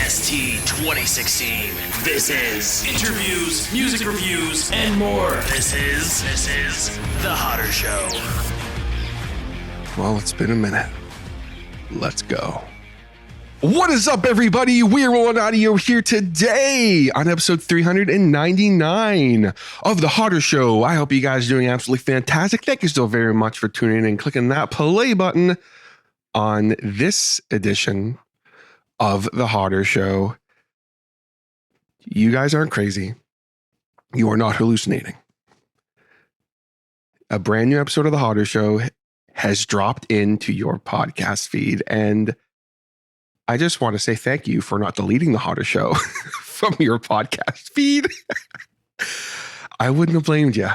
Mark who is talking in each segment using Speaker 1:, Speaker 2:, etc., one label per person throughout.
Speaker 1: TST 2016. This is interviews, music reviews, and more. This is The Hodder Show.
Speaker 2: Well, it's been a minute. Let's go. What is up, everybody? We're Rolling Audio here today on episode 399 of The Hodder Show. I hope you guys are doing absolutely fantastic. Thank you so very much for tuning in and clicking that play button on this edition of The Hodder Show. You guys aren't crazy. You are not hallucinating. A brand new episode of The Hodder Show has dropped into your podcast feed, and I just want to say thank you for not deleting The Hodder Show from your podcast feed. I wouldn't have blamed you.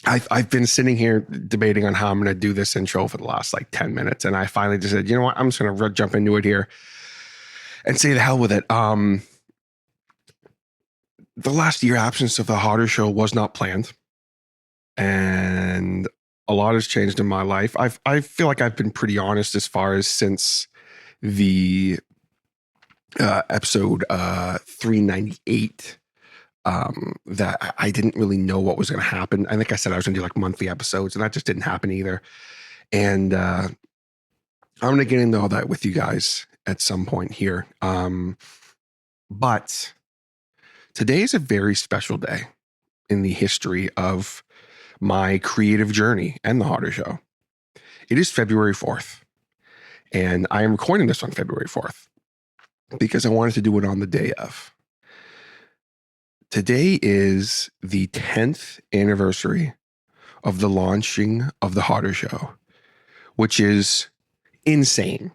Speaker 2: I've been sitting here debating on how I'm going to do this intro for the last 10 minutes. And I finally just said, you know what? I'm just going to jump into it here and say the hell with it. The last year absence of The Hodder Show was not planned. And a lot has changed in my life. I feel like I've been pretty honest as far as since the episode 398 that I didn't really know what was going to happen. I think I said I was going to do monthly episodes, and that just didn't happen either. And I'm going to get into all that with you guys at some point here. But today is a very special day in the history of my creative journey and The Hodder Show. It is February 4th. And I am recording this on February 4th because I wanted to do it on the day of. Today is the 10th anniversary of the launching of The Hodder Show, which is insane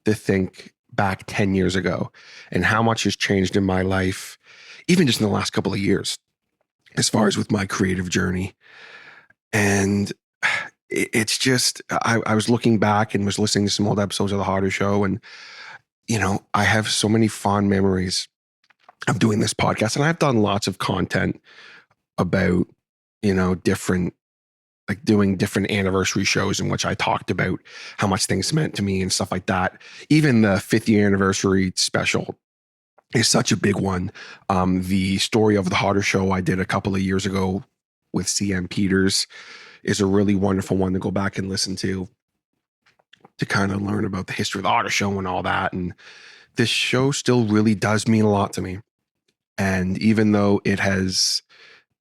Speaker 2: to think back 10 years ago and how much has changed in my life, even just in the last couple of years, as far as with my creative journey. And it's just, I was looking back and was listening to some old episodes of The Hodder Show, and, I have so many fond memories of doing this podcast. And I've done lots of content about, different, doing different anniversary shows in which I talked about how much things meant to me and stuff like that. Even the 5th year anniversary special is such a big one. The story of The Hodder Show I did a couple of years ago with CM Peters is a really wonderful one to go back and listen to kind of learn about the history of The Hodder Show and all that. And this show still really does mean a lot to me. And even though it has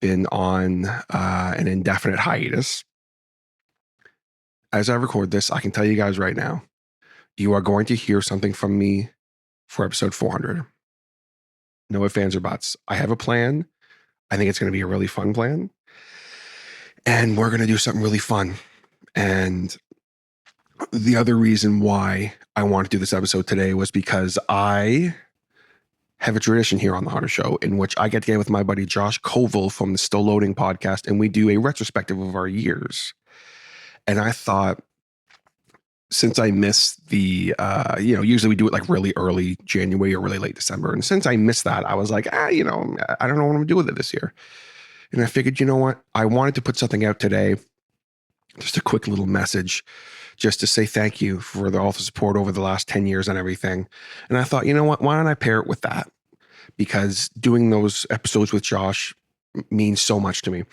Speaker 2: been on an indefinite hiatus, as I record this, I can tell you guys right now, you are going to hear something from me for episode 400. No ifs, ands, or buts. I have a plan. I think it's going to be a really fun plan. And we're going to do something really fun. And the other reason why I want to do this episode today was because I have a tradition here on The Hodder Show in which I get together with my buddy Josh Covel from the Still Loading podcast, and we do a retrospective of our years. And I thought, since I missed the, usually we do it really early January or really late December. And since I missed that, I was like, I don't know what I'm going to do with it this year. And I figured, you know what? I wanted to put something out today, just a quick little message, just to say thank you for all the support over the last 10 years and everything. And I thought, you know what? Why don't I pair it with that? Because doing those episodes with Josh means so much to me.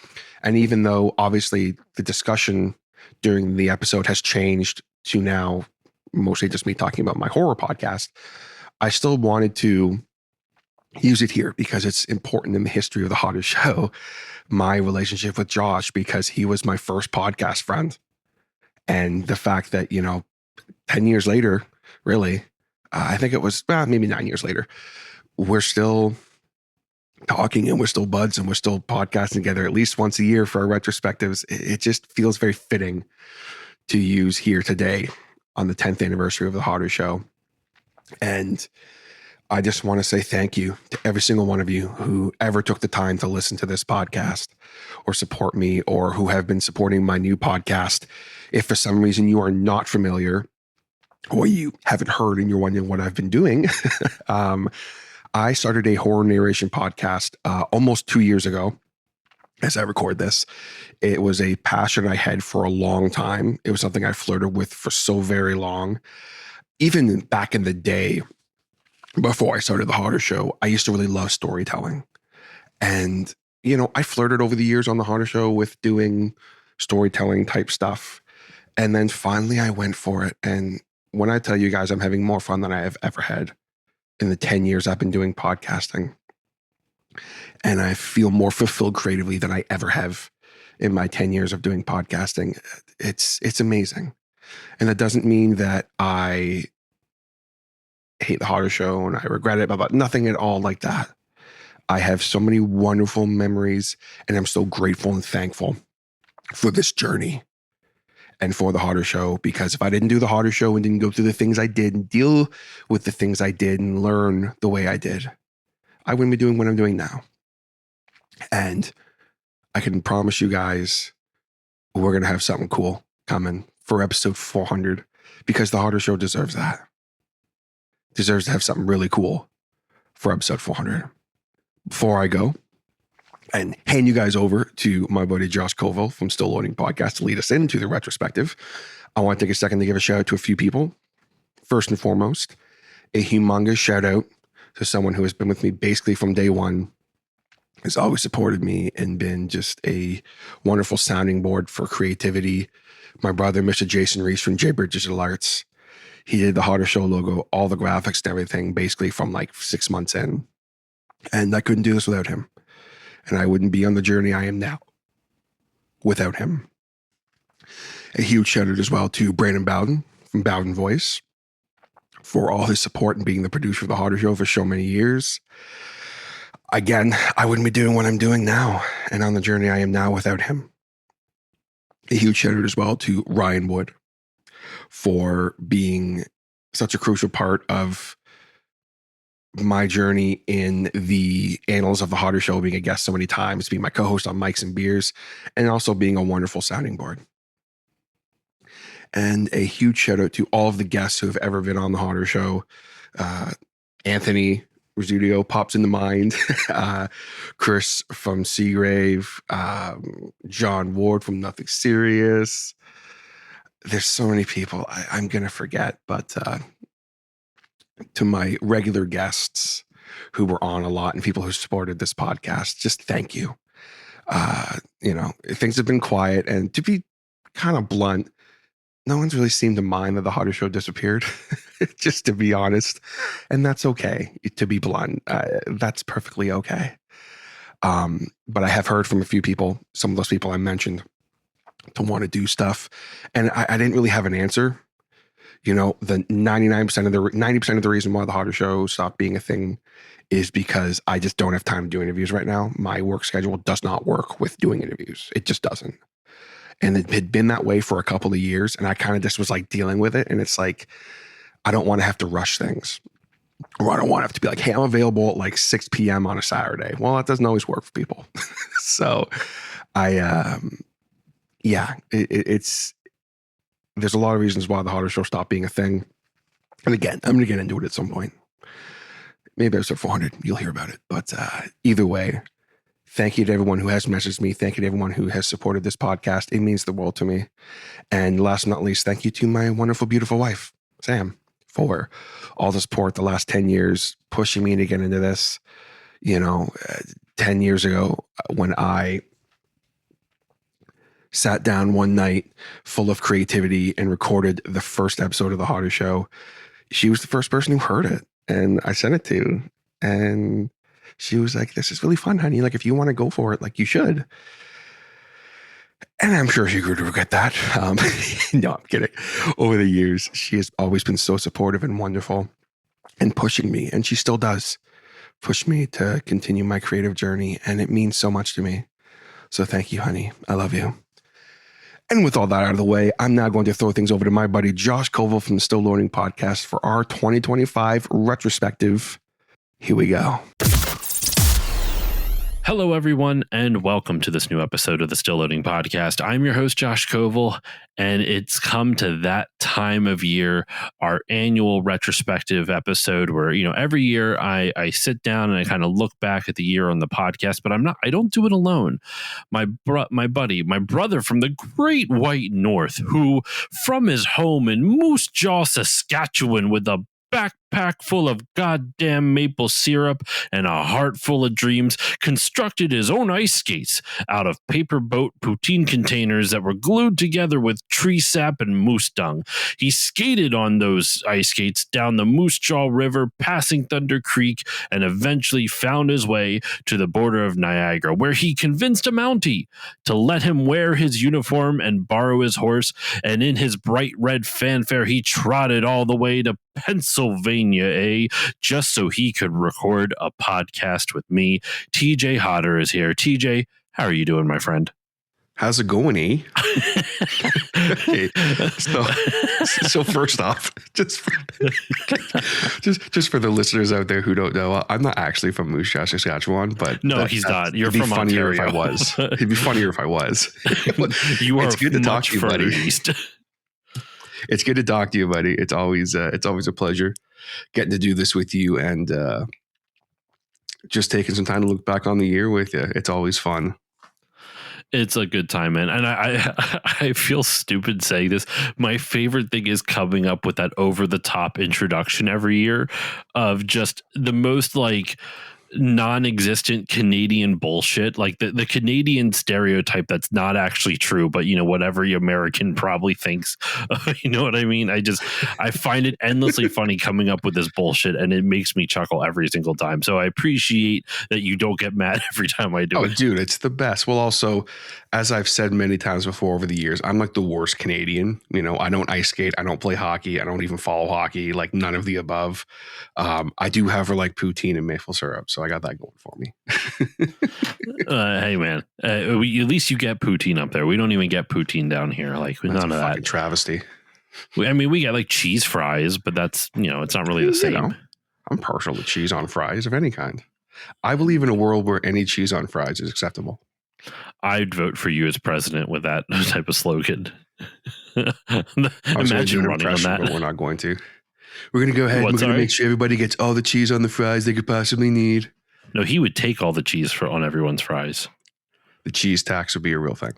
Speaker 2: And even though obviously the discussion during the episode has changed to now mostly just me talking about my horror podcast, I still wanted to use it here because it's important in the history of The Hodder Show, my relationship with Josh, because he was my first podcast friend. And the fact that, 10 years later, really, I think it was maybe 9 years later, we're still talking and we're still buds and we're still podcasting together at least once a year for our retrospectives. It just feels very fitting to use here today on the 10th anniversary of The Hodder Show. And I just want to say thank you to every single one of you who ever took the time to listen to this podcast or support me, or who have been supporting my new podcast. If for some reason you are not familiar or you haven't heard and you're wondering what I've been doing, I started a horror narration podcast almost 2 years ago. As I record this, it was a passion I had for a long time. It was something I flirted with for so very long. Even back in the day, before I started the Hodder Show, I used to really love storytelling. And, I flirted over the years on the Hodder Show with doing storytelling type stuff. And then finally I went for it. And when I tell you guys I'm having more fun than I have ever had in the 10 years I've been doing podcasting, and I feel more fulfilled creatively than I ever have in my 10 years of doing podcasting. It's amazing. And that doesn't mean that I hate the Hodder Show and I regret it, but nothing at all like that. I have so many wonderful memories, and I'm so grateful and thankful for this journey and for the Hodder Show, because if I didn't do the Hodder Show and didn't go through the things I did and deal with the things I did and learn the way I did, I wouldn't be doing what I'm doing now. And I can promise you guys, we're going to have something cool coming for episode 400, because the Hodder Show deserves that. Deserves to have something really cool for episode 400. Before I go and hand you guys over to my buddy Josh Covel from Still Loading Podcast to lead us into the retrospective, I want to take a second to give a shout out to a few people. First and foremost, a humongous shout out to someone who has been with me basically from day one, has always supported me and been just a wonderful sounding board for creativity. My brother, Mr. Jason Reese from Jaybird Digital Arts. He did the Hodder Show logo, all the graphics and everything, basically from like 6 months in. And I couldn't do this without him. And I wouldn't be on the journey I am now without him. A huge shout out as well to Brandon Bowden from Bowden Voice for all his support and being the producer of the Hodder Show for so many years. Again, I wouldn't be doing what I'm doing now and on the journey I am now without him. A huge shout out as well to Ryan Wood for being such a crucial part of my journey in the annals of the Hodder Show, being a guest so many times, being my co-host on Mics and Beers, and also being a wonderful sounding board. And a huge shout out to all of the guests who have ever been on the Hodder Show. Anthony Rizzuto pops into mind. Chris from Seagrave, John Ward from Nothing Serious. There's so many people I'm going to forget, but to my regular guests who were on a lot and people who supported this podcast, just thank you. Things have been quiet, and to be kind of blunt, no one's really seemed to mind that the Hodder Show disappeared, just to be honest. And that's okay, to be blunt. That's perfectly okay. But I have heard from a few people, some of those people I mentioned, to want to do stuff. And I didn't really have an answer. The 90% of the reason why the Hodder Show stopped being a thing is because I just don't have time to do interviews right now. My work schedule does not work with doing interviews. It just doesn't. And it had been that way for a couple of years. And I kind of just was like dealing with it. And it's like, I don't want to have to rush things, or I don't want to have to be like, hey, I'm available at like 6 p.m. on a Saturday. Well, that doesn't always work for people. So it's there's a lot of reasons why the Hodder Show stopped being a thing. And again, I'm going to get into it at some point. Maybe episode 400, you'll hear about it. But either way, thank you to everyone who has messaged me. Thank you to everyone who has supported this podcast. It means the world to me. And last but not least, thank you to my wonderful, beautiful wife, Sam, for all the support the last 10 years, pushing me to get into this. 10 years ago, when I sat down one night full of creativity and recorded the first episode of the Hodder Show, she was the first person who heard it. And I sent it to, and she was like, this is really fun, honey. Like, if you want to go for it, like, you should. And I'm sure she grew to regret that. No, I'm kidding. Over the years, she has always been so supportive and wonderful and pushing me. And she still does push me to continue my creative journey. And it means so much to me. So thank you, honey. I love you. And with all that out of the way, I'm now going to throw things over to my buddy Josh Covel from the Still Loading Podcast for our 2025 retrospective. Here we go.
Speaker 3: Hello, everyone, and welcome to this new episode of the Still Loading Podcast. I'm your host, Josh Covel, and it's come to that time of year, our annual retrospective episode where, every year I sit down and I kind of look back at the year on the podcast, but I don't do it alone. My brother from the Great White North, who from his home in Moose Jaw, Saskatchewan, with a backpack full of goddamn maple syrup and a heart full of dreams, constructed his own ice skates out of paper boat poutine containers that were glued together with tree sap and moose dung. He skated on those ice skates down the Moose Jaw River, passing Thunder Creek, and eventually found his way to the border of Niagara, where he convinced a Mountie to let him wear his uniform and borrow his horse. And in his bright red fanfare, he trotted all the way to Pennsylvania, just so he could record a podcast with me. TJ Hodder is here. TJ, how are you doing, my friend?
Speaker 2: How's it going, Okay. So first off, just for the listeners out there who don't know, I'm not actually from Moose Jaw, Saskatchewan, but
Speaker 3: no, he's not. You're from
Speaker 2: funnier
Speaker 3: Ontario.
Speaker 2: If I was. It'd be funnier if I was.
Speaker 3: You are
Speaker 2: it's good to talk to you, buddy.
Speaker 3: East.
Speaker 2: It's good to talk to you, buddy. It's always a pleasure getting to do this with you and just taking some time to look back on the year with you. It's always fun.
Speaker 3: It's a good time, man. And I feel stupid saying this. My favorite thing is coming up with that over the top introduction every year of just the most like non-existent Canadian bullshit, like the Canadian stereotype that's not actually true, but you know, whatever American probably thinks, you know what I mean? I find it endlessly funny coming up with this bullshit, and it makes me chuckle every single time. So I appreciate that you don't get mad every time I do it.
Speaker 2: Dude, it's the best. Well, also, as I've said many times before over the years, I'm like the worst Canadian. You know, I don't ice skate, I don't play hockey, I don't even follow hockey, like none of the above. I do have like poutine and maple syrup, so I got that going for me.
Speaker 3: Hey man, at least you get poutine up there. We don't even get poutine down here. Like
Speaker 2: that's
Speaker 3: none of that.
Speaker 2: Fucking travesty.
Speaker 3: I mean, we get like cheese fries, but that's, you know, it's not really the same.
Speaker 2: Know, I'm partial to cheese on fries of any kind. I believe in a world where any cheese on fries is acceptable.
Speaker 3: I'd vote for you as president with that type of slogan.
Speaker 2: Imagine running on that. But we're not going to. We're going to go ahead and we're going to make sure everybody gets all the cheese on the fries they could possibly need.
Speaker 3: No, he would take all the cheese on everyone's fries.
Speaker 2: The cheese tax would be a real thing.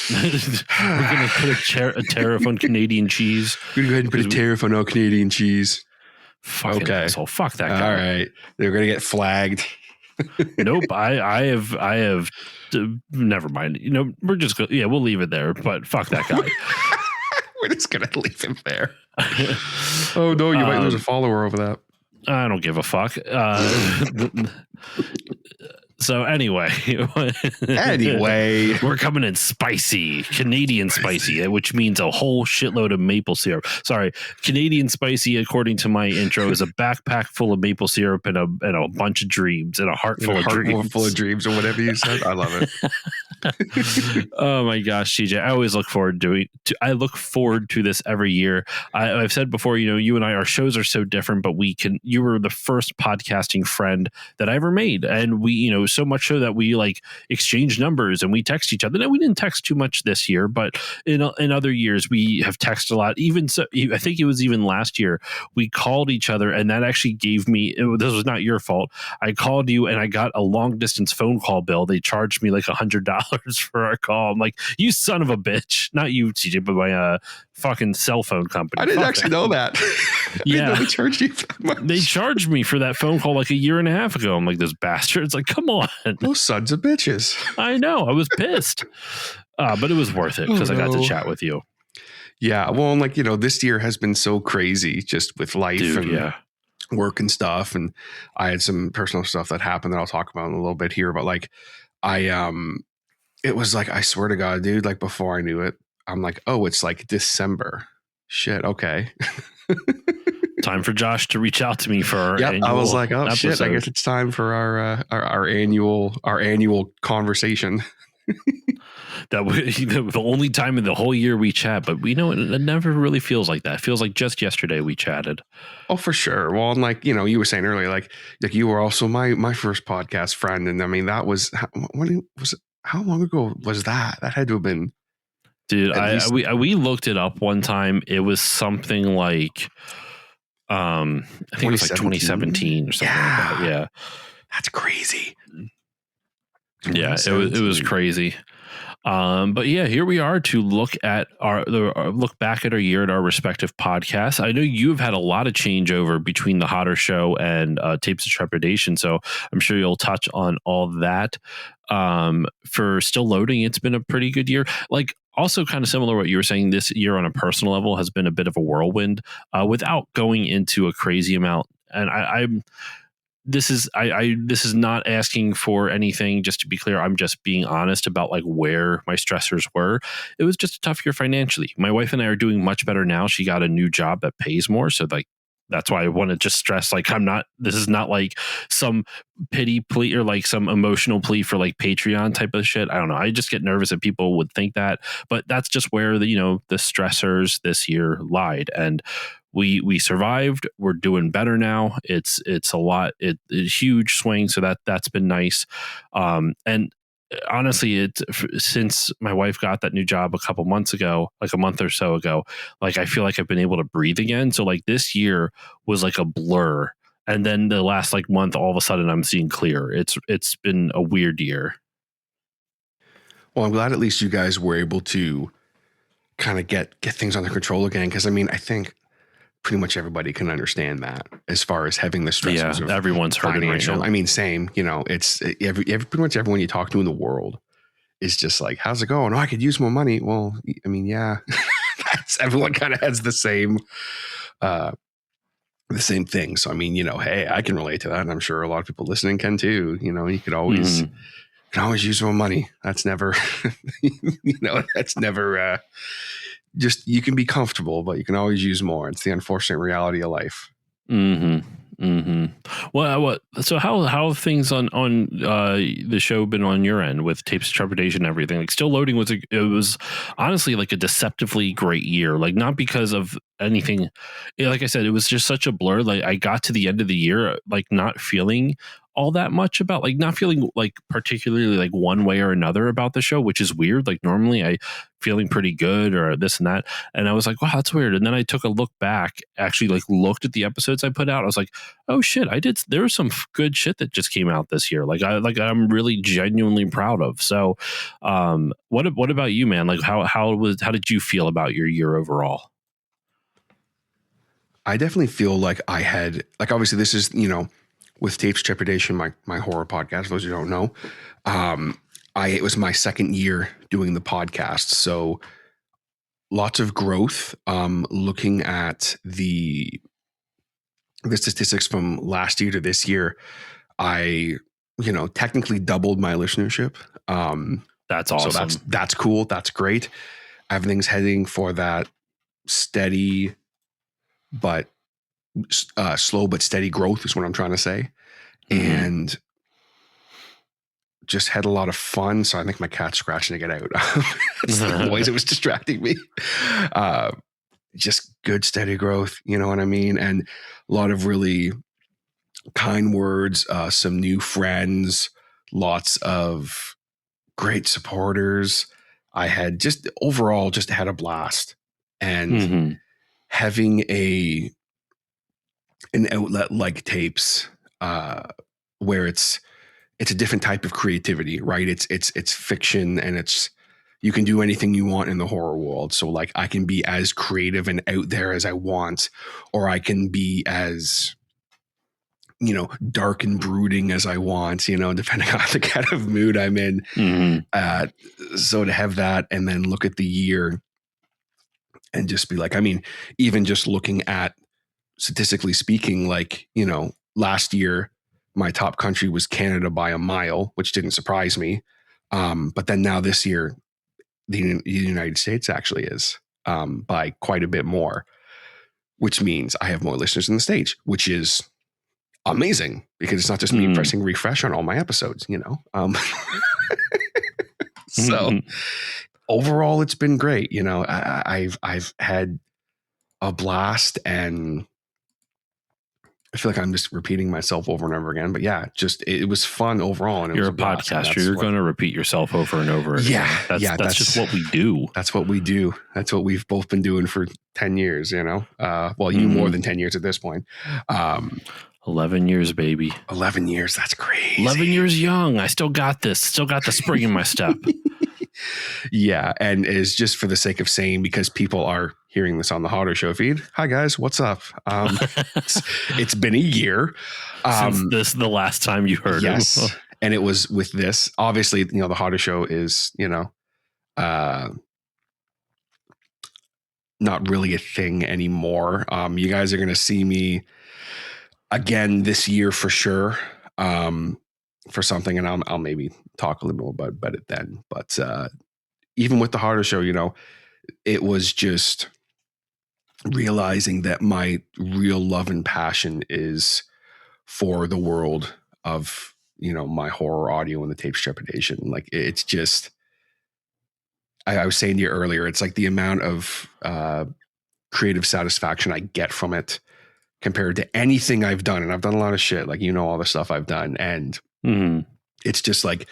Speaker 3: We're going to put a tariff on Canadian cheese.
Speaker 2: We're going to go ahead and put a tariff on all Canadian cheese.
Speaker 3: Fucking asshole. Fuck that guy.
Speaker 2: All right. They're going to get flagged.
Speaker 3: Nope. I have never mind. You know, we're just going we'll leave it there, but fuck that guy.
Speaker 2: We're just going to leave him there. Oh no, you might lose a follower over that.
Speaker 3: I don't give a fuck. So anyway, we're coming in spicy, Canadian spicy, which means a whole shitload of maple syrup. Sorry, Canadian spicy, according to my intro, is a backpack full of maple syrup and a bunch of dreams and a heart full of dreams.
Speaker 2: Full of dreams or whatever you said. I love it.
Speaker 3: Oh my gosh, TJ! I always look forward I look forward to this every year. I've said before, you know, you and I, our shows are so different, but you were the first podcasting friend that I ever made, and we, you know, so much so that we like exchange numbers and we text each other. Now, we didn't text too much this year, but in other years we have texted a lot. Even so, I think it was even last year we called each other, and that actually gave me. This was not your fault. I called you, and I got a long distance phone call bill. They charged me like $100 for our call. I'm like, you son of a bitch! Not you, TJ, but my fucking cell phone company.
Speaker 2: I didn't actually know that.
Speaker 3: Yeah,
Speaker 2: they charged you that much.
Speaker 3: They charged me for that phone call like a year and a half ago. I'm like, those bastards! Like, come on,
Speaker 2: those sons of bitches.
Speaker 3: I know. I was pissed, but it was worth it because I got to chat with you.
Speaker 2: Yeah, well, and like, you know, this year has been so crazy just with life and work and stuff, and I had some personal stuff that happened that I'll talk about in a little bit here. But like, it was like, I swear to God, dude, like before I knew it, I'm like, oh, it's like December. Shit. Okay.
Speaker 3: Time for Josh to reach out to me for our annual
Speaker 2: I was like, oh
Speaker 3: episode.
Speaker 2: Shit, I guess it's time for our annual conversation.
Speaker 3: That the only time in the whole year we chat, but we know it never really feels like that. It feels like just yesterday we chatted.
Speaker 2: Oh, for sure. Well, and like, you know, you were saying earlier, like you were also my first podcast friend, and I mean that was how long ago was that? That had to have been.
Speaker 3: Dude, we looked it up one time. It was something like, I think it was like 2017 or something like that. Yeah,
Speaker 2: that's crazy.
Speaker 3: Yeah, it was crazy. But yeah, here we are to look back at our year at our respective podcasts. I know you've had a lot of changeover between the Hodder Show and Tapes of Trepidation, so I'm sure you'll touch on all that. For Still Loading, it's been a pretty good year. Like, also kind of similar to what you were saying, this year on a personal level has been a bit of a whirlwind, without going into a crazy amount. And this is not asking for anything, just to be clear. I'm just being honest about like where my stressors were. It was just a tough year financially. My wife and I are doing much better now. She got a new job that pays more, so like that's why I want to just stress, like, this is not like some pity plea or like some emotional plea for like Patreon type of shit. I don't know. I just get nervous that people would think that, but that's just where the stressors this year lied. And we survived. We're doing better now. It's a huge swing. So that's been nice. And honestly, since my wife got that new job a couple months ago, like a month or so ago, like I feel like I've been able to breathe again. So like this year was like a blur. And then the last like month, all of a sudden I'm seeing clear. It's been a weird year.
Speaker 2: Well, I'm glad at least you guys were able to kind of get things under control again. Cause I mean, I think pretty much everybody can understand that as far as having the stresses of
Speaker 3: everyone's hurting right now.
Speaker 2: I mean, same, it's pretty much everyone you talk to in the world is just like, how's it going? Oh, I could use more money. Well, I mean, yeah, everyone kind of has the same thing. So, I mean, hey, I can relate to that. And I'm sure a lot of people listening can too. You could always, use more money. That's never, that's never, just, you can be comfortable, but you can always use more. It's the unfortunate reality of life.
Speaker 3: Well, so how have things on the show been on your end with Tapes of Trepidation and everything? Like, Still Loading it was honestly like a deceptively great year. Like, not because of anything, like I said, it was just such a blur. Like, I got to the end of the year like not feeling all that much about, like, not feeling like particularly like one way or another about the show, which is weird. Like, normally I feeling pretty good or this and that, and I was like, wow, that's weird. And then I took a look back, actually like looked at the episodes I put out. I was like, oh shit, there was some good shit that just came out this year. I'm really genuinely proud of. So what about you, man? Like, how did you feel about your year overall?
Speaker 2: I definitely feel like I had, like, obviously this is, with Tapes Trepidation, my horror podcast, those who don't know, it was my second year doing the podcast. So lots of growth, looking at the statistics from last year to this year. I, technically doubled my listenership.
Speaker 3: That's awesome.
Speaker 2: So that's cool. That's great. Everything's heading for that steady, but slow but steady growth is what I'm trying to say. And just had a lot of fun. So I think my cat's scratching to get out. It's the noise. It was distracting me. Just good steady growth. You know what I mean? And a lot of really kind words, some new friends, lots of great supporters. I had just overall just had a blast, and having an outlet like Tapes, where it's a different type of creativity, right? It's fiction, and you can do anything you want in the horror world. So like, I can be as creative and out there as I want, or I can be as, dark and brooding as I want, depending on the kind of mood I'm in. So to have that, and then look at the year and just be like, I mean, even just looking at, statistically speaking, like, last year, my top country was Canada by a mile, which didn't surprise me. But then now this year, the United States actually is, by quite a bit more, which means I have more listeners in the States, which is amazing, because it's not just me pressing refresh on all my episodes, So overall, it's been great. I've had a blast, and I feel like I'm just repeating myself over and over again, but yeah, it was fun overall. And
Speaker 3: you're a podcaster. You're going to repeat yourself over and over again.
Speaker 2: Yeah.
Speaker 3: That's just what we do.
Speaker 2: That's what we do. That's what we've both been doing for 10 years, well, you more than 10 years at this point.
Speaker 3: 11 years, baby.
Speaker 2: 11 years. That's crazy.
Speaker 3: 11 years young. I still got this. Still got the spring in my step.
Speaker 2: Yeah, and is just for the sake of saying, because people are hearing this on the Hodder Show feed. Hi guys, what's up? It's been a year
Speaker 3: Since the last time you heard him.
Speaker 2: yes, and it was with this. Obviously, the Hodder Show is not really a thing anymore. You guys are going to see me again this year for sure, for something, and I'll maybe talk a little more about it then. But even with the Hodder Show, it was just realizing that my real love and passion is for the world of my horror audio and the tapes Trepidation. Like, it's just, I was saying to you earlier, it's like the amount of creative satisfaction I get from it compared to anything I've done. And I've done a lot of shit, like, all the stuff I've done. And it's just like,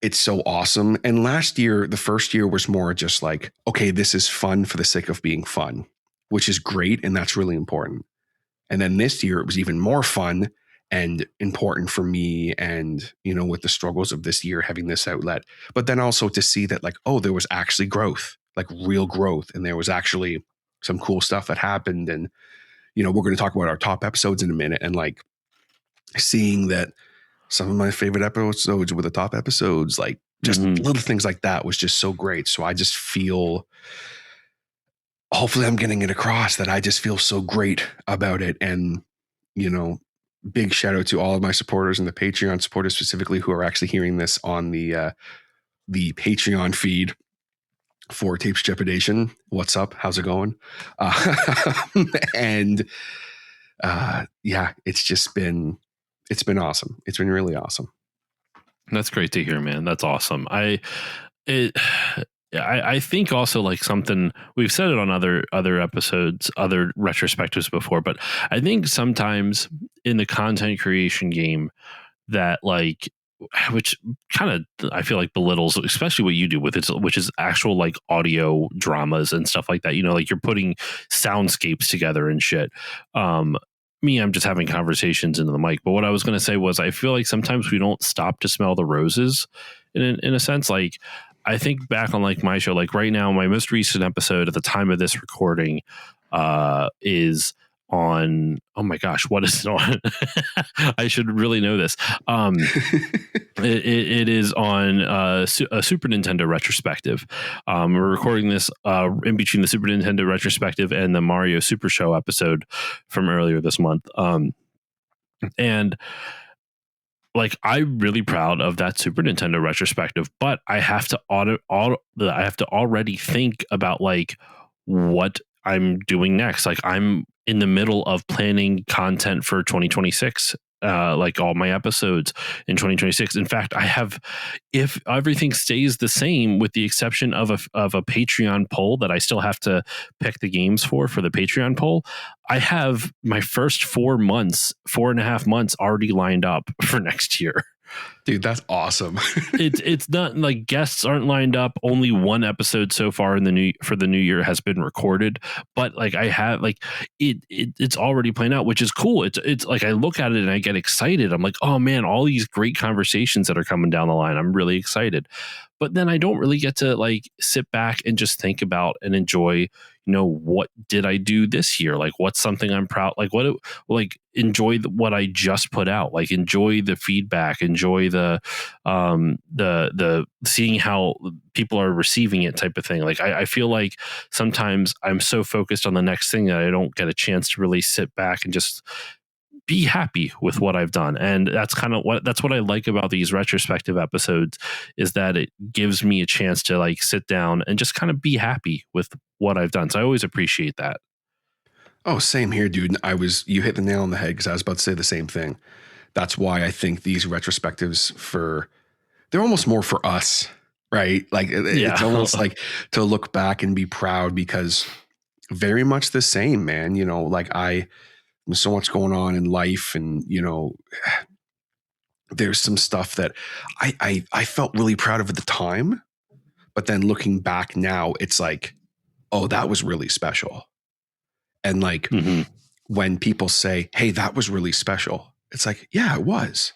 Speaker 2: it's so awesome. And last year, the first year was more just like, okay, this is fun for the sake of being fun, which is great. And that's really important. And then this year, it was even more fun and important for me. And, with the struggles of this year, having this outlet, but then also to see that, like, oh, there was actually growth, like real growth. And there was actually some cool stuff that happened. And, we're going to talk about our top episodes in a minute, and like seeing that some of my favorite episodes were the top episodes, like just little things like that was just so great. So I just feel, hopefully I'm getting it across, that I just feel so great about it. And, big shout out to all of my supporters and the Patreon supporters specifically, who are actually hearing this on the Patreon feed for Tapes Trepidation. What's up? How's it going? And yeah, it's been awesome. It's been really awesome.
Speaker 3: That's great to hear, man. That's awesome. I think also, like, something we've said it on other episodes, other retrospectives before, but I think sometimes in the content creation game that, like, which kind of I feel like belittles, especially what you do with it, which is actual like audio dramas and stuff like that. Like you're putting soundscapes together and shit. I'm just having conversations into the mic. But what I was going to say was, I feel like sometimes we don't stop to smell the roses in a sense. Like, I think back on like my show, like right now, my most recent episode at the time of this recording is on, oh my gosh, what is it on? I should really know this. It is on a Super Nintendo retrospective. We're recording this in between the Super Nintendo retrospective and the Mario Super Show episode from earlier this month. And like, I'm really proud of that Super Nintendo retrospective, but I have to already think about like what I'm doing next. Like, I'm in the middle of planning content for 2026, like all my episodes in 2026. In fact, I have, if everything stays the same with the exception of a Patreon poll that I still have to pick the games for the Patreon poll, I have my first 4.5 months already lined up for next year.
Speaker 2: Dude, that's awesome.
Speaker 3: It's not like guests aren't lined up. Only one episode so far for the new year has been recorded, but like I have like it's already planned out, which is cool. It's like I look at it and I get excited. I'm like, oh man, all these great conversations that are coming down the line. I'm really excited. But then I don't really get to like sit back and just think about and enjoy, what did I do this year? Like, what's something I'm proud, enjoy what I just put out, like enjoy the feedback, enjoy the seeing how people are receiving it type of thing. Like, I feel like sometimes I'm so focused on the next thing that I don't get a chance to really sit back and just be happy with what I've done. And that's what I like about these retrospective episodes, is that it gives me a chance to like sit down and just kind of be happy with what I've done. So I always appreciate that.
Speaker 2: Oh, same here, dude. You hit the nail on the head, because I was about to say the same thing. That's why I think these retrospectives they're almost more for us, right? Like it's almost like to look back and be proud, because very much the same, man. Like there's so much going on in life, and there's some stuff that I felt really proud of at the time, but then looking back now, it's like, oh, that was really special. And like when people say, hey, that was really special, it's like, yeah, it was.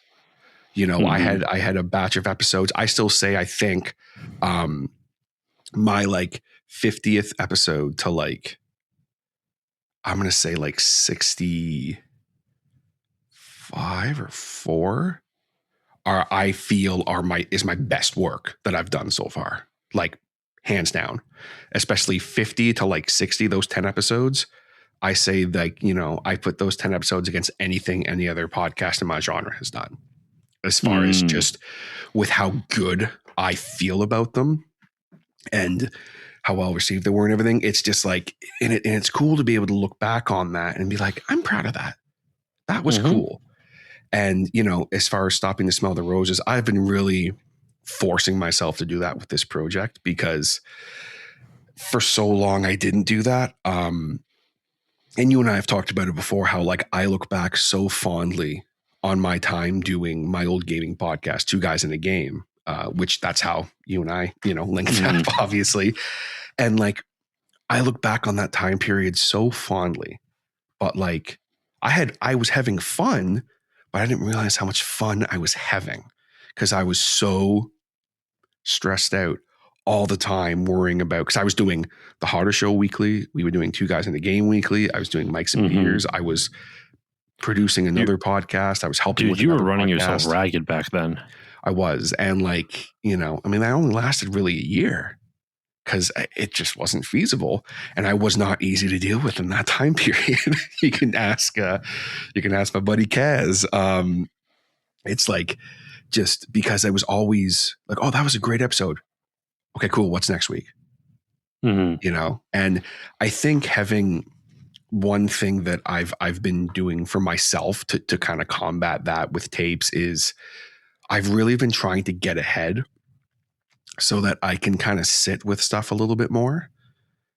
Speaker 2: You know, I had a batch of episodes. I still say, I think, my like 50th episode to like, I'm going to say like 65 or 4 I feel is my best work that I've done so far. Like hands down, especially 50 to like 60, those 10 episodes. I say like, you know, I put those 10 episodes against anything any other podcast in my genre has done, as far as just with how good I feel about them and how well received they were and everything. It's just like, and it's cool to be able to look back on that and be like, I'm proud of that. That was cool. And, you know, as far as stopping to smell the roses, I've been really forcing myself to do that with this project, because for so long I didn't do that. And you and I have talked about it before, how like I look back so fondly on my time doing my old gaming podcast, Two Guys in a Game, which that's how you and I, you know, linked up, obviously. And like, I look back on that time period so fondly, but like I was having fun, but I didn't realize how much fun I was having, because I was so stressed out all the time worrying about, because I was doing the Hodder Show weekly. We were doing Two Guys in the Game weekly. I was doing Mics and Beers. I was producing another podcast. I was helping with
Speaker 3: you were
Speaker 2: another
Speaker 3: running
Speaker 2: podcast.
Speaker 3: yourself ragged back then.
Speaker 2: I was. And like, you know, I mean, I only lasted really a year because it just wasn't feasible. And I was not easy to deal with in that time period. You can ask my buddy Kaz. It's like, just because I was always like, oh, that was a great episode. Okay, cool. What's next week? You know? And I think having one thing that I've been doing for myself to kind of combat that with tapes is I've really been trying to get ahead so that I can kind of sit with stuff a little bit more.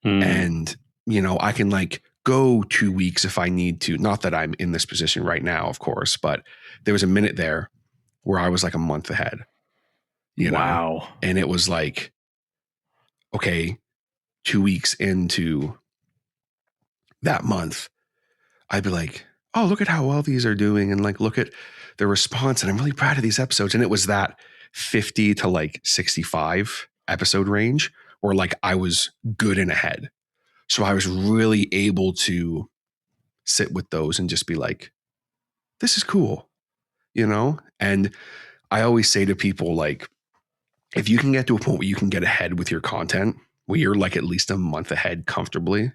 Speaker 2: And, you know, I can like go 2 weeks if I need to. Not that I'm in this position right now, of course, but there was a minute there where I was like a month ahead, you know? And it was like, okay, 2 weeks into that month, I'd be like, oh, look at how well these are doing. And like, look at the response. And I'm really proud of these episodes. And it was that 50 to like 65 episode range where like I was good and ahead. So I was really able to sit with those and just be like, this is cool, you know? And I always say to people, like, if you can get to a point where you can get ahead with your content, where you're like at least a month ahead comfortably,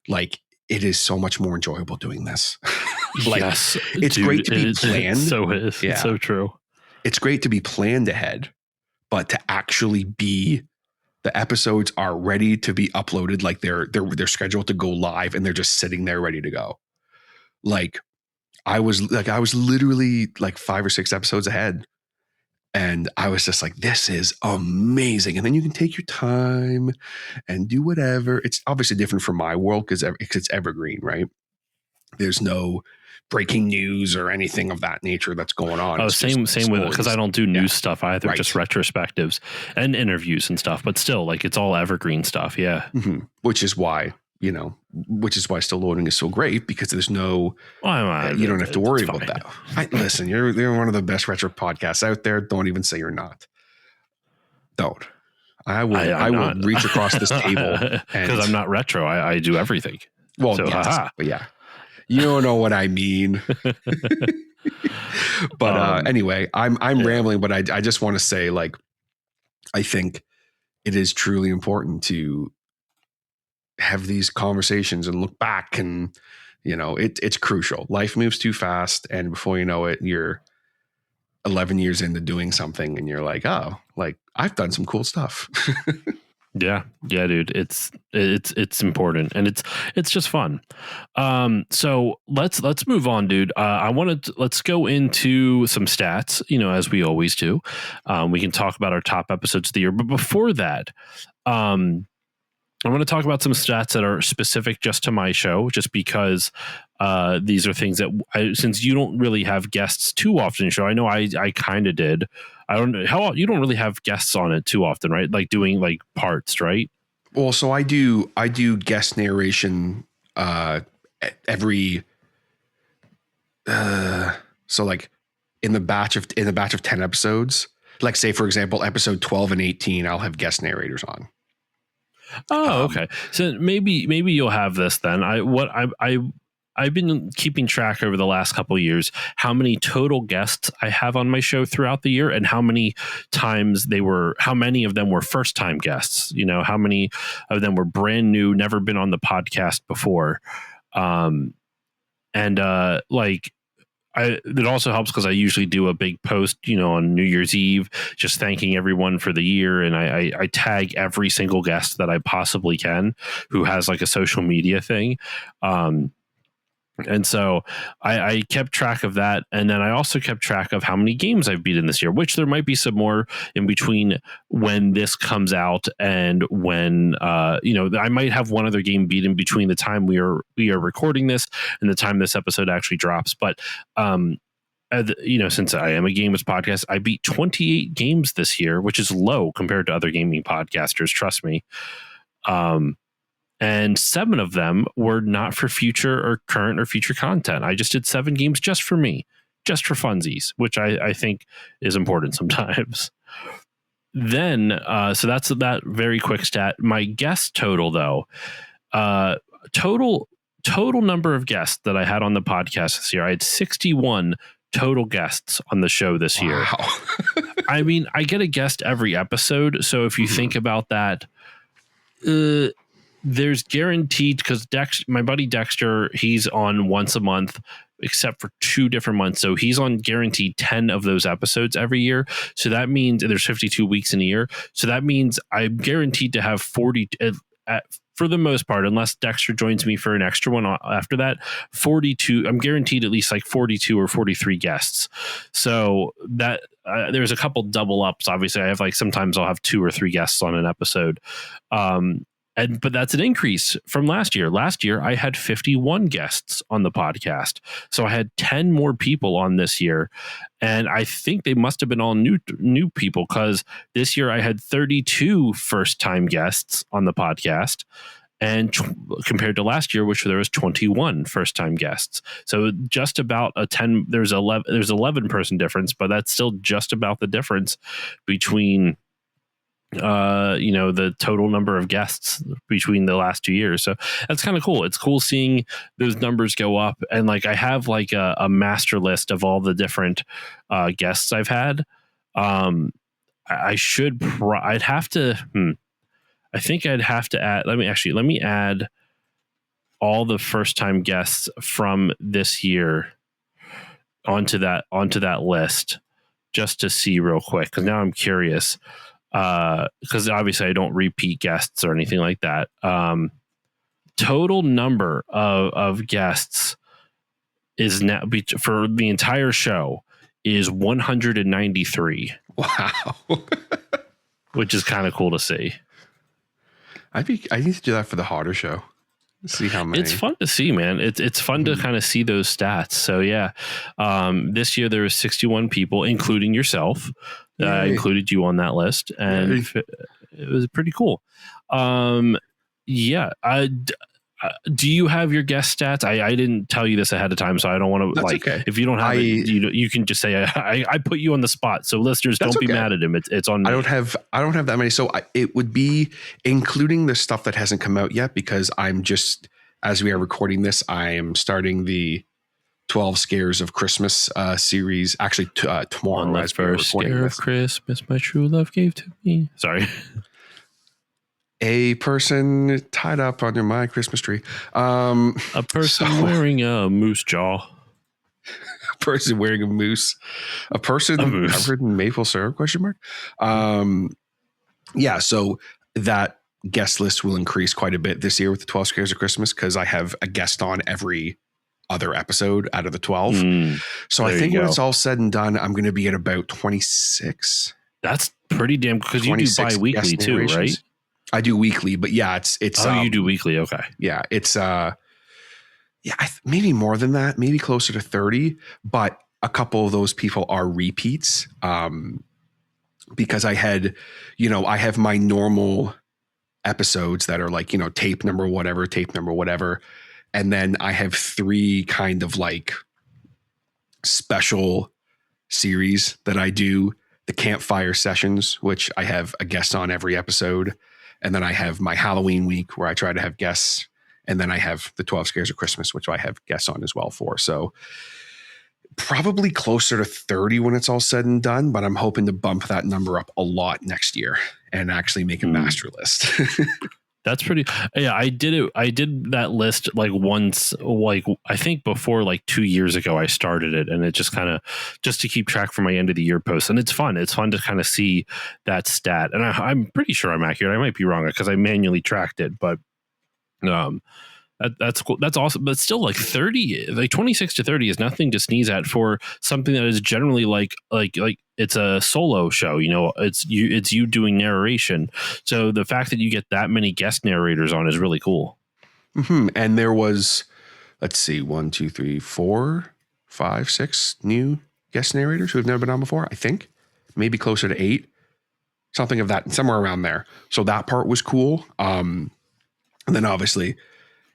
Speaker 2: like it is so much more enjoyable doing this. Like, yes, it's great to be planned.
Speaker 3: It's so true.
Speaker 2: It's great to be planned ahead, but to actually be, the episodes are ready to be uploaded, like they're scheduled to go live and they're just sitting there ready to go. Like I was literally like 5 or 6 episodes ahead. And I was just like, this is amazing. And then you can take your time and do whatever. It's obviously different from my world because it's evergreen, right? There's no breaking news or anything of that nature that's going on.
Speaker 3: Oh, same with it, because I don't do news stuff either, just retrospectives and interviews and stuff. But still, like it's all evergreen stuff. Yeah.
Speaker 2: Which is why, you know, still loading is so great, because there's no, you don't have to worry about that. Listen, you're one of the best retro podcasts out there. Don't even say you're not. Don't. I will reach across this table
Speaker 3: because I'm not retro. I do everything.
Speaker 2: Well, so, yes, but yeah, you don't know what I mean. But anyway, I'm rambling, but I just want to say, like, I think it is truly important to have these conversations and look back, and you know, it's crucial. Life moves too fast, and before you know it, you're 11 years into doing something and you're like, oh, like I've done some cool stuff.
Speaker 3: Yeah, dude. It's important, and it's just fun. So let's move on, dude. Let's go into some stats, you know, as we always do. We can talk about our top episodes of the year, but before that, I want to talk about some stats that are specific just to my show, just because these are things that since you don't really have guests too often in the show, I know I kind of did. I don't know how you don't really have guests on it too often, right? Like doing like parts, right?
Speaker 2: Well, so I do guest narration every so like in the batch of 10 episodes, like say for example, episode 12 and 18, I'll have guest narrators on.
Speaker 3: Oh, okay. So maybe you'll have this then. I've been keeping track over the last couple of years how many total guests I have on my show throughout the year and how many of them were first time guests, how many of them were brand new, never been on the podcast before. It also helps because I usually do a big post, on New Year's Eve, just thanking everyone for the year. And I tag every single guest that I possibly can who has like a social media thing. And so I kept track of that. And then I also kept track of how many games I've beaten this year, which there might be some more in between when this comes out and when, I might have one other game beaten between the time we are recording this and the time this episode actually drops. But, since I am a gamers podcast, I beat 28 games this year, which is low compared to other gaming podcasters. Trust me. And 7 of them were not for future or current or future content. I just did 7 games just for me, just for funsies, which I think is important sometimes. Then, so that's that very quick stat. My guest total, though, total number of guests that I had on the podcast this year, I had 61 total guests on the show this year. I mean, I get a guest every episode. So if you think about that, there's guaranteed, because my buddy Dexter, he's on once a month, except for 2 different months. So he's on guaranteed 10 of those episodes every year. So that means there's 52 weeks in a year. So that means I'm guaranteed to have 40 for the most part, unless Dexter joins me for an extra one after that, 42. I'm guaranteed at least like 42 or 43 guests. So that there's a couple double ups. Obviously, I have sometimes I'll have 2 or 3 guests on an episode. But that's an increase from last year. Last year, I had 51 guests on the podcast. So I had 10 more people on this year. And I think they must have been all new people, because this year I had 32 first-time guests on the podcast. And compared to last year, which there was 21 first-time guests. So just about there's 11 person difference, but that's still just about the difference between the total number of guests between the last 2 years. So that's kind of cool. It's cool seeing those numbers go up. And I have a master list of all the different guests I've had. I'd have to add, let me add all the first time guests from this year onto that list, just to see real quick, because now I'm curious. Because obviously I don't repeat guests or anything like that. Total number of guests is now for the entire show is 193.
Speaker 2: Wow.
Speaker 3: Which is kind of cool to see.
Speaker 2: I need to do that for the Hodder Show. See how many.
Speaker 3: It's fun to see, man. It's fun to kind of see those stats. So yeah, this year there was 61 people, including yourself. I included you on that list, and it was pretty cool. Do you have your guest stats? I didn't tell you this ahead of time, so I don't want to
Speaker 2: okay.
Speaker 3: If you don't have it, you can just say I put you on the spot. So listeners, don't be mad at him. It's on me.
Speaker 2: I don't have that many. So it would be including the stuff that hasn't come out yet, because I'm just, as we are recording this, I am starting the 12 Scares of Christmas series. Actually, tomorrow.
Speaker 3: On the first scare of Christmas, my true love gave to me. Sorry.
Speaker 2: A person tied up under my Christmas tree.
Speaker 3: A person wearing a moose jaw.
Speaker 2: A person wearing a moose. A person covered in maple syrup, ? So that guest list will increase quite a bit this year with the 12 Scares of Christmas, because I have a guest on every other episode out of the 12. So I think when it's all said and done, I'm going to be at about 26.
Speaker 3: That's pretty damn, because you do bi-weekly too, right?
Speaker 2: I do weekly, but yeah, it's
Speaker 3: you do weekly. Okay.
Speaker 2: Yeah. It's, maybe more than that, maybe closer to 30, but a couple of those people are repeats. Because I have my normal episodes that are tape number whatever. And then I have 3 kind of special series that I do, the campfire sessions, which I have a guest on every episode. And then I have my Halloween week where I try to have guests. And then I have the 12 Scares of Christmas, which I have guests on as well for. So probably closer to 30 when it's all said and done, but I'm hoping to bump that number up a lot next year and actually make a master list.
Speaker 3: That's pretty. Yeah, I did it. I did that list like once, like I think before like 2 years ago, I started it, and it just kind of just to keep track for my end of the year posts. And it's fun. It's fun to kind of see that stat. And I'm pretty sure I'm accurate. I might be wrong because I manually tracked it, but that's cool. That's awesome. But still, like 30, like 26 to 30 is nothing to sneeze at for something that is generally like it's a solo show. You know, it's you doing narration. So the fact that you get that many guest narrators on is really cool.
Speaker 2: Mm-hmm. And there was, let's see, 1, 2, 3, 4, 5, 6 new guest narrators who have never been on before. I think maybe closer to 8, something of that, somewhere around there. So that part was cool. And then obviously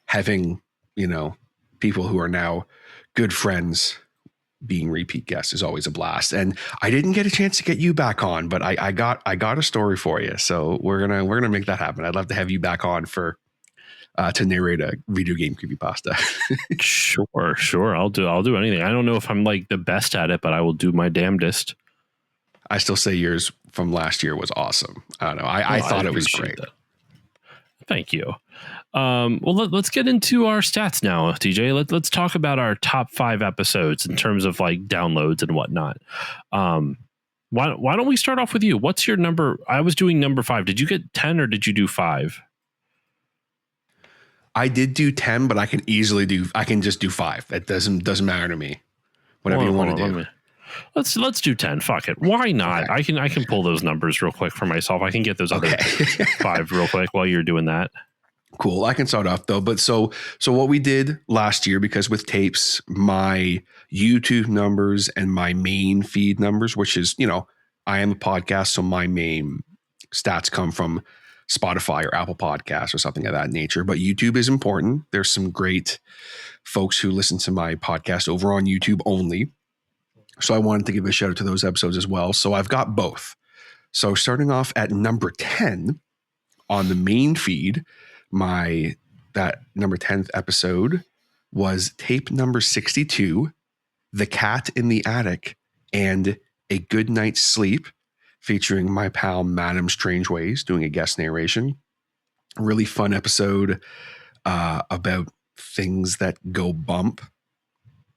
Speaker 2: having, you know, people who are now good friends being repeat guests is always a blast. And I didn't get a chance to get you back on, but I got a story for you. So we're gonna make that happen. I'd love to have you back on for to narrate a video game creepypasta.
Speaker 3: Sure. I'll do anything. I don't know if I'm like the best at it, but I will do my damnedest.
Speaker 2: I still say yours from last year was awesome. I don't know. I thought it was great.
Speaker 3: That. Thank you. Well, let's get into our stats now, TJ. Let's talk about our top 5 episodes in terms of like downloads and whatnot. Why don't we start off with you? What's your number? I was doing number 5. Did you get 10 or did you do 5?
Speaker 2: I did do 10, but I can just do 5. That doesn't matter to me. Whatever you want to do.
Speaker 3: Let's do 10. Fuck it. Why not? Okay. I can pull those numbers real quick for myself. I can get those other 5 real quick while you're doing that.
Speaker 2: Cool. I can start off though. But so what we did last year, because with tapes, my YouTube numbers and my main feed numbers, which is, you know, I am a podcast, so my main stats come from Spotify or Apple Podcasts or something of that nature. But YouTube is important. There's some great folks who listen to my podcast over on YouTube only. So I wanted to give a shout out to those episodes as well. So I've got both. So starting off at number 10 on the main feed, that number 10th episode was tape number 62, The Cat in the Attic and A Good Night's Sleep, featuring my pal Madam Strangeways doing a guest narration. Really fun episode about things that go bump.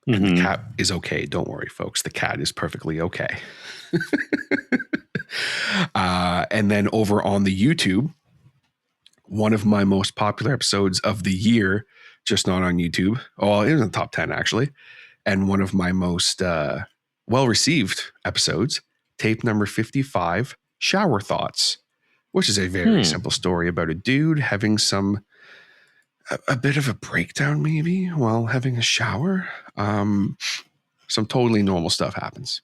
Speaker 2: And the cat is okay. Don't worry, folks. The cat is perfectly okay. And then over on the YouTube, one of my most popular episodes of the year, just not on YouTube. Oh, it was in the top 10 actually. And one of my most well-received episodes, tape number 55, Shower Thoughts, which is a very simple story about a dude having a bit of a breakdown maybe while having a shower. Some totally normal stuff happens.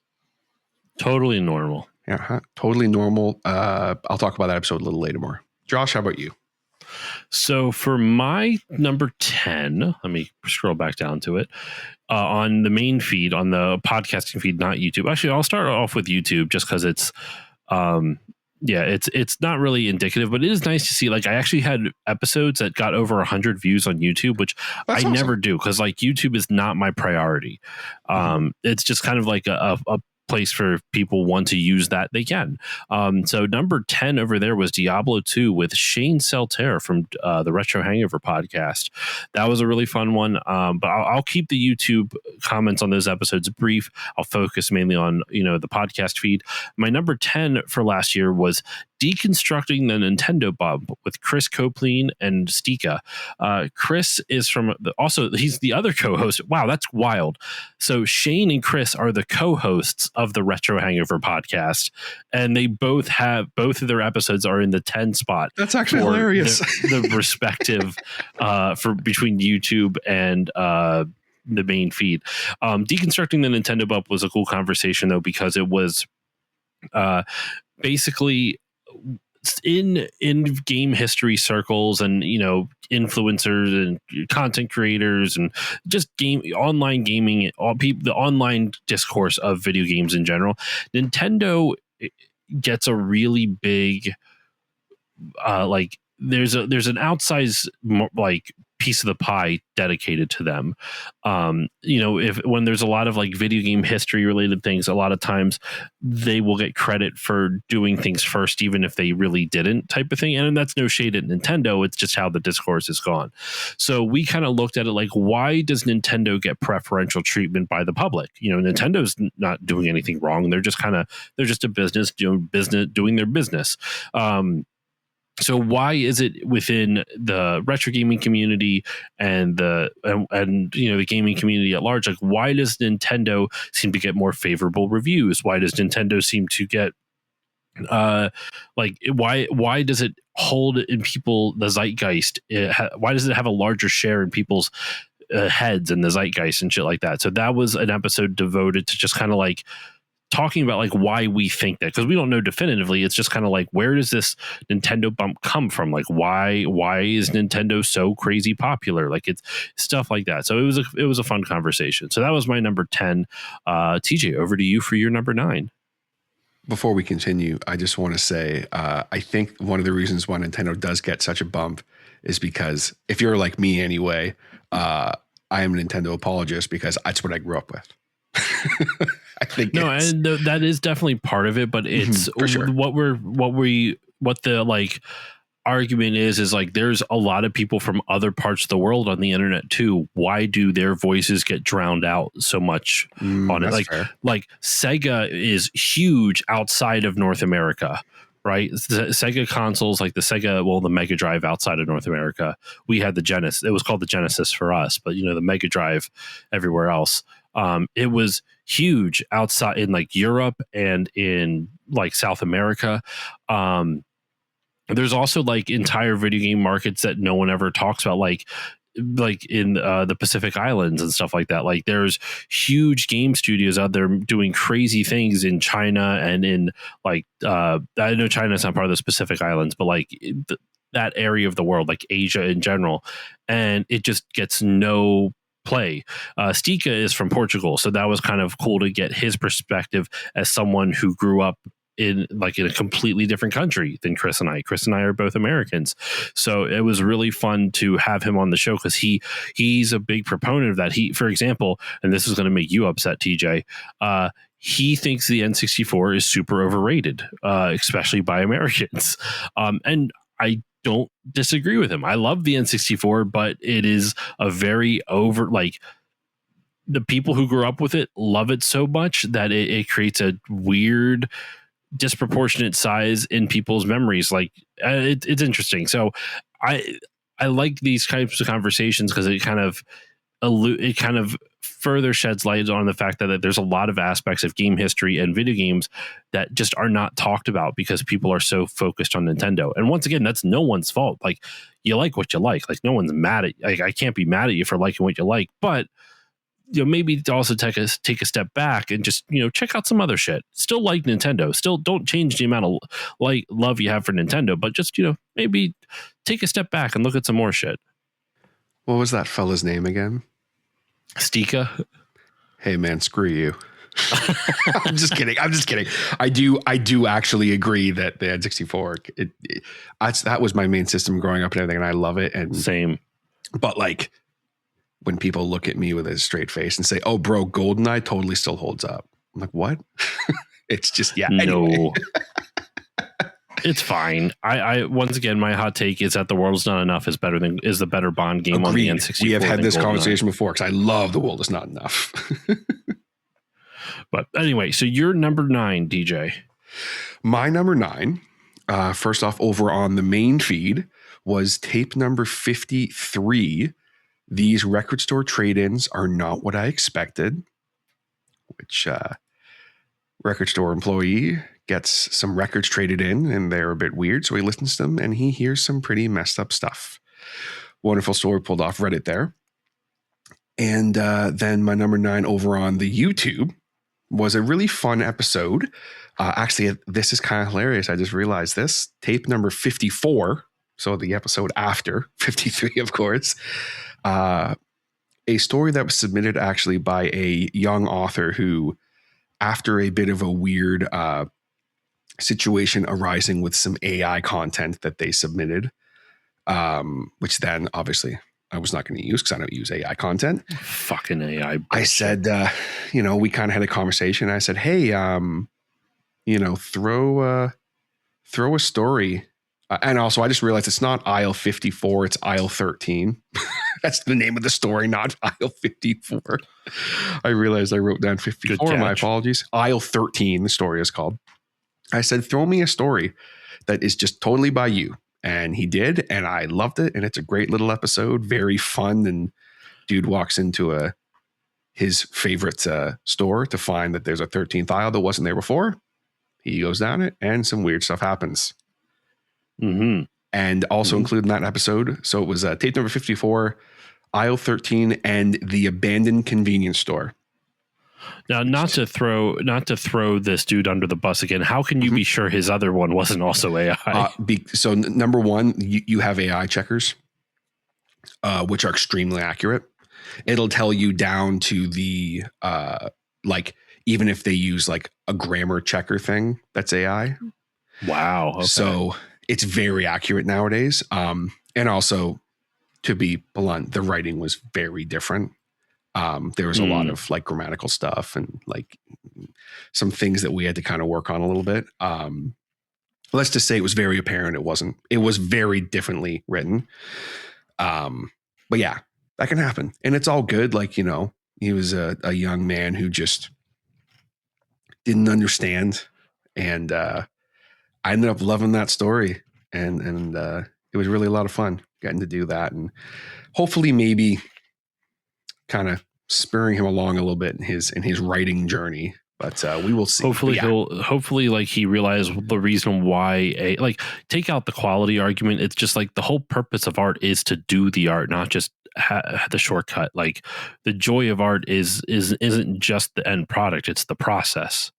Speaker 3: Totally normal.
Speaker 2: Yeah, totally normal. I'll talk about that episode a little later more. Josh, how about you?
Speaker 3: So for my number 10, let me scroll back down to it. On the main feed, on the podcasting feed, not YouTube. Actually, I'll start off with YouTube just because it's it's not really indicative, but it is nice to see. Like, I actually had episodes that got over 100 views on YouTube, which That's awesome. Never do because like YouTube is not my priority. It's just kind of like a place for people want to use that they can. So number 10 over there was Diablo 2 with Shane Selter from the Retro Hangover podcast. That was a really fun one. But I'll keep the YouTube comments on those episodes brief. I'll focus mainly on, the podcast feed. My number 10 for last year was Deconstructing the Nintendo Bump with Chris Copleen and Stika. Chris is he's the other co-host. Wow, that's wild. So Shane and Chris are the co-hosts of the Retro Hangover podcast, and they both of their episodes are in the 10 spot.
Speaker 2: That's actually hilarious.
Speaker 3: The respective for between YouTube and the main feed. Deconstructing the Nintendo Bump was a cool conversation though, because it was basically in game history circles and influencers and content creators and just online gaming, the online discourse of video games in general, Nintendo gets a really big like there's an outsized like piece of the pie dedicated to them. If when there's a lot of like video game history related things, a lot of times they will get credit for doing things first, even if they really didn't, type of thing. And that's no shade at Nintendo. It's just how the discourse has gone. So we kind of looked at it like, why does Nintendo get preferential treatment by the public? Nintendo's not doing anything wrong. They're just a business doing their business. So why is it within the retro gaming community and the gaming community at large? Like, why does Nintendo seem to get more favorable reviews? Why does Nintendo seem to get why does it hold in people the zeitgeist? Why does it have a larger share in people's heads and the zeitgeist and shit like that? So that was an episode devoted to just kind of like talking about like why we think that, because we don't know definitively. It's just kind of like, where does this Nintendo bump come from? Like, why is Nintendo so crazy popular? Like, it's stuff like that. So it was a fun conversation. So that was my number 10. TJ, over to you for your number 9.
Speaker 2: Before we continue, I just want to say, I think one of the reasons why Nintendo does get such a bump is because, if you're like me anyway, I am a Nintendo apologist because that's what I grew up with. I think
Speaker 3: and that is definitely part of it, but it's
Speaker 2: for sure.
Speaker 3: what the like argument is like, there's a lot of people from other parts of the world on the internet too. Why do their voices get drowned out so much on it? Like Sega is huge outside of North America, right? The Sega consoles, like the Mega Drive outside of North America. We had the Genesis. It was called the Genesis for us, but the Mega Drive everywhere else. It was huge outside in like Europe and in like South America. There's also like entire video game markets that no one ever talks about, like in the Pacific Islands and stuff like that. Like, there's huge game studios out there doing crazy things in China and in like I know China's not part of the Pacific Islands, but like that area of the world, like Asia in general, and it just gets no play. Stika is from Portugal, so that was kind of cool to get his perspective as someone who grew up in a completely different country than Chris and I. Chris and I are both Americans, so it was really fun to have him on the show because he's a big proponent of that. He, for example, and this is going to make you upset, TJ, he thinks the N64 is super overrated, especially by Americans, and I don't disagree with him. I love the N64, but it is a very the people who grew up with it love it so much that it creates a weird disproportionate size in people's memories. Like, it's interesting. So I like these types of conversations because it kind of further sheds light on the fact that there's a lot of aspects of game history and video games that just are not talked about because people are so focused on Nintendo. And once again, that's no one's fault. Like, you like what you like. Like, no one's mad at you. Like, I can't be mad at you for liking what you like, but maybe also take a step back and just check out some other shit. Still like Nintendo. Still don't change the amount of love you have for Nintendo, but just maybe take a step back and look at some more shit.
Speaker 2: What was that fella's name again?
Speaker 3: Stika.
Speaker 2: Hey man, screw you. I'm just kidding. I do actually agree that the N64 that was my main system growing up and everything, and I love it. And
Speaker 3: same.
Speaker 2: But like, when people look at me with a straight face and say, "Oh, bro, GoldenEye totally still holds up," I'm like, "What?" It's just Anyway.
Speaker 3: No. It's fine. I once again, my hot take is that The World Is Not Enough is the better Bond game. Agreed. On the N64.
Speaker 2: We have had this conversation before because I love The World Is Not Enough.
Speaker 3: But anyway, so you're number 9, DJ.
Speaker 2: My number 9, first off, over on the main feed, was tape number 53. These record store trade-ins are not what I expected, which record store employee gets some records traded in and they're a bit weird. So he listens to them and he hears some pretty messed up stuff. Wonderful story pulled off Reddit there. And then my number 9 over on the YouTube was a really fun episode. Actually, this is kind of hilarious. I just realized this. Tape number 54, so the episode after 53, of course. A story that was submitted actually by a young author who, after a bit of a weird situation arising with some AI content that they submitted, which then obviously I was not going to use because I don't use AI content.
Speaker 3: Fucking AI bullshit.
Speaker 2: I said, we kind of had a conversation. I said, hey, throw a story. And also I just realized it's not aisle 54, it's aisle 13. That's the name of the story, not aisle 54. I realized I wrote down 54. My apologies. Aisle 13, the story is called. I said, throw me a story that is just totally by you. And he did, and I loved it. And it's a great little episode, very fun. And dude walks into his favorite store to find that there's a 13th aisle that wasn't there before. He goes down it, and some weird stuff happens.
Speaker 3: Mm-hmm.
Speaker 2: And also included in that episode, so it was tape number 54, aisle 13, and the abandoned convenience store.
Speaker 3: Now, not to throw this dude under the bus again, how can you be sure his other one wasn't also AI?
Speaker 2: So number one, you have AI checkers, which are extremely accurate. It'll tell you down to the even if they use like a grammar checker thing, that's AI.
Speaker 3: Wow. Okay.
Speaker 2: So it's very accurate nowadays. And also, to be blunt, the writing was very different. There was a lot of like grammatical stuff and like some things that we had to kind of work on a little bit. Let's just say it was very apparent it was very differently written. But yeah, that can happen. And it's all good. Like, he was a young man who just didn't understand. And I ended up loving that story. And it was really a lot of fun getting to do that. And hopefully maybe kind of spurring him along a little bit in his writing journey, but we will see.
Speaker 3: Hopefully hopefully like he realized the reason why take out the quality argument. It's just like the whole purpose of art is to do the art, not just the shortcut. Like the joy of art isn't just the end product, it's the process.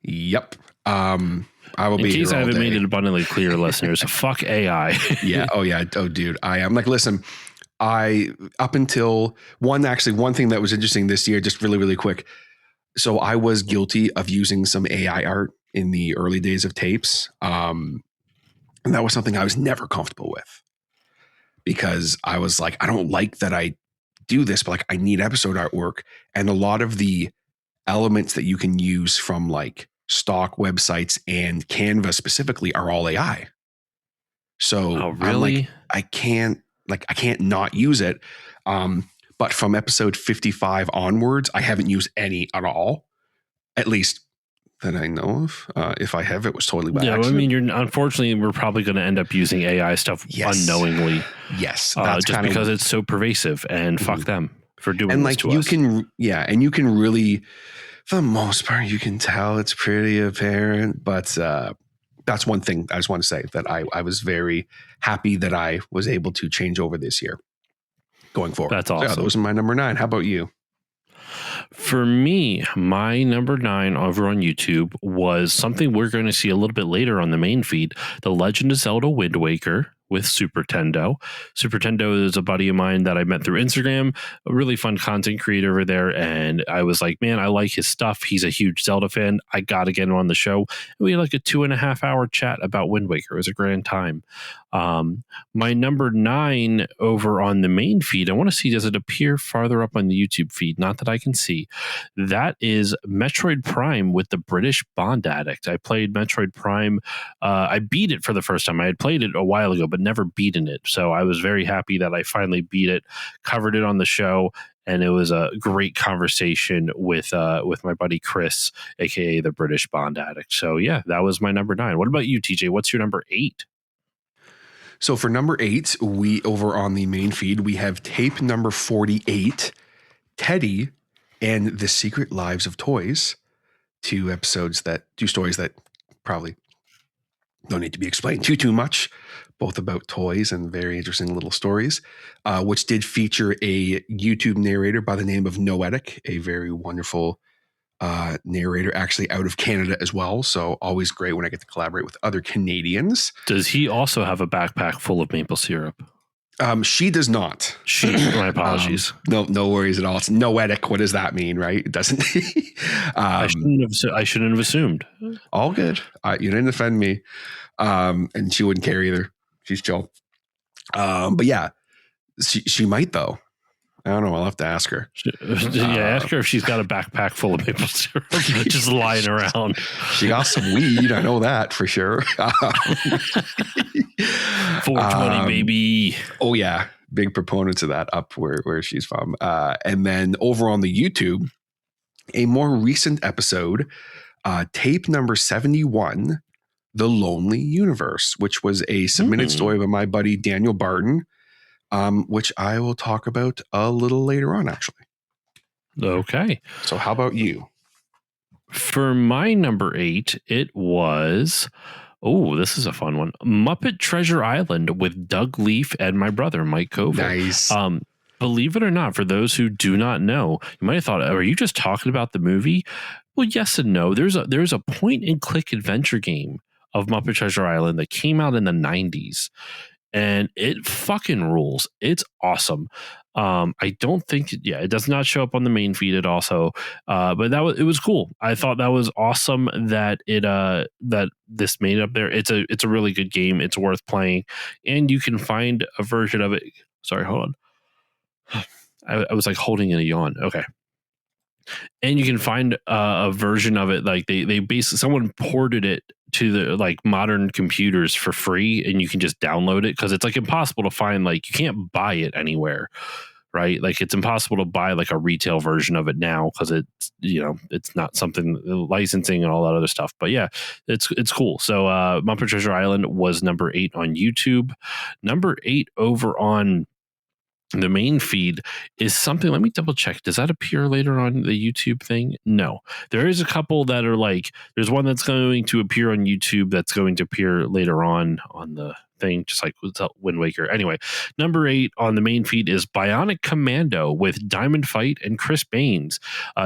Speaker 2: Yep. I will be here all day.
Speaker 3: In case I haven't made it abundantly clear, listeners, fuck AI.
Speaker 2: Yeah. Oh yeah. Oh dude. I'm like, listen, up until one thing that was interesting this year, just really, really quick. So I was guilty of using some AI art in the early days of tapes. And that was something I was never comfortable with because I was like, I don't like that I do this, but like I need episode artwork. And a lot of the elements that you can use from like stock websites and Canva specifically are all AI. So
Speaker 3: really?
Speaker 2: I'm like, I can't not use it. But from episode 55 onwards, I haven't used any at all, at least that I know of. If I have, it was totally by accident.
Speaker 3: I mean, unfortunately, we're probably going to end up using AI stuff unknowingly.
Speaker 2: Yes.
Speaker 3: That's just because it's so pervasive, and fuck them for doing
Speaker 2: and
Speaker 3: this
Speaker 2: like
Speaker 3: to
Speaker 2: you
Speaker 3: us.
Speaker 2: And you can really, for the most part, you can tell it's pretty apparent, but that's one thing I just want to say that I was very happy that I was able to change over this year going forward.
Speaker 3: That's awesome.
Speaker 2: So yeah, those are my number 9. How about you?
Speaker 3: For me, my number 9 over on YouTube was something we're going to see a little bit later on the main feed, The Legend of Zelda Wind Waker with Super Tendo. Super Tendo is a buddy of mine that I met through Instagram, a really fun content creator over there. And I was like, man, I like his stuff. He's a huge Zelda fan. I got to get him on the show. And we had like a 2.5 hour chat about Wind Waker. It was a grand time. My number 9 over on the main feed, I want to see, does it appear farther up on the YouTube feed? Not that I can see. That is Metroid Prime with the British Bond Addict. I played Metroid Prime. I beat it for the first time. I had played it a while ago, but never beaten it. So I was very happy that I finally beat it, covered it on the show. And it was a great conversation with my buddy Chris, aka the British Bond Addict. So yeah, that was my number 9. What about you, TJ? What's your number 8?
Speaker 2: So for number 8, we over on the main feed, we have tape number 48, Teddy and the Secret Lives of Toys. 2 stories that probably don't need to be explained too much, both about toys and very interesting little stories, which did feature a YouTube narrator by the name of Noetic, a very wonderful narrator, actually out of Canada as well. So always great when I get to collaborate with other Canadians.
Speaker 3: Does he also have a backpack full of maple syrup?
Speaker 2: She does not.
Speaker 3: My apologies.
Speaker 2: No worries at all. It's noetic. What does that mean, right? It doesn't.
Speaker 3: I shouldn't have assumed.
Speaker 2: All good. You didn't offend me. And she wouldn't care either. She's chill. But yeah, she might though. I don't know. I'll have to ask her.
Speaker 3: Ask her if she's got a backpack full of maple syrup just lying around.
Speaker 2: She got some weed. I know that for sure.
Speaker 3: 420, baby.
Speaker 2: Oh, yeah. Big proponents of that up where she's from. And then over on the YouTube, a more recent episode, tape number 71, The Lonely Universe, which was a submitted story by my buddy Daniel Barton. Which I will talk about a little later on, actually.
Speaker 3: Okay.
Speaker 2: So how about you?
Speaker 3: For my number 8, it was, this is a fun one. Muppet Treasure Island with Doug Leaf and my brother, Mike Covel.
Speaker 2: Nice.
Speaker 3: Believe it or not, for those who do not know, you might have thought, are you just talking about the movie? Well, yes and no. There's a point and click adventure game of Muppet Treasure Island that came out in the 90s. And it fucking rules. It's awesome. I don't think, it does not show up on the main feed at all. So, but it was cool. I thought that was awesome that that this made it up there. It's a really good game. It's worth playing, and you can find a version of it. Sorry, hold on. I was like holding in a yawn. Okay. And you can find a version of it. Like they basically, someone ported it to the like modern computers for free, and you can just download it, because it's like impossible to find, like you can't buy it anywhere, right? Like it's impossible to buy like a retail version of it now, because it's, it's not something, licensing and all that other stuff. But yeah, it's cool. So Muppet Treasure Island was number 8 on YouTube. Number 8 over on the main feed is something, let me double check. Does that appear later on the YouTube thing? No. There is a couple that are like, there's one that's going to appear on YouTube that's going to appear later on the thing, just like Wind Waker. Anyway, number 8 on the main feed is Bionic Commando with Diamond Fight and Chris Baines.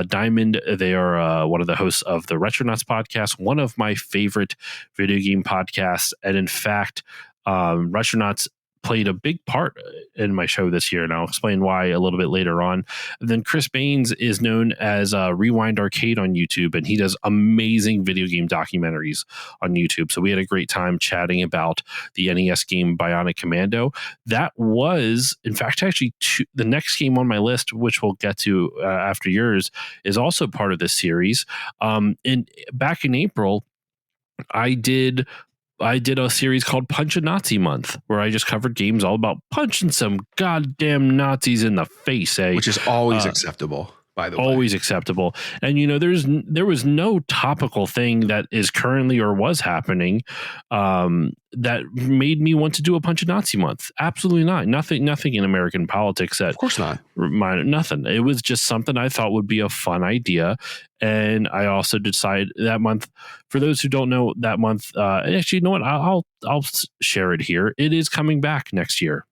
Speaker 3: Diamond, they are one of the hosts of the Retronauts podcast, one of my favorite video game podcasts. And in fact, Retronauts played a big part in my show this year, and I'll explain why a little bit later on. And then Chris Baines is known as Rewind Arcade on YouTube, and he does amazing video game documentaries on YouTube. So we had a great time chatting about the NES game Bionic Commando. That was, in fact, actually the next game on my list, which we'll get to after yours, is also part of this series. And back in April, I did a series called Punch a Nazi Month, where I just covered games all about punching some goddamn Nazis in the face,
Speaker 2: which is always acceptable, by the way.
Speaker 3: Always acceptable. And, there was no topical thing that is currently or was happening that made me want to do a Punch a Nazi Month. Absolutely not. Nothing in American politics that...
Speaker 2: Of course not.
Speaker 3: Nothing. It was just something I thought would be a fun idea. And I also decided that month, for those who don't know, that month, actually, you know what? I'll share it here. It is coming back next year.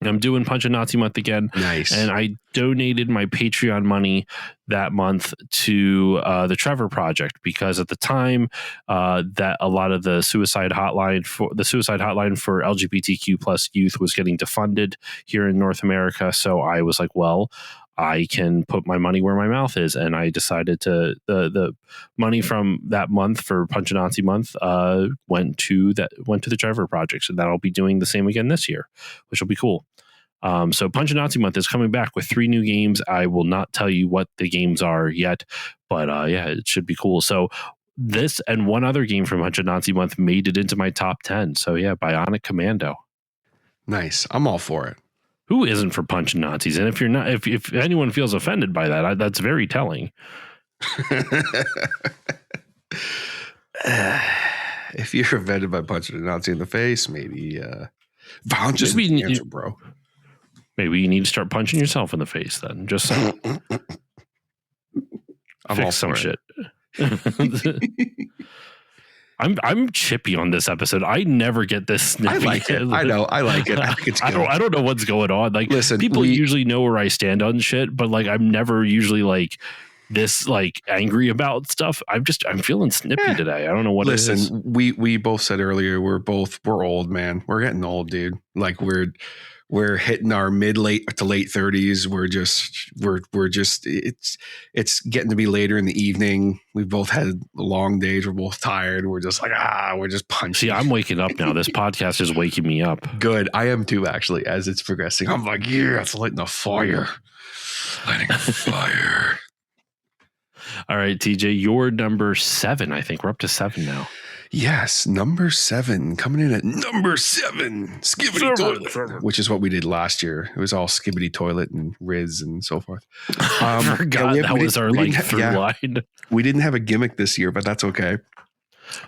Speaker 3: I'm doing Punch a Nazi Month again.
Speaker 2: Nice.
Speaker 3: And I donated my Patreon money that month to the Trevor Project, because at the time that a lot of the suicide hotline for LGBTQ plus youth was getting defunded here in North America. So I was like, well, I can put my money where my mouth is. And I decided to, the money from that month for Punch a Nazi Month went to the Trevor Project. So that'll be doing the same again this year, which will be cool. So Punch a Nazi Month is coming back with 3 new games. I will not tell you what the games are yet, but it should be cool. So this and one other game from Punch a Nazi Month made it into my top 10. So yeah, Bionic Commando.
Speaker 2: Nice. I'm all for it.
Speaker 3: Who isn't for punching Nazis? And if you're not, if anyone feels offended by that, that's very telling.
Speaker 2: If you're offended by punching a Nazi in the face, maybe violence is the answer, bro.
Speaker 3: Maybe you need to start punching yourself in the face then. Just so. Fix some shit. I'm chippy on this episode. I never get this snippy.
Speaker 2: I like it. I know. I like it. I think it's good.
Speaker 3: I don't know what's going on. Like,
Speaker 2: listen,
Speaker 3: people usually know where I stand on shit, but like I'm never usually like this like angry about stuff. I'm feeling snippy today. I don't know what it is.
Speaker 2: Listen, we both said earlier we're old, man. We're getting old, dude. Like we're hitting our late to late 30s. We're just it's getting to be later in the evening. We've both had long days. We're both tired. We're just like we're just punchy.
Speaker 3: See, I'm waking up now. This podcast is waking me up.
Speaker 2: Good. I am too, actually, as it's progressing. I'm like, yeah, it's lighting a fire. Lighting a fire.
Speaker 3: All right, TJ, you're number 7. I think we're up to 7 now.
Speaker 2: Yes, number 7, coming in at number 7, Skibbity Toilet, which is what we did last year. It was all Skibbity Toilet and Riz and so forth.
Speaker 3: I forgot that was our through line.
Speaker 2: We didn't have a gimmick this year, but that's okay.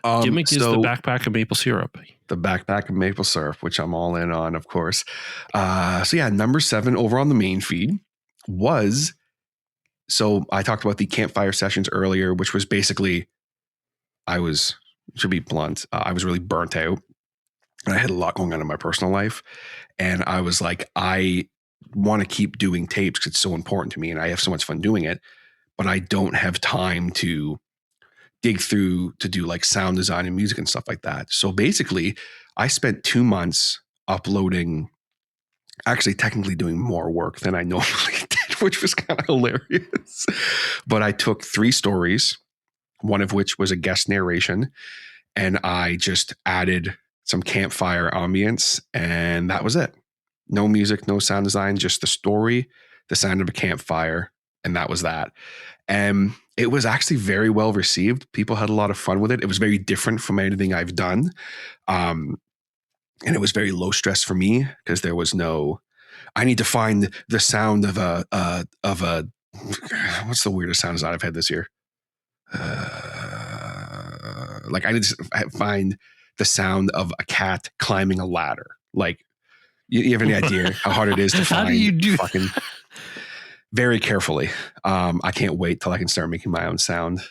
Speaker 3: Gimmick is the backpack of maple syrup.
Speaker 2: The backpack of maple syrup, which I'm all in on, of course. Number 7 over on the main feed was... So I talked about the campfire sessions earlier, which was basically, to be blunt, I was really burnt out. And I had a lot going on in my personal life. And I was like, I want to keep doing tapes because it's so important to me and I have so much fun doing it. But I don't have time to dig through to do like sound design and music and stuff like that. So basically, I spent 2 months uploading, actually technically doing more work than I normally did, which was kind of hilarious. But I took 3 stories, one of which was a guest narration, and I just added some campfire ambience, and that was it. No music, no sound design, just the story, the sound of a campfire, and that was that. And it was actually very well received. People had a lot of fun with it. It was very different from anything I've done. And it was very low stress for me because there was no, I need to find the sound of a what's the weirdest sound design I've had this year? Like I need to find the sound of a cat climbing a ladder. Like you have any idea how hard it is to find?
Speaker 3: How do you do
Speaker 2: fucking very carefully. I can't wait till I can start making my own sound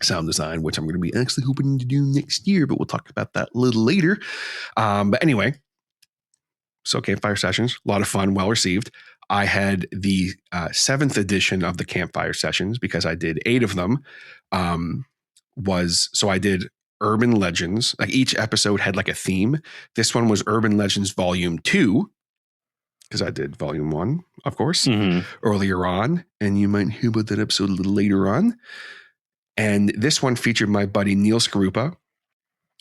Speaker 2: design, which I'm going to be actually hoping to do next year, but we'll talk about that a little later. But anyway, so campfire sessions, a lot of fun, well received. I had the 7th edition of the campfire sessions because I did 8 of them. So I did urban legends. Like each episode had like a theme. This one was Urban Legends Volume 2 because I did Volume 1, of course, earlier on. And you might hear about that episode a little later on. And this one featured my buddy Neil Skarupa,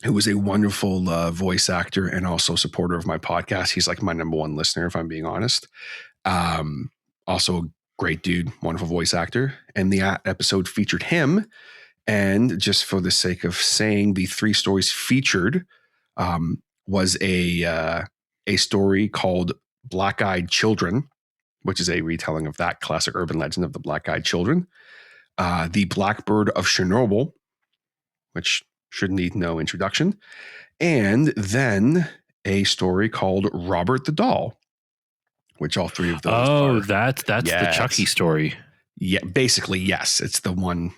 Speaker 2: who was a wonderful voice actor and also supporter of my podcast. He's like my number 1 listener, if I'm being honest. Also a great dude, wonderful voice actor. And the episode featured him. And just for the sake of saying, the 3 stories featured was a story called Black-Eyed Children, which is a retelling of that classic urban legend of the Black-Eyed Children. The Blackbird of Chernobyl, which should need no introduction. And then a story called Robert the Doll, which all 3 of those are.
Speaker 3: That's the Chucky story.
Speaker 2: Yeah, basically, yes. It's the one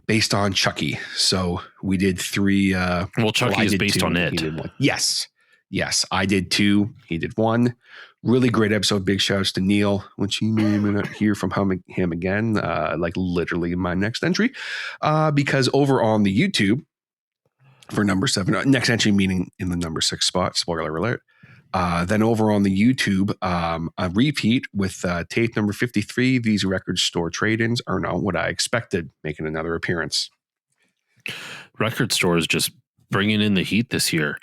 Speaker 2: based on Chucky. So we did 3.
Speaker 3: Chucky is based
Speaker 2: 2,
Speaker 3: on it.
Speaker 2: He did 1. Yes. I did 2. He did 1. Really great episode. Big shouts to Neil, which you may not hear from him again, like literally my next entry. Because over on the YouTube for number 7, next entry meaning in the number 6 spot, spoiler alert. Then over on the YouTube, a repeat with tape number 53. These record store trade-ins are not what I expected, making another appearance.
Speaker 3: Record stores just bringing in the heat this year.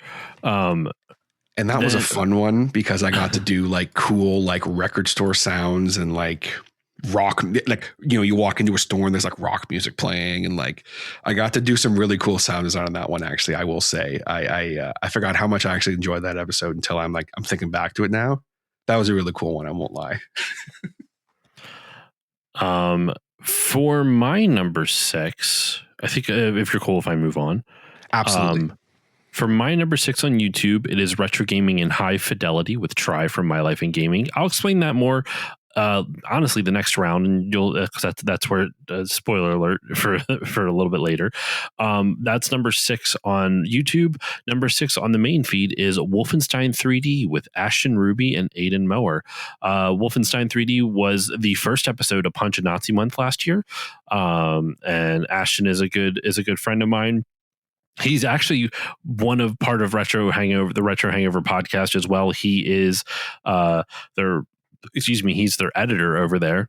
Speaker 2: And that was a fun one because I got to do like cool, like record store sounds and like rock, like, you know, you walk into a store and there's like rock music playing and like, I got to do some really cool sound design on that one. Actually, I will say I forgot how much I actually enjoyed that episode until I'm thinking back to it now. That was a really cool one. I won't lie.
Speaker 3: For my number 6, I think if you're cool, if I move on.
Speaker 2: Absolutely.
Speaker 3: For my number 6 on YouTube, it is Retro Gaming in High Fidelity with Try from My Life in Gaming. I'll explain that more honestly, the next round, and you'll because that's where spoiler alert for a little bit later. That's number 6 on YouTube. Number 6 on the main feed is Wolfenstein 3D with Ashton Ruby and Aiden Mower. Wolfenstein 3D was the first episode of Punch a Nazi Month last year, and Ashton is a good friend of mine. He's actually part of the Retro Hangover podcast as well. He is he's their editor over there,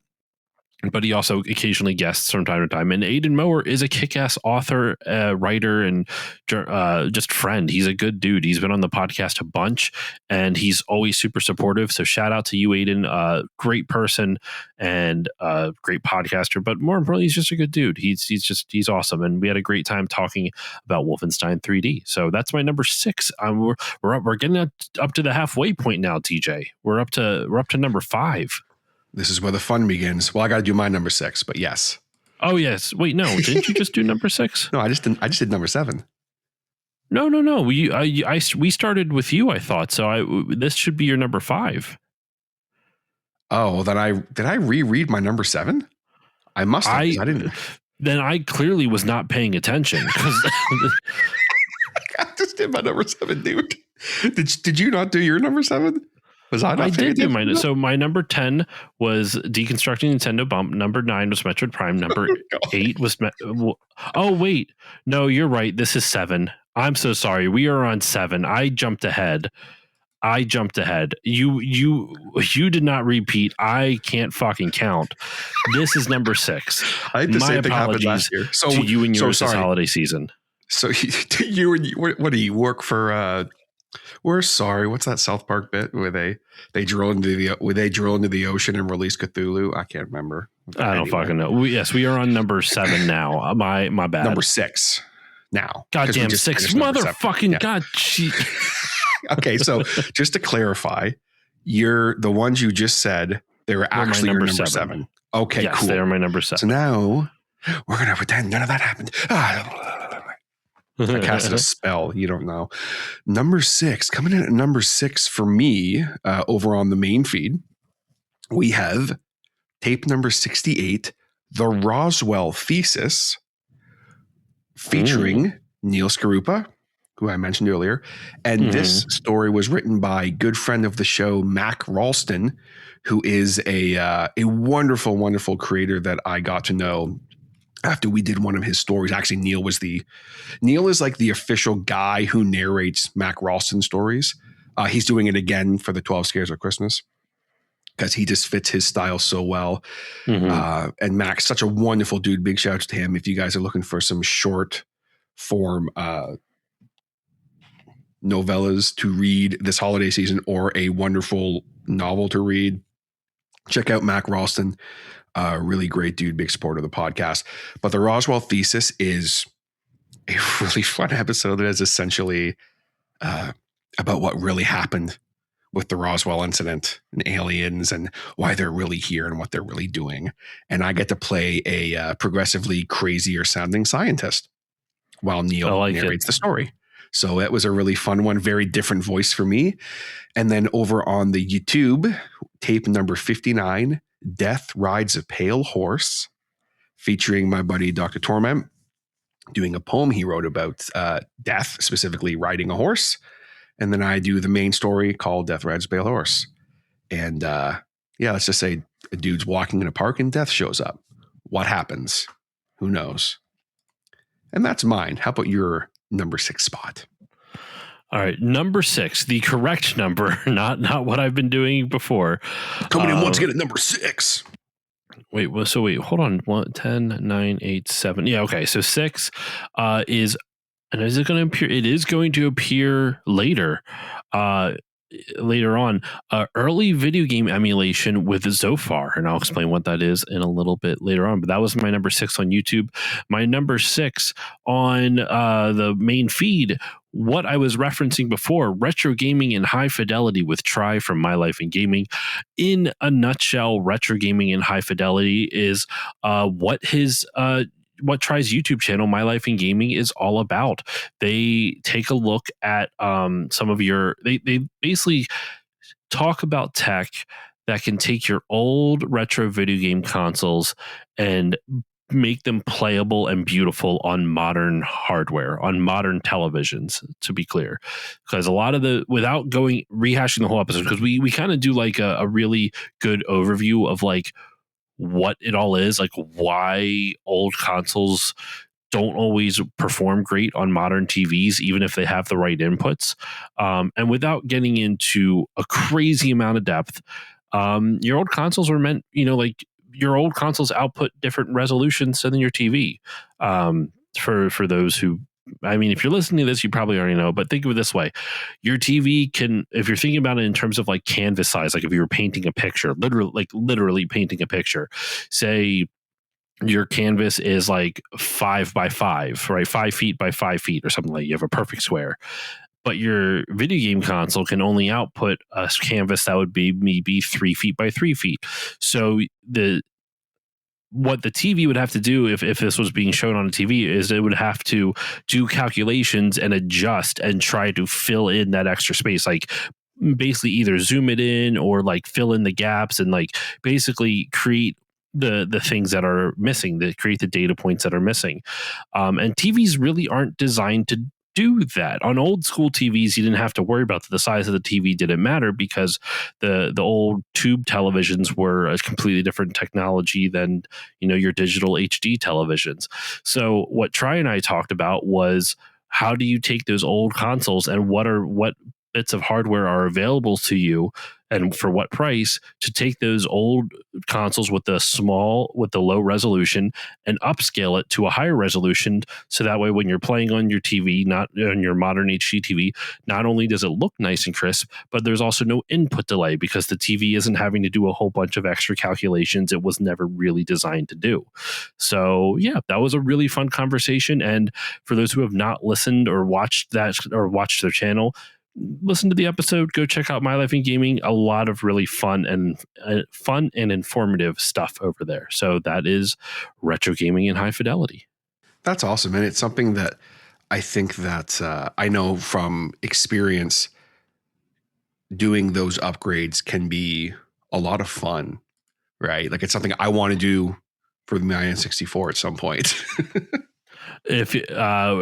Speaker 3: but he also occasionally guests from time to time. And Aiden Mower is a kick-ass author, writer, and just friend. He's a good dude. He's been on the podcast a bunch, and he's always super supportive. So shout out to you, Aiden. Great person and great podcaster, but more importantly, he's just a good dude. He's awesome, and we had a great time talking about Wolfenstein 3D. So that's my number 6. We're getting up to the halfway point now, TJ. We're up to number 5.
Speaker 2: This is where the fun begins. Well, I got to do my number 6, but yes.
Speaker 3: Oh, yes. Wait, no. Didn't you just do number 6?
Speaker 2: No, I just did number 7.
Speaker 3: No. We started with you, I thought. So this should be your number 5.
Speaker 2: Oh, then did I reread my number 7? I must have. I didn't.
Speaker 3: Then I clearly was not paying attention.
Speaker 2: I just did my number 7, dude. Did you not do your number 7? Was I not
Speaker 3: I did do mine. So my number 10 was Deconstructing Nintendo Bump. Number 9 was Metroid Prime. Number 8 was... Oh, wait. No, you're right. This is 7. I'm so sorry. We are on 7. I jumped ahead. You did not repeat. I can't fucking count. This is number 6.
Speaker 2: I had the
Speaker 3: My
Speaker 2: same thing happen
Speaker 3: apologies
Speaker 2: last year. So
Speaker 3: to you and yours
Speaker 2: sorry.
Speaker 3: this holiday season.
Speaker 2: So what do you work for... We're sorry. What's that South Park bit where they drill into the ocean and release Cthulhu? I can't remember.
Speaker 3: I don't fucking know. We are on number 7 now. My bad.
Speaker 2: Number 6 now.
Speaker 3: Goddamn 6, motherfucking
Speaker 2: yeah.
Speaker 3: God.
Speaker 2: Okay, so just to clarify, the ones you just said, they were actually your number 7. Okay,
Speaker 3: yes,
Speaker 2: cool.
Speaker 3: They are my number 7.
Speaker 2: So now we're gonna pretend none of that happened. I casted a spell. You don't know. Number 6, coming in at number 6 for me, over on the main feed, we have tape number 68, The Roswell Thesis, featuring Neil Scarupa, who I mentioned earlier. And this story was written by good friend of the show, Mac Ralston, who is a wonderful, wonderful creator that I got to know after we did one of his stories. Actually, Neil is like the official guy who narrates Mac Ralston stories. He's doing it again for the 12 Scares of Christmas because he just fits his style so well. And Mac's such a wonderful dude. Big shout out to him. If you guys are looking for some short form novellas to read this holiday season or a wonderful novel to read, check out Mac Ralston. Really great dude, big supporter of the podcast. But the Roswell Thesis is a really fun episode that is essentially about what really happened with the Roswell incident and aliens and why they're really here and what they're really doing. And I get to play a progressively crazier sounding scientist while Neil narrates the story. So it was a really fun one, very different voice for me. And then over on the YouTube, tape number 59, Death Rides a Pale Horse, featuring my buddy Dr. Torment, doing a poem he wrote about death, specifically riding a horse. And then I do the main story called Death Rides a Pale Horse. And let's just say a dude's walking in a park and death shows up. What happens? Who knows? And that's mine. How about your number 6 spot?
Speaker 3: All right, number 6, the correct number, not what I've been doing before.
Speaker 2: Coming in once again at number 6.
Speaker 3: Wait, hold on. 1, 10, 9, 8, 7. Yeah, okay. So 6 is it going to appear? It is going to appear later. Later on, early video game emulation with Zofar, and I'll explain what that is in a little bit later on. But that was my number 6 on YouTube. My number 6 on the main feed, what I was referencing before, retro gaming in high fidelity with Try from My Life in Gaming. In a nutshell, retro gaming in high fidelity is what Try's YouTube channel, My Life in Gaming, is all about. They take a look at some of they basically talk about tech that can take your old retro video game consoles and make them playable and beautiful on modern hardware, on modern televisions, to be clear. Because a lot of without rehashing the whole episode, because we kind of do like a really good overview of like what it all is, like why old consoles don't always perform great on modern TVs, even if they have the right inputs. And without getting into a crazy amount of depth, your old consoles were meant, like your old consoles output different resolutions than your TV. For those who, I mean, if you're listening to this, you probably already know, but think of it this way. Your TV can, if you're thinking about it in terms of like canvas size, like if you were painting a picture, literally painting a picture, say your canvas is like 5 by 5, right? 5 feet by 5 feet or something, like you have a perfect square. But your video game console can only output a canvas that would be maybe 3 feet by 3 feet. So what the TV would have to do if this was being shown on a TV is it would have to do calculations and adjust and try to fill in that extra space, like basically either zoom it in or like fill in the gaps and like basically create the things that are missing, that create the data points that are missing. And TVs really aren't designed to do that. On old school TVs, you didn't have to worry about the size of the TV didn't matter because the old tube televisions were a completely different technology than your digital HD televisions. So what Tri and I talked about was how do you take those old consoles and what bits of hardware are available to you and for what price to take those old consoles with the low resolution and upscale it to a higher resolution. So that way, when you're playing on your TV, not on your modern HD TV, not only does it look nice and crisp, but there's also no input delay because the TV isn't having to do a whole bunch of extra calculations it was never really designed to do. So yeah, that was a really fun conversation. And for those who have not listened or watched their channel, listen to the episode, go check out My Life in Gaming. A lot of really fun and informative stuff over there. So that is retro gaming in high fidelity.
Speaker 2: That's awesome. And it's something that I think that I know from experience, doing those upgrades can be a lot of fun, right? Like it's something I want to do for my N64 at some point.
Speaker 3: I'll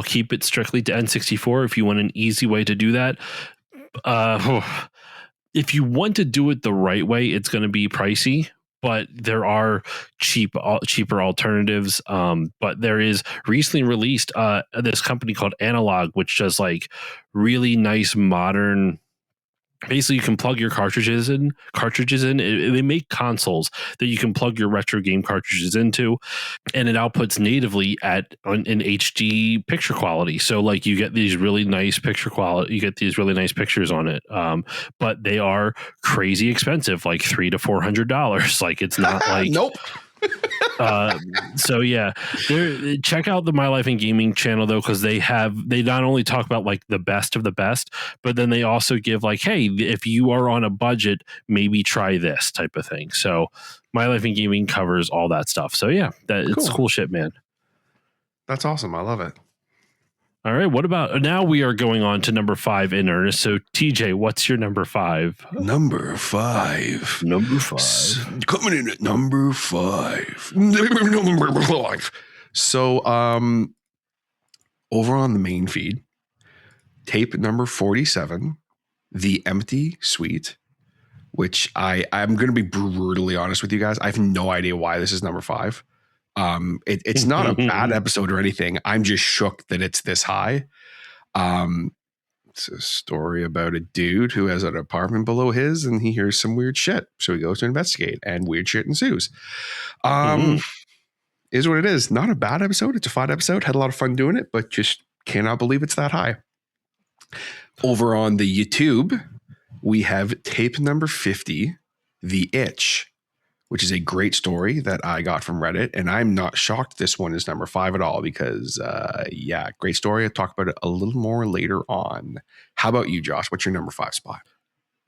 Speaker 3: keep it strictly to N64. If you want an easy way to do that, if you want to do it the right way, it's going to be pricey. But there are cheaper alternatives. But there is recently released this company called Analog, which does like really nice modern. Basically, you can plug your cartridges in. They make consoles that you can plug your retro game cartridges into, and it outputs natively in HD picture quality. So, like, you get these really nice picture quality. You get these really nice pictures on it, but they are crazy expensive, like $300 to $400. Like, it's not like
Speaker 2: nope.
Speaker 3: So yeah, check out the My Life in Gaming channel though, because they not only talk about like the best of the best, but then they also give like, hey, if you are on a budget, maybe try this type of thing. So My Life in Gaming covers all that stuff. So yeah, it's cool shit, man.
Speaker 2: That's awesome. I love it.
Speaker 3: All right, what about now? We are going on to number 5 in earnest. So TJ, what's your number 5?
Speaker 2: Number 5. Coming in at number 5. Number 5. So over on the main feed, tape number 47, The Empty Suite, which I'm going to be brutally honest with you guys. I have no idea why this is number 5. It's not a bad episode or anything. I'm just shook that it's this high. It's a story about a dude who has an apartment below his and he hears some weird shit. So he goes to investigate and weird shit ensues. Is what it is. Not a bad episode. It's a fun episode. Had a lot of fun doing it, but just cannot believe it's that high. Over on the YouTube, we have tape number 50, The Itch, which is a great story that I got from Reddit. And I'm not shocked this one is number 5 at all because, great story. I'll talk about it a little more later on. How about you, Josh? What's your number 5 spot?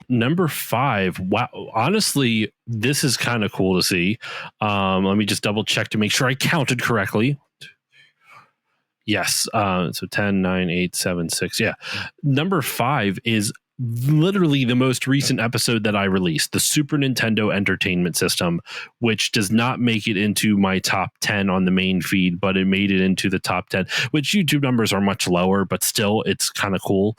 Speaker 3: Number 5. Wow. Honestly, this is kind of cool to see. Let me just double check to make sure I counted correctly. Yes. So 10, 9, 8, 7, 6. Yeah. Number 5 is literally the most recent episode that I released, the Super Nintendo Entertainment System, which does not make it into my top 10 on the main feed, but it made it into the top 10, which YouTube numbers are much lower, but still it's kind of cool.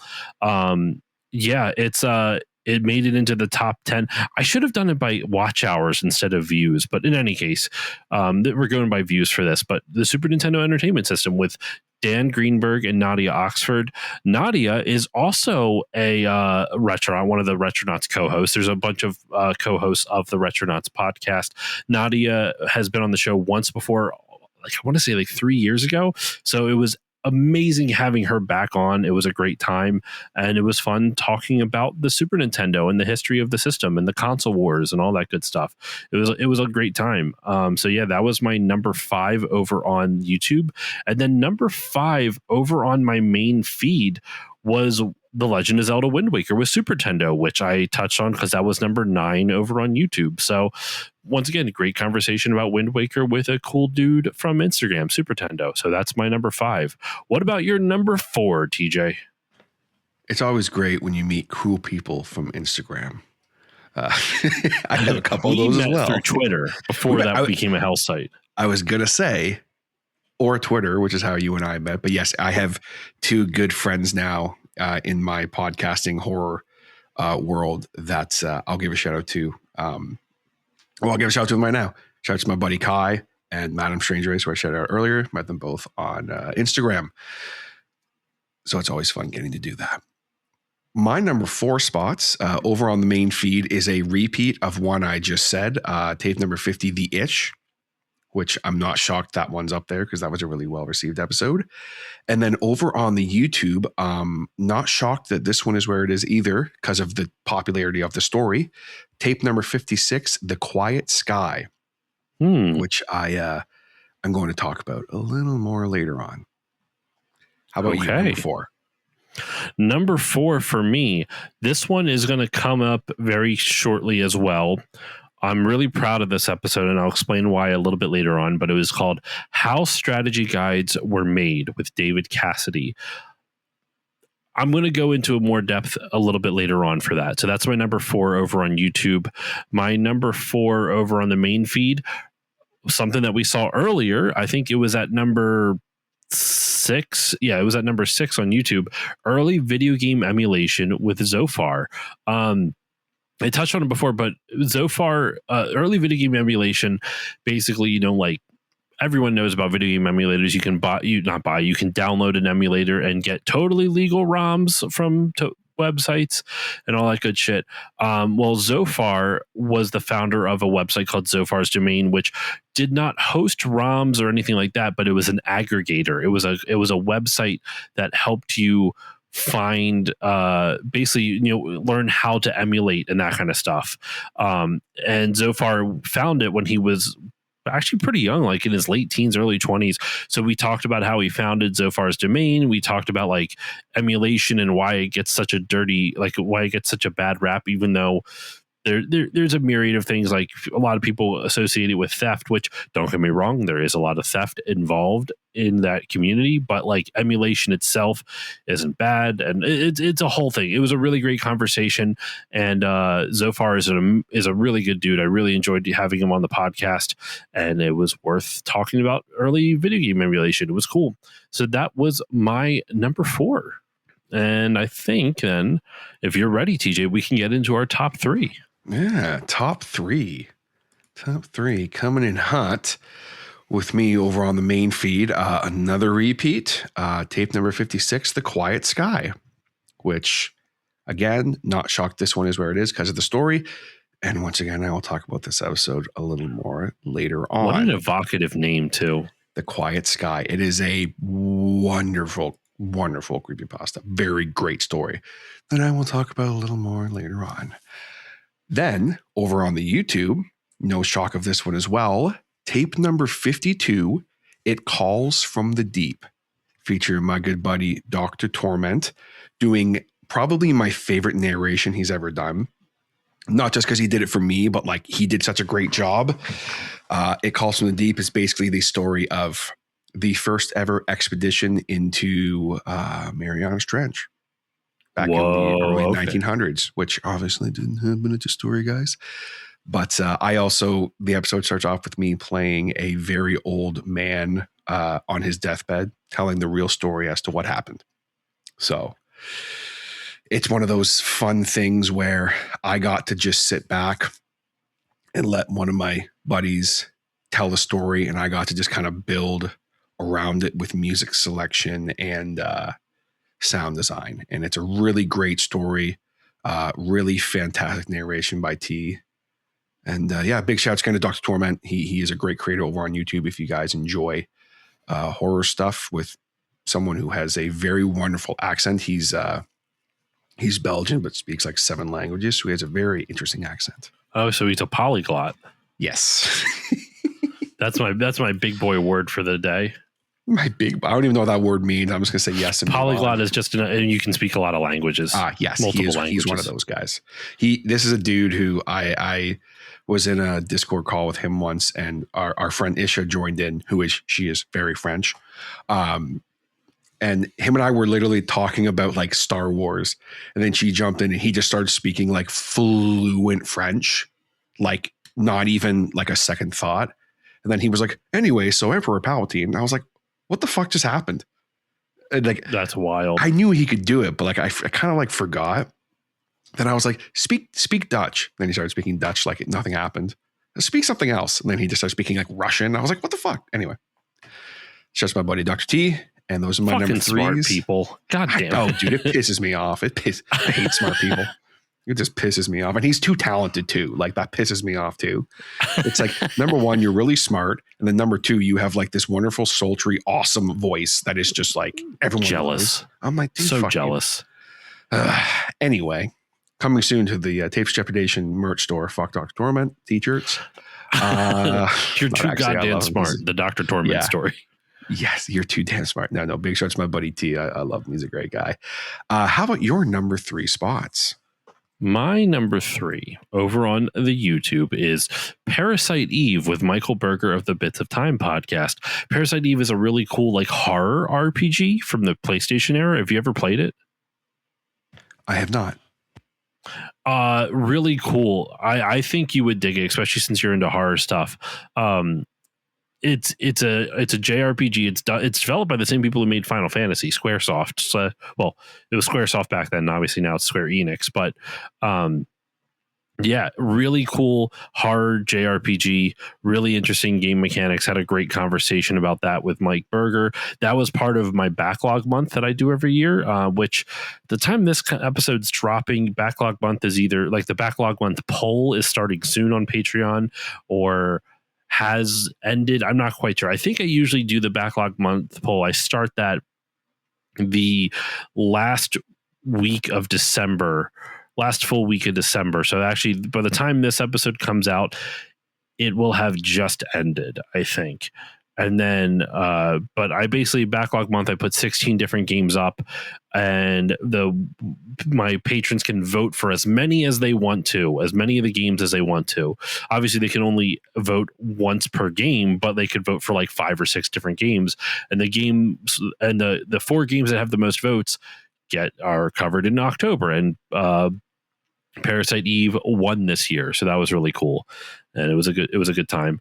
Speaker 3: Yeah, it made it into the top 10. I should have done it by watch hours instead of views, but in any case, we're going by views for this. But the Super Nintendo Entertainment System with Dan Greenberg and Nadia Oxford. Nadia is also a Retronaut, one of the Retronauts co-hosts. There's a bunch of co-hosts of the Retronauts podcast. Nadia has been on the show once before, like I want to say like 3 years ago. So it was amazing having her back on. It was a great time, and it was fun talking about the Super Nintendo and the history of the system and the console wars and all that good stuff. It was a great time. So yeah, that was my number 5 over on YouTube, and then number 5 over on my main feed was The Legend of Zelda Wind Waker with Super Nintendo, which I touched on because that was number 9 over on YouTube. So once again, a great conversation about Wind Waker with a cool dude from Instagram, Super Nintendo. So that's my number 5. What about your number 4, TJ?
Speaker 2: It's always great when you meet cool people from Instagram. I have a couple of those as well.
Speaker 3: Through Twitter before that became a hell site.
Speaker 2: I was going to say, or Twitter, which is how you and I met. But yes, I have 2 good friends now in my podcasting horror world that I'll give a shout out to. I'll give a shout out to them right now. Shout out to my buddy Kai and Madam Stranger Race, who I shouted out earlier. Met them both on Instagram. So it's always fun getting to do that. My number 4 spots over on the main feed is a repeat of one I just said, tape number 50, The Itch, which I'm not shocked that one's up there because that was a really well-received episode. And then over on the YouTube, not shocked that this one is where it is either because of the popularity of the story. Tape number 56, The Quiet Sky, which I'm going to talk about a little more later on. How about you, number 4?
Speaker 3: Number 4 for me, this one is going to come up very shortly as well. I'm really proud of this episode, and I'll explain why a little bit later on, but it was called How Strategy Guides Were Made with David Cassidy. I'm going to go into more depth a little bit later on for that. So that's my number 4 over on YouTube. My number 4 over on the main feed, something that we saw earlier, I think it was at number 6. Yeah, it was at number 6 on YouTube. Early video game emulation with Zophar. I touched on it before, but Zophar, early video game emulation, basically, like everyone knows about video game emulators. You can you can download an emulator and get totally legal ROMs from websites and all that good shit. Well, Zophar was the founder of a website called Zophar's Domain, which did not host ROMs or anything like that, but it was an aggregator. It was a website that helped you find basically learn how to emulate and that kind of stuff. And Zophar found it when he was actually pretty young, like in his late teens, early 20s. So we talked about how he founded Zophar's Domain. We talked about like emulation and why it gets such a bad rap, even though there's a myriad of things. Like a lot of people associate it with theft, which, don't get me wrong, there is a lot of theft involved in that community, but like emulation itself isn't bad, and it's a whole thing. It was a really great conversation, and Zophar is a really good dude. I really enjoyed having him on the podcast, and it was worth talking about early video game emulation. It was cool. So that was my number 4. And I think then, if you're ready, TJ, we can get into our top 3.
Speaker 2: Yeah, top 3. Top 3 coming in hot with me over on the main feed. Another repeat, tape number 56, The Quiet Sky, which, again, not shocked this one is where it is because of the story. And once again, I will talk about this episode a little more later on.
Speaker 3: What an evocative name, too.
Speaker 2: The Quiet Sky. It is a wonderful creepypasta. Very great story that I will talk about a little more later on. Then, over on the YouTube, no shock of this one as well, tape number 52, It Calls from the Deep, featuring my good buddy Dr. Torment, doing probably my favorite narration he's ever done. Not just because he did it for me, but like he did such a great job. It Calls from the Deep is basically the story of the first ever expedition into Marianas Trench. back in the early 1900s, which obviously didn't happen at the story, guys. But the episode starts off with me playing a very old man on his deathbed, telling the real story as to what happened. So it's one of those fun things where I got to just sit back and let one of my buddies tell the story, and I got to just kind of build around it with music selection and sound design. And it's a really great story, really fantastic narration by T. And big shouts again to Dr. Torment. He is a great creator over on YouTube. If you guys enjoy horror stuff with someone who has a very wonderful accent, he's Belgian but speaks like 7 languages, so he has a very interesting accent.
Speaker 3: Oh, so he's a polyglot.
Speaker 2: Yes.
Speaker 3: That's my big boy word for the day.
Speaker 2: I don't even know what that word means. I'm just gonna say yes. And
Speaker 3: polyglot is just and you can speak a lot of languages.
Speaker 2: Yes,
Speaker 3: multiple languages.
Speaker 2: He's one of those guys. This is a dude who I was in a Discord call with him once, and our friend Isha joined in, she is very French. And him and I were literally talking about like Star Wars, and then she jumped in and he just started speaking like fluent French, like not even like a second thought. And then he was like, anyway, so Emperor Palpatine. And I was like, what the fuck just happened? And like,
Speaker 3: that's wild.
Speaker 2: I knew he could do it, but like I kind of like forgot. Then I was like, speak Dutch. Then he started speaking Dutch like nothing happened. Speak something else. And then he just started speaking like Russian. I was like, what the fuck? Anyway, just my buddy Dr. T. And those are my
Speaker 3: fucking
Speaker 2: number 3s.
Speaker 3: Smart people. God damn it.
Speaker 2: Oh, dude, it pisses me off. I hate smart people. It just pisses me off. And he's too talented too. Like that pisses me off too. It's like, number 1, you're really smart. And then number 2, you have like this wonderful, sultry, awesome voice that is just like everyone
Speaker 3: jealous.
Speaker 2: knows. I'm like, dude,
Speaker 3: so jealous.
Speaker 2: Anyway, coming soon to the Tapes Trepidation merch store. Fuck Dr. Torment t-shirts.
Speaker 3: You're too goddamn smart. The Dr. Torment story.
Speaker 2: Yes, you're too damn smart. No, big shout to my buddy T. I love him. He's a great guy. How about your number 3 spots?
Speaker 3: My number 3 over on the YouTube is Parasite Eve with Michael Berger of the Bits of Time podcast. Parasite Eve is a really cool like horror RPG from the PlayStation era. Have you ever played it? I
Speaker 2: have not.
Speaker 3: Really cool. I think you would dig it, especially since you're into horror stuff. It's a JRPG. It's developed by the same people who made Final Fantasy, Squaresoft. So, well, it was Squaresoft back then. Obviously now it's Square Enix, but really cool horror JRPG. Really interesting game mechanics. Had a great conversation about that with Mike Berger. That was part of my backlog month that I do every year. Which the time this episode's dropping, backlog month is either like the backlog month poll is starting soon on Patreon or has ended. I'm not quite sure. I think I usually do the backlog month poll. I start that the last week of December, last full week of December. So actually, by the time this episode comes out, it will have just ended, I think. And then, but I basically backlog month, I put 16 different games up, and my patrons can vote for as many as they want to, as many of the games as they want to. Obviously, they can only vote once per game, but they could vote for like 5 or 6 different games. And the games and the 4 games that have the most votes are covered in October. And Parasite Eve won this year, so that was really cool, and it was a good time.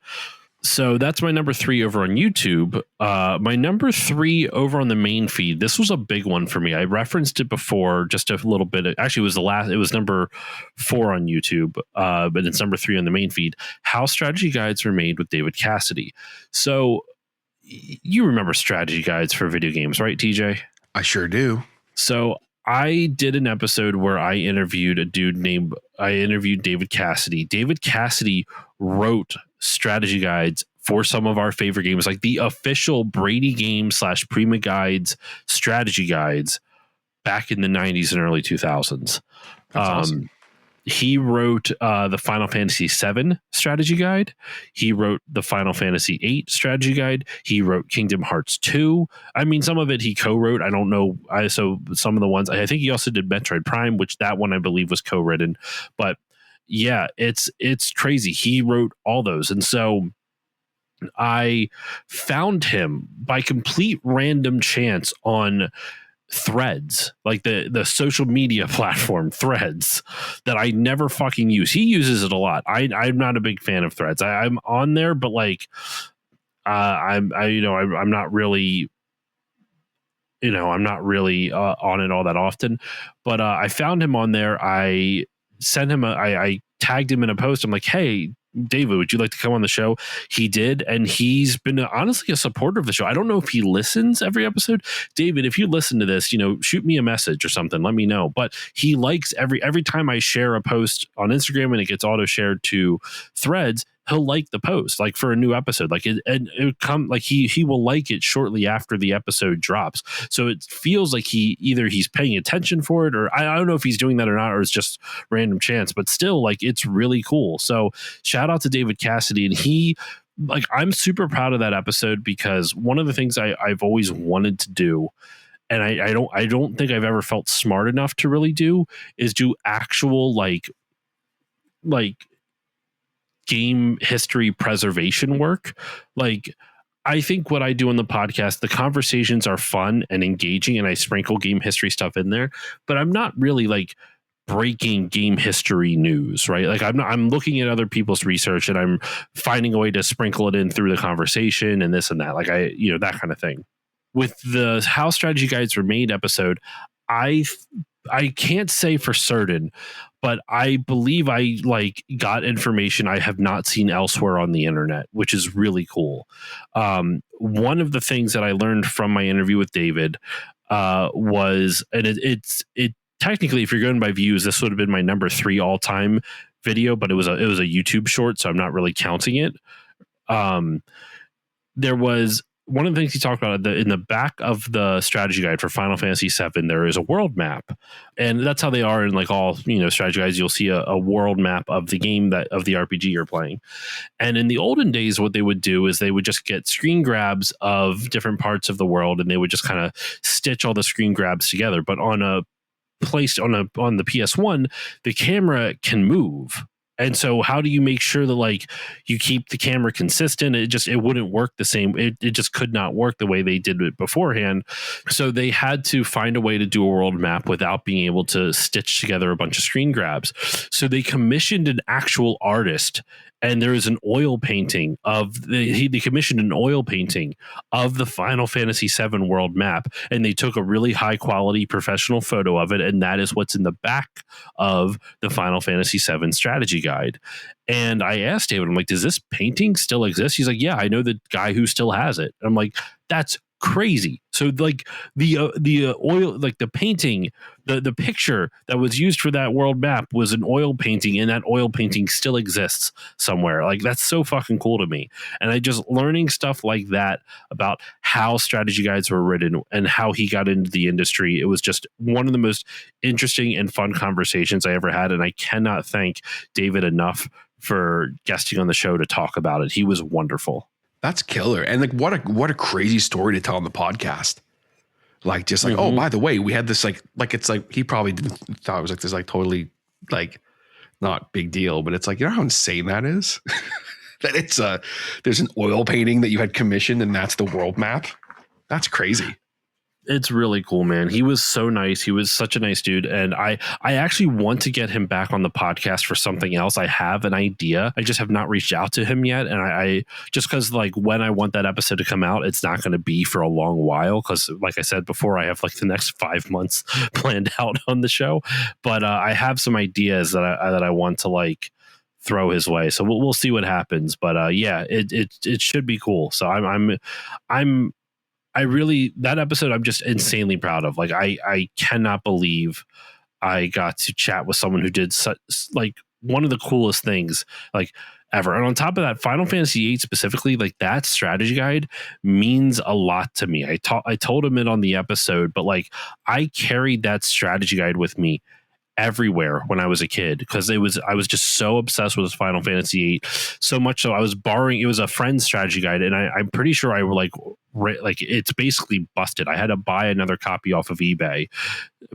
Speaker 3: So that's my number 3 over on YouTube. My number 3 over on the main feed. This was a big one for me. I referenced it before just a little bit. Actually, it was number 4 on YouTube, but it's number 3 on the main feed. How strategy guides were made with David Cassidy. So you remember strategy guides for video games, right, TJ?
Speaker 2: I sure do.
Speaker 3: So I did an episode where I interviewed David Cassidy. David Cassidy wrote strategy guides for some of our favorite games, like the official Brady game / Prima Guides strategy guides back in the 90s and early 2000s.
Speaker 2: That's awesome.
Speaker 3: He wrote the Final Fantasy VII strategy guide. He wrote the Final Fantasy VIII strategy guide. He wrote Kingdom Hearts 2. I mean, some of it he co-wrote. I don't know. So some of the ones, I think he also did Metroid Prime, which that one I believe was co-written. But yeah, it's crazy. He wrote all those. And so I found him by complete random chance on Threads, like the social media platform Threads, that I never fucking use. He uses it a lot. I'm not a big fan of Threads. I'm on there, but like I'm not really, I'm not really on it all that often. But I found him on there. I sent him I tagged him in a post. I'm like, hey, David, would you like to come on the show? He did, and he's been honestly a supporter of the show. I don't know if he listens every episode. David, if you listen to this, shoot me a message or something. Let me know. But he likes every time I share a post on Instagram and it gets auto shared to Threads, he'll like the post, like for a new episode, like it come like he will like it shortly after the episode drops. So it feels like he's paying attention for it, or I don't know if he's doing that or not, or it's just random chance, but still, like, it's really cool. So shout out to David Cassidy. And I'm super proud of that episode, because one of the things I've always wanted to do, and I don't think I've ever felt smart enough to really do, is do actual like game history preservation work. Like, I think what I do on the podcast, the conversations are fun and engaging, and I sprinkle game history stuff in there, but I'm not really like breaking game history news, right? Like I'm looking at other people's research and I'm finding a way to sprinkle it in through the conversation and this and that, like that kind of thing. With the How Strategy Guides Were Made episode, I can't say for certain, but I believe I got information I have not seen elsewhere on the internet, which is really cool. One of the things that I learned from my interview with David was, and it technically, if you're going by views, this would have been my number 3 all time video, but it was a YouTube short, so I'm not really counting it. There was one of the things he talked about in the back of the strategy guide for Final Fantasy VII. There is a world map, and that's how they are in like all strategy guides. You'll see a world map of the game of the RPG you're playing. And in the olden days, what they would do is they would just get screen grabs of different parts of the world, and they would just kind of stitch all the screen grabs together. But on the PS1, the camera can move. And so how do you make sure that like you keep the camera consistent? It wouldn't work the same. It just could not work the way they did it beforehand. So they had to find a way to do a world map without being able to stitch together a bunch of screen grabs. So they commissioned an actual artist, and there is an oil painting they commissioned an oil painting of the Final Fantasy VII world map, and they took a really high quality professional photo of it, and that is what's in the back of the Final Fantasy VII strategy guide. And I asked David, I'm like, does this painting still exist? He's like, yeah, I know the guy who still has it. I'm like, that's crazy. So like the oil, like the painting, the picture that was used for that world map was an oil painting, and that oil painting still exists somewhere. Like, that's so fucking cool to me. And I just learning stuff like that about how strategy guides were written and how he got into the industry. It was just one of the most interesting and fun conversations I ever had. And I cannot thank David enough for guesting on the show to talk about it. He was wonderful.
Speaker 2: That's killer. And like, what a crazy story to tell on the podcast. Like, just like, oh, by the way, we had this like it's like, he probably didn't thought it was like this, like totally like not big deal, but it's like, how insane that is. That it's there's an oil painting that you had commissioned, and that's the world map. That's crazy.
Speaker 3: It's really cool, man. He was so nice. He was such a nice dude. And I actually want to get him back on the podcast for something else. I have an idea. I just have not reached out to him yet. And I just because like when I want that episode to come out, it's not going to be for a long while. Because like I said before, I have like the next 5 months planned out on the show. But I have some ideas that I want to like throw his way. So we'll see what happens. But yeah, it should be cool. So I really, that episode I'm just insanely proud of. Like I cannot believe I got to chat with someone who did such like one of the coolest things like ever. And on top of that, Final Fantasy VIII specifically, like that strategy guide means a lot to me. I told him it on the episode, but like I carried that strategy guide with me everywhere when I was a kid, because I was just so obsessed with Final Fantasy VIII, so much so I was borrowing. It was a friend's strategy guide, and I'm pretty sure I were like it's basically busted. I had to buy another copy off of eBay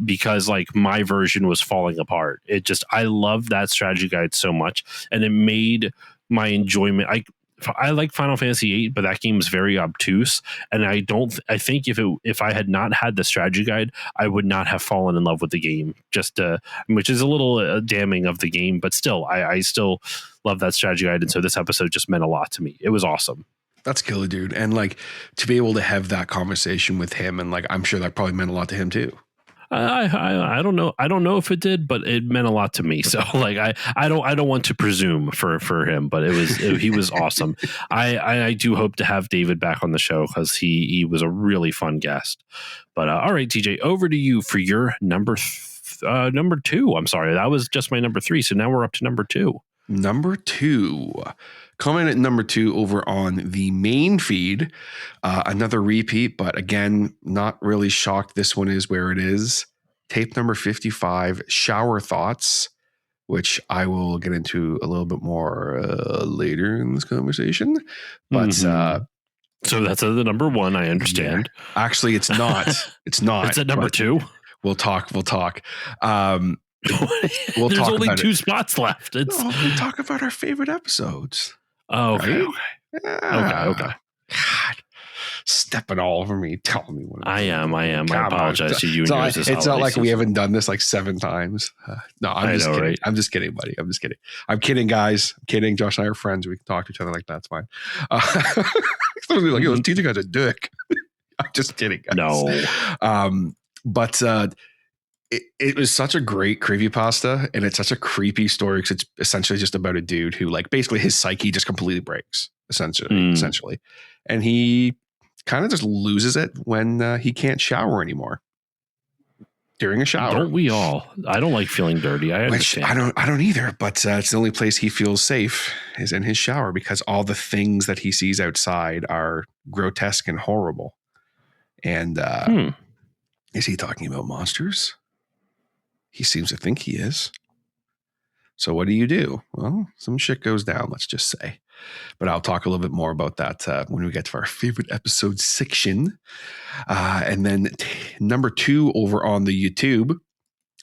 Speaker 3: because like my version was falling apart. I love that strategy guide so much, and it made my enjoyment. I like Final Fantasy VIII, but that game is very obtuse, and I think if I had not had the strategy guide, I would not have fallen in love with the game. Just which is a little damning of the game, but still, I still love that strategy guide, and so this episode just meant a lot to me. It was awesome.
Speaker 2: That's killer, dude. And like to be able to have that conversation with him, and like I'm sure that probably meant a lot to him too.
Speaker 3: I don't know. I don't know if it did, but it meant a lot to me. So like I don't want to presume for him, but he was awesome. I do hope to have David back on the show because he was a really fun guest. But all right, TJ, over to you for your number 2. I'm sorry, that was just my number 3. So now we're up to number 2.
Speaker 2: Number 2. Coming at number 2 over on the main feed, another repeat, but again, not really shocked this one is where it is. Tape number 55, Shower Thoughts, which I will get into a little bit more later in this conversation. But
Speaker 3: so that's the number 1, I understand.
Speaker 2: Yeah. Actually, it's not. It's not.
Speaker 3: It's at number 2.
Speaker 2: We'll talk.
Speaker 3: There's
Speaker 2: talk
Speaker 3: only
Speaker 2: about
Speaker 3: 2 spots left.
Speaker 2: We'll talk about our favorite episodes.
Speaker 3: Oh, okay.
Speaker 2: Right?
Speaker 3: Yeah. Okay.
Speaker 2: God, stepping all over me, telling me what
Speaker 3: I am. I
Speaker 2: Come
Speaker 3: apologize to you and yours.
Speaker 2: It's not like we haven't done this like 7 times. No, I'm just kidding.
Speaker 3: Right?
Speaker 2: I'm just kidding, buddy. I'm just kidding. I'm kidding, guys. I'm kidding. Josh and I are friends. We can talk to each other like that. It's fine. Somebody's like, yo, this teacher guy's a dick. I'm just kidding, guys.
Speaker 3: No.
Speaker 2: But it was such a great creepypasta, and it's such a creepy story because it's essentially just about a dude who like basically his psyche just completely breaks essentially. And he kind of just loses it when he can't shower anymore during a shower.
Speaker 3: Don't we all? I don't like feeling dirty. I understand.
Speaker 2: I don't either, but it's the only place he feels safe is in his shower because all the things that he sees outside are grotesque and horrible. And is he talking about monsters? He seems to think he is. So what do? Well, some shit goes down, let's just say. But I'll talk a little bit more about that when we get to our favorite episode section. And then number 2 over on the YouTube,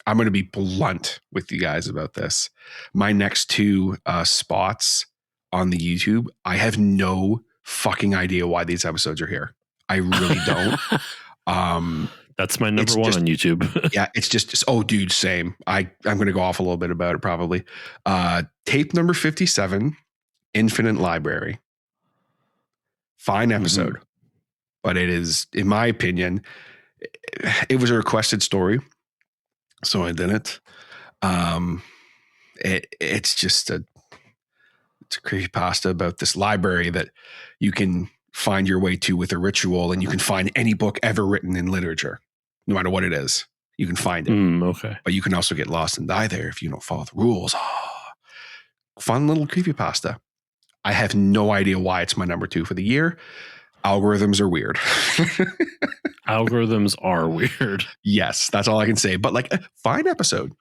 Speaker 2: I'm going to be blunt with you guys about this. My next 2 spots on the YouTube, I have no fucking idea why these episodes are here. I really don't.
Speaker 3: That's my number 1 on YouTube.
Speaker 2: Yeah, it's just oh, dude, same. I'm going to go off a little bit about it probably. Tape number 57, Infinite Library. Fine episode, but it is, in my opinion, it was a requested story, so I did it. It's just it's a creepypasta about this library that you can find your way to with a ritual, and you can find any book ever written in literature. No matter what it is, you can find it.
Speaker 3: Okay.
Speaker 2: But you can also get lost and die there if you don't follow the rules. Fun little creepypasta. I have no idea why it's my number 2 for the year. Algorithms are weird.
Speaker 3: Algorithms are weird.
Speaker 2: Yes, that's all I can say. But like a fine episode.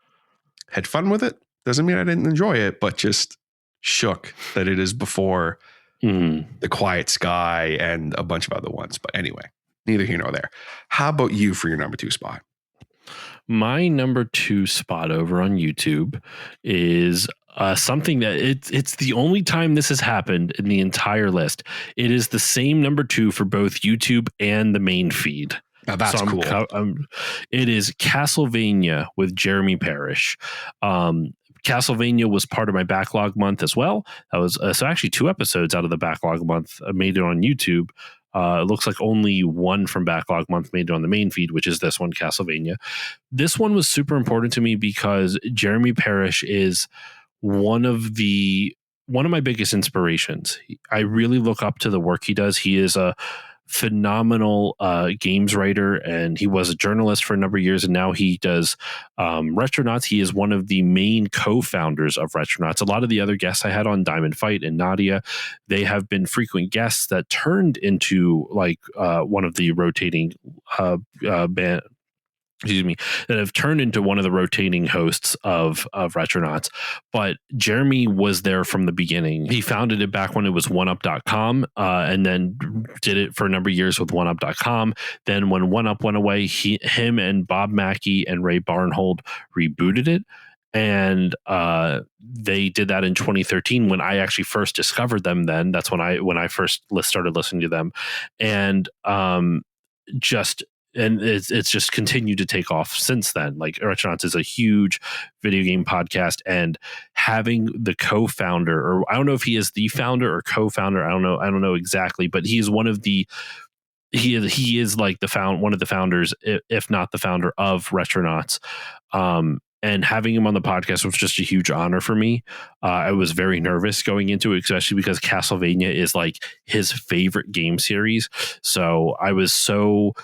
Speaker 2: Had fun with it. Doesn't mean I didn't enjoy it, but just shook that it is before The Quiet Sky and a bunch of other ones. But anyway. Neither here nor there. How about you for your number 2 spot?
Speaker 3: My number 2 spot over on YouTube is something that it's the only time this has happened in the entire list. It is the same number 2 for both YouTube and the main feed.
Speaker 2: Now that's cool.
Speaker 3: It is Castlevania with Jeremy Parrish. Castlevania was part of my backlog month as well. That was so actually 2 episodes out of the backlog month made it on YouTube. It looks like only 1 from backlog month made it on the main feed, which is this one, Castlevania. This one was super important to me because Jeremy Parrish is one of my biggest inspirations. I really look up to the work he does. He is a phenomenal games writer, and he was a journalist for a number of years, and now he does Retronauts. He is one of the main co-founders of Retronauts. A lot of the other guests I had on, Diamond Fight and Nadia, they have been frequent guests that turned into like one of the rotating band. That have turned into one of the rotating hosts of Retronauts. But Jeremy was there from the beginning. He founded it back when it was oneup.com and then did it for a number of years with oneup.com. Then when OneUp went away, him and Bob Mackey and Ray Barnhold rebooted it. and they did that in 2013 when I actually first discovered them. Then that's when I first started listening to them, and it's just continued to take off since then. Like Retronauts is a huge video game podcast, and having the co-founder, or I don't know if he is the founder or co-founder, I don't know exactly, but he is one of the he is like one of the founders, if not the founder of Retronauts. And having him on the podcast was just a huge honor for me. I was very nervous going into it, especially because Castlevania is like his favorite game series. So I was so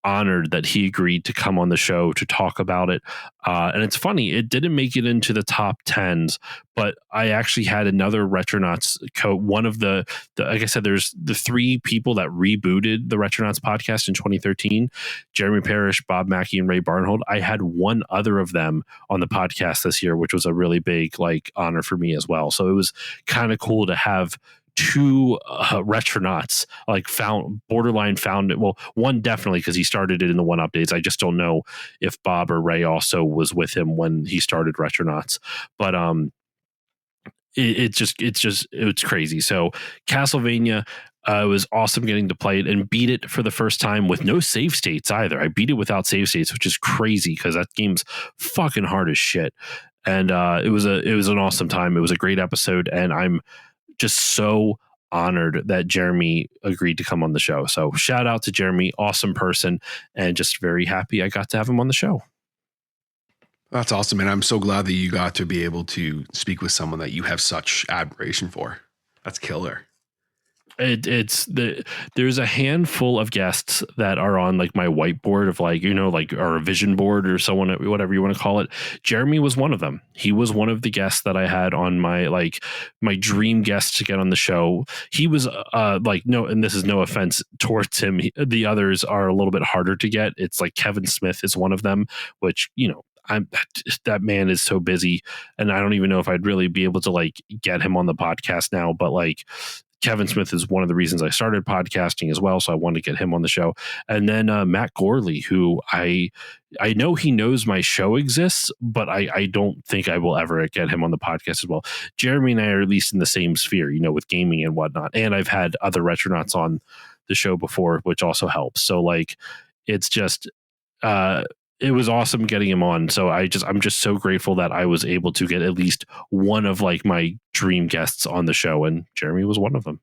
Speaker 3: honored that he agreed to come on the show to talk about it. And it's funny, it didn't make it into the top 10s, but I actually had another Retronauts one of the like I said, there's the 3 people that rebooted the Retronauts podcast in 2013, Jeremy Parrish, Bob Mackey, and Ray Barnhold. I had one other of them on the podcast this year, which was a really big like honor for me as well. So it was kind of cool to have 2 Retronauts like borderline found it. Well, one definitely, because he started it in the one updates. I just don't know if Bob or Ray also was with him when he started Retronauts, but it's crazy. So Castlevania, it was awesome getting to play it and beat it for the first time with no save states either. I beat it without save states, which is crazy because that game's fucking hard as shit. And it was an awesome time. It was a great episode, and I'm just so honored that Jeremy agreed to come on the show. So shout out to Jeremy, awesome person, and just very happy I got to have him on the show.
Speaker 2: That's awesome, and I'm so glad that you got to be able to speak with someone that you have such admiration for. That's killer.
Speaker 3: There's a handful of guests that are on like my whiteboard of like, like our vision board or someone, whatever you want to call it. Jeremy was one of them. He was one of the guests that I had on my dream guest to get on the show. He was no, and this is no offense towards him. The others are a little bit harder to get. It's like Kevin Smith is one of them, which, that man is so busy, and I don't even know if I'd really be able to like get him on the podcast now, but like Kevin Smith is one of the reasons I started podcasting as well. So I wanted to get him on the show. And then Matt Gorley, who I know he knows my show exists, but I don't think I will ever get him on the podcast as well. Jeremy and I are at least in the same sphere, with gaming and whatnot. And I've had other Retronauts on the show before, which also helps. So like, it's just, it was awesome getting him on. So I'm just so grateful that I was able to get at least one of like my dream guests on the show, and Jeremy was one of them.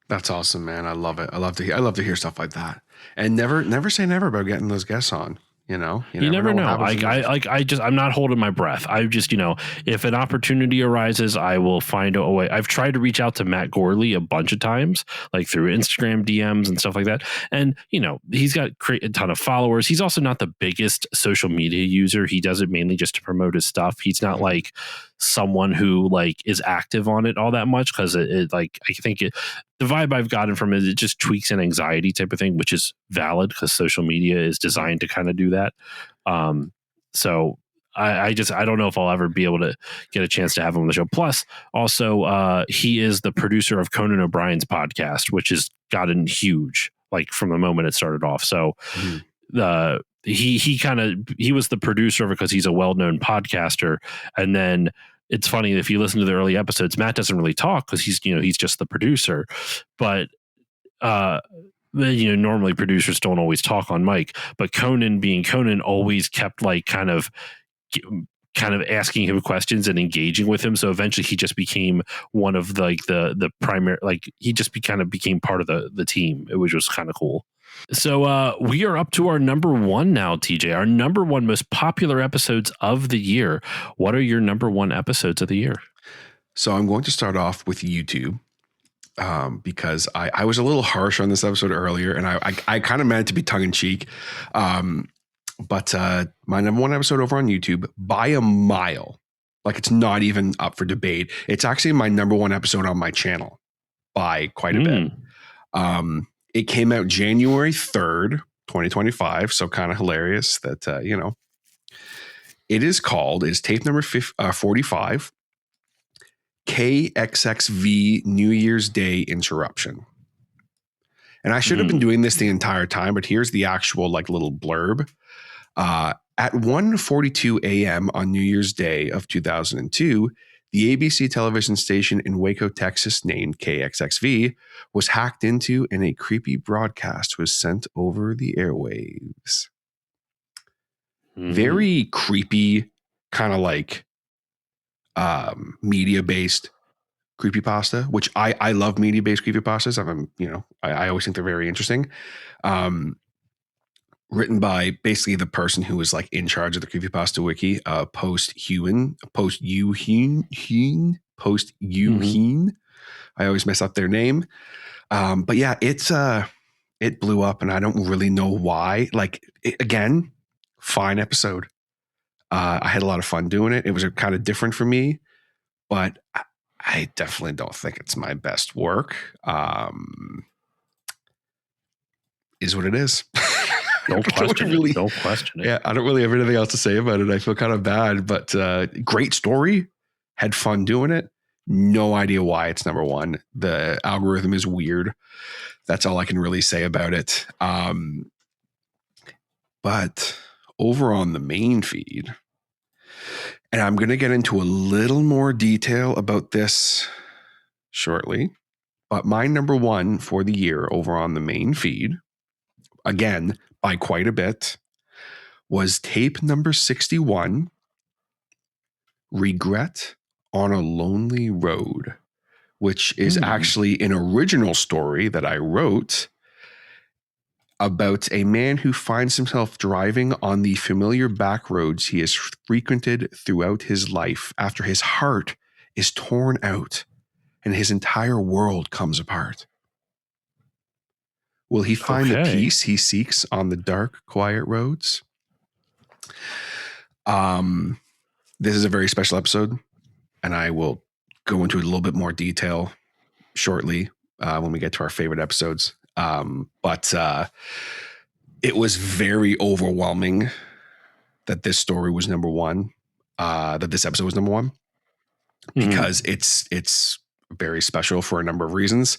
Speaker 2: That's awesome, man. I love it. I love to hear stuff like that. And never say never about getting those guests on. You never know. I'm not holding my breath. I just,
Speaker 3: if an opportunity arises, I will find a way. I've tried to reach out to Matt Gorley a bunch of times, like through Instagram DMs and stuff like that. And, he's got a ton of followers. He's also not the biggest social media user. He does it mainly just to promote his stuff. He's not like someone who like is active on it all that much, because I think the vibe I've gotten from it just tweaks an anxiety type of thing, which is valid because social media is designed to kind of do that. So I don't know if I'll ever be able to get a chance to have him on the show. Plus, also, he is the producer of Conan O'Brien's podcast, which has gotten huge, like from the moment it started off. So he was the producer of it because he's a well-known podcaster. And then it's funny, if you listen to the early episodes, Matt doesn't really talk because he's just the producer, but normally producers don't always talk on mic, but Conan being Conan always kept like kind of asking him questions and engaging with him. So eventually he just became one of the primary, like he just became part of the team, which was kind of cool. So we are up to our number 1 now, TJ, our number 1 most popular episodes of the year. What are your number 1 episodes of the year?
Speaker 2: So I'm going to start off with YouTube because I was a little harsh on this episode earlier, and I kind of meant it to be tongue in cheek. But my number 1 episode over on YouTube by a mile, like it's not even up for debate. It's actually my number 1 episode on my channel by quite a bit. It came out January 3rd, 2025. So kind of hilarious that, it's tape number 45, KXXV New Year's Day Interruption. And I should have been doing this the entire time, but here's the actual like little blurb. At 1:42 a.m. on New Year's Day of 2002, the ABC television station in Waco, Texas, named KXXV, was hacked into and a creepy broadcast was sent over the airwaves. Very creepy, kind of like media-based creepypasta, which I love media-based creepypastas. I always think they're very interesting. Written by basically the person who was like in charge of the creepypasta wiki, Post Huen. I always mess up their name. But yeah, it blew up and I don't really know why. Like, again, fine episode. I had a lot of fun doing it. It was kind of different for me, but I definitely don't think it's my best work. Is what it is.
Speaker 3: Don't question it. Don't question it.
Speaker 2: Yeah, I don't really have anything else to say about it. I feel kind of bad, but great story. Had fun doing it. No idea why it's number one. The algorithm is weird. That's all I can really say about it. But over on the main feed, and I'm going to get into a little more detail about this shortly, but my number one for the year over on the main feed, again, by quite a bit, was tape number 61, Regret on a Lonely Road, which is actually an original story that I wrote about a man who finds himself driving on the familiar back roads he has frequented throughout his life after his heart is torn out and his entire world comes apart. Will he find the peace he seeks on the dark, quiet roads? This is a very special episode, and I will go into a little bit more detail shortly when we get to our favorite episodes. But it was very overwhelming that this story was number one, that this episode was number one, because it's very special for a number of reasons.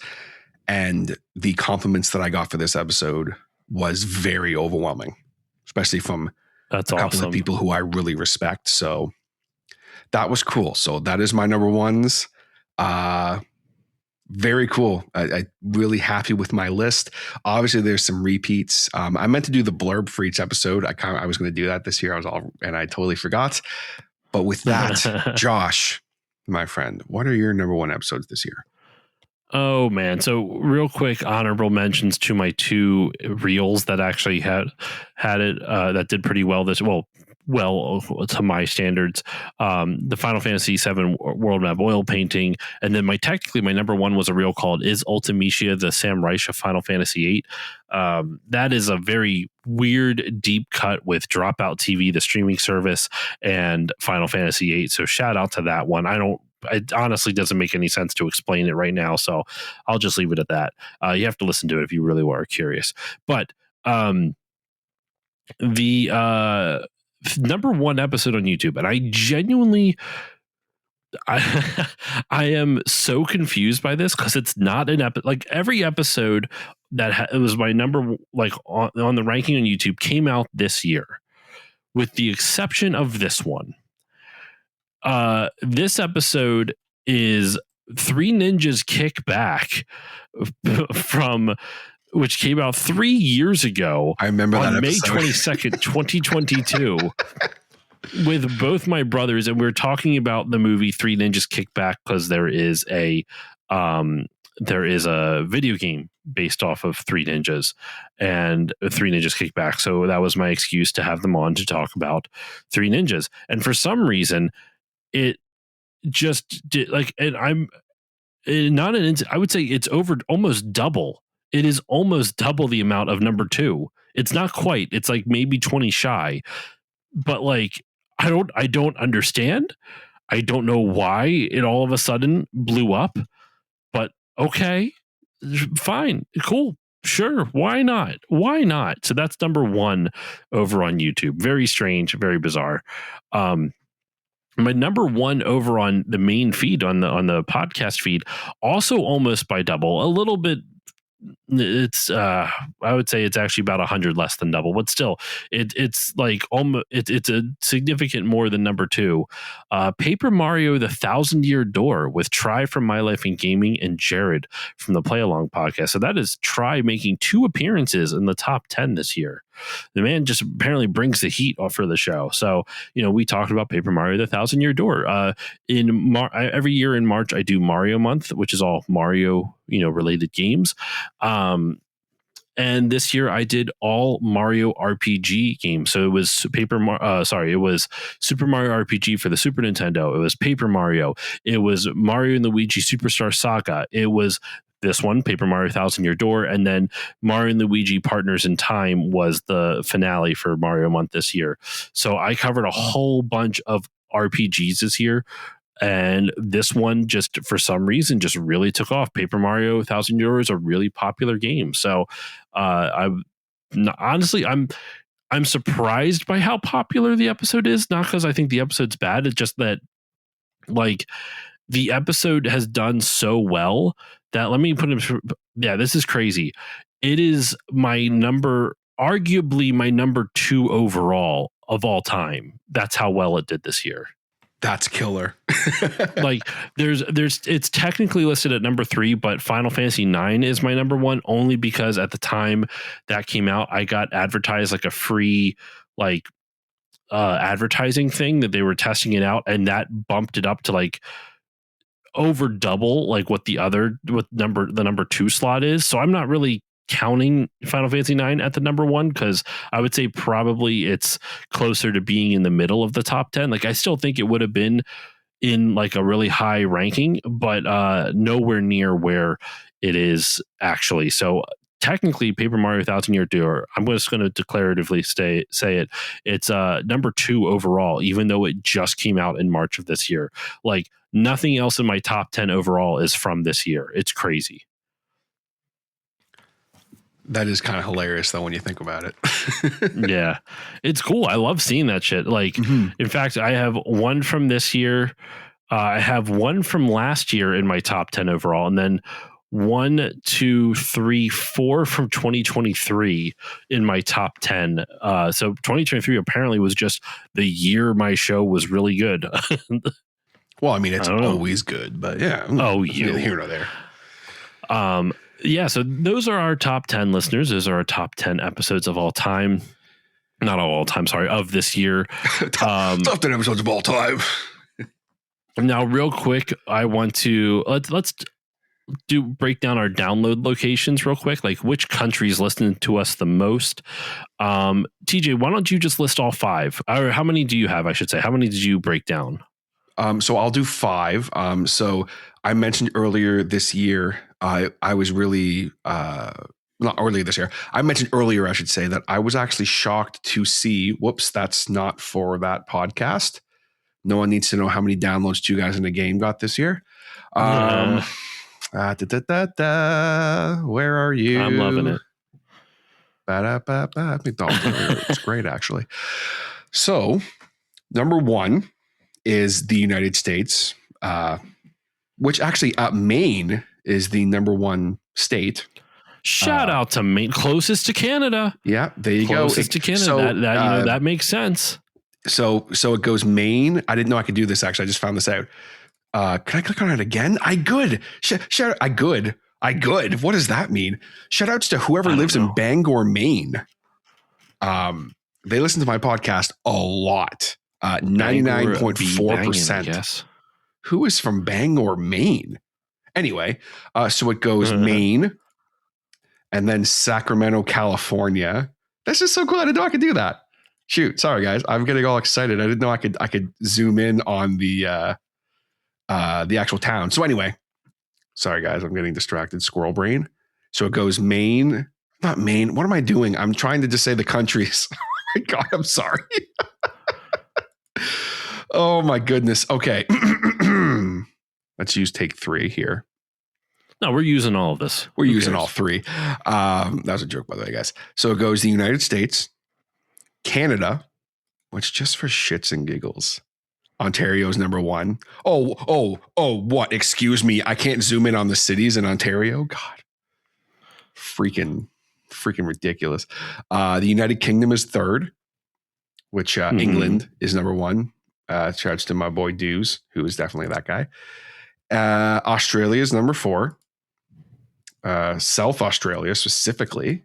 Speaker 2: And the compliments that I got for this episode was very overwhelming, especially from a couple of people who I really respect. So that was cool. So that is my number ones. Very cool. I really happy with my list. Obviously, there's some repeats. I meant to do the blurb for each episode. I was going to do that this year. I totally forgot. But with that, Josh, my friend, what are your number one episodes this year?
Speaker 3: Oh man. So real quick, honorable mentions to my two reels that actually had it that did pretty well well to my standards. The Final Fantasy VII World Map oil painting, and then my number one was a reel called Is Ultimecia the Sam Reich of Final Fantasy VIII. That is a very weird deep cut with Dropout TV, the streaming service, and Final Fantasy VIII. So shout out to that one. It honestly doesn't make any sense to explain it right now, so I'll just leave it at that. You have to listen to it if you really are curious. But the number one episode on YouTube, and I genuinely, I am so confused by this because it's not an episode. Like every episode that it was my number, like on the ranking on YouTube, came out this year, with the exception of this one. This episode is Three Ninjas Kick Back from which came out 3 years ago.
Speaker 2: I remember
Speaker 3: on
Speaker 2: that
Speaker 3: May
Speaker 2: episode.
Speaker 3: 22nd, 2022, with both my brothers, and we're talking about the movie Three Ninjas Kick Back because there is a video game based off of Three Ninjas and Three Ninjas Kick Back. So that was my excuse to have them on to talk about Three Ninjas. And for some reason, it just did and I'm not I would say it's over almost double. It is almost double the amount of number two. It's not quite. It's like maybe 20 shy, but like, I don't understand. I don't know why it all of a sudden blew up, but okay, fine, cool. Sure. Why not? Why not? So that's number one over on YouTube. Very strange, very bizarre. My number one over on the main feed on the podcast feed, also almost by double, a little bit it's I would say it's actually about 100 less than double, but still it's like almost it's a significant more than number 2. Paper Mario: The Thousand Year Door with Try from My Life in Gaming and Jared from the Play Along podcast. So that is Try making 2 appearances in the top 10 this year. The man just apparently brings the heat off for the show. So, we talked about Paper Mario: The Thousand Year Door. Every year in March, I do Mario Month, which is all Mario, related games. And this year I did all Mario RPG games. So it was it was Super Mario RPG for the Super Nintendo. It was Paper Mario. It was Mario and Luigi Superstar Saga. It was this one, Paper Mario: Thousand Year Door, and then Mario and Luigi Partners in Time was the finale for Mario Month this year. So I covered a whole bunch of RPGs this year, and this one just for some reason just really took off. Paper Mario: Thousand Year Door is a really popular game. So honestly, I'm surprised by how popular the episode is. Not because I think the episode's bad. It's just that the episode has done so well that let me put it. Yeah, this is crazy. It is arguably my number 2 overall of all time. That's how well it did this year.
Speaker 2: That's killer.
Speaker 3: It's technically listed at number 3, but Final Fantasy IX is my number 1 only because at the time that came out, I got advertised like a free advertising thing that they were testing it out, and that bumped it up to over double what the number 2 slot is. So I'm not really counting Final Fantasy IX at the number 1 because I would say probably it's closer to being in the middle of the top 10. I still think it would have been in a really high ranking, but nowhere near where it is actually. So technically Paper Mario: Thousand Year Door, I'm just going to declaratively say it. It's number 2 overall, even though it just came out in March of this year. Nothing else in my top 10 overall is from this year. It's crazy.
Speaker 2: That is kind of hilarious, though, when you think about it.
Speaker 3: Yeah, it's cool. I love seeing that shit. In fact, I have one from this year. I have one from last year in my top 10 overall, and then 1, 2, 3, 4 from 2023 in my top 10. So 2023 apparently was just the year my show was really good.
Speaker 2: Well, I mean, it's always good, but yeah. Here or there.
Speaker 3: Yeah, so those are our top 10 listeners. Those are our top 10 episodes of all time. Not all time, sorry, of this year.
Speaker 2: Top 10 episodes of all time.
Speaker 3: Now, real quick, I want to let's break down our download locations real quick. Which countries listen to us the most? TJ, why don't you just list all 5? Or how many do you have? I should say. How many did you break down?
Speaker 2: So I'll do 5. So I mentioned earlier this year, I was really not earlier this year. I mentioned earlier, I should say, that I was actually shocked to see. Whoops, that's not for that podcast. No one needs to know how many downloads 2 Guys in a Game got this year. Where are you?
Speaker 3: I'm loving it.
Speaker 2: It's great, actually. So, number 1 is the United States, which actually Maine is the number 1 state.
Speaker 3: Shout out to Maine, closest to Canada.
Speaker 2: Yeah, there you
Speaker 3: closest
Speaker 2: go.
Speaker 3: to Canada.
Speaker 2: So,
Speaker 3: that makes sense.
Speaker 2: So it goes Maine. I didn't know I could do this. Actually, I just found this out. Can I click on it again? I good. I good. What does that mean? Shout outs to whoever lives in Bangor, Maine. They listen to my podcast a lot. 99.4%. Who is from Bangor, Maine? Anyway, so it goes Maine and then Sacramento, California. That's just so cool. I didn't know I could do that. Shoot, sorry guys. I'm getting all excited. I didn't know I could zoom in on the actual town. So anyway, sorry guys, I'm getting distracted. Squirrel brain. So it goes Maine, not Maine. What am I doing? I'm trying to just say the countries. Oh my God, I'm sorry. Oh my goodness. Okay. Let's use take 3 here.
Speaker 3: No, we're using all of this.
Speaker 2: We're using all 3. That was a joke, by the way, guys. So it goes the United States, Canada, which just for shits and giggles. Ontario's number 1. Oh, what? Excuse me. I can't zoom in on the cities in Ontario. God. freaking ridiculous. The United Kingdom is third, which England is number one. Shouts to my boy Dews, who is definitely that guy. Australia is number 4. South Australia specifically.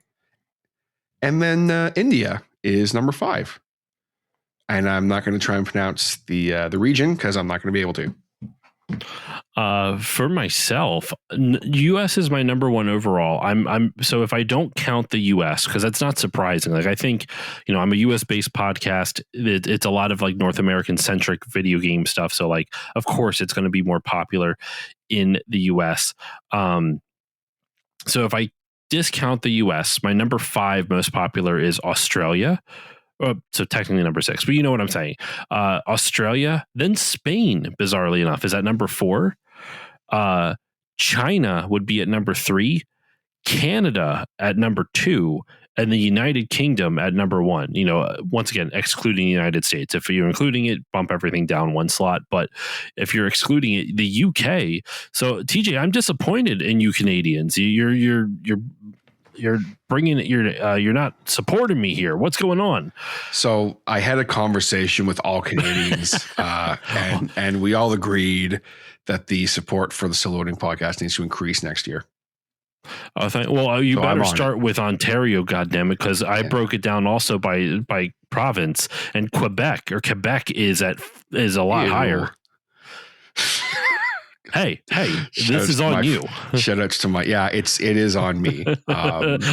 Speaker 2: And then India is number 5. And I'm not going to try and pronounce the region because I'm not going to be able to.
Speaker 3: For myself, U.S. is my number 1 overall. So if I don't count the U.S., because that's not surprising. Like I think, I'm a U.S. based podcast. It's a lot of like North American centric video game stuff. So like, of course, it's going to be more popular in the U.S. So if I discount the U.S., my number 5 most popular is Australia. So technically number 6, but you know what I'm saying. Australia, then Spain, bizarrely enough, is at number 4. China would be at number 3, Canada at number 2, and the United Kingdom at number 1. Once again, excluding the United States. If you're including it, bump everything down 1 slot. But if you're excluding it, the UK. So TJ, I'm disappointed in you Canadians. You're bringing it. You're not supporting me here. What's going on?
Speaker 2: So I had a conversation with all Canadians, and we all agreed that the support for the Still Loading podcast needs to increase next year. You
Speaker 3: better start with Ontario, goddammit, because I broke it down also by province, and Quebec is a lot higher. Hey, this is on you.
Speaker 2: Shout outs to it is on me.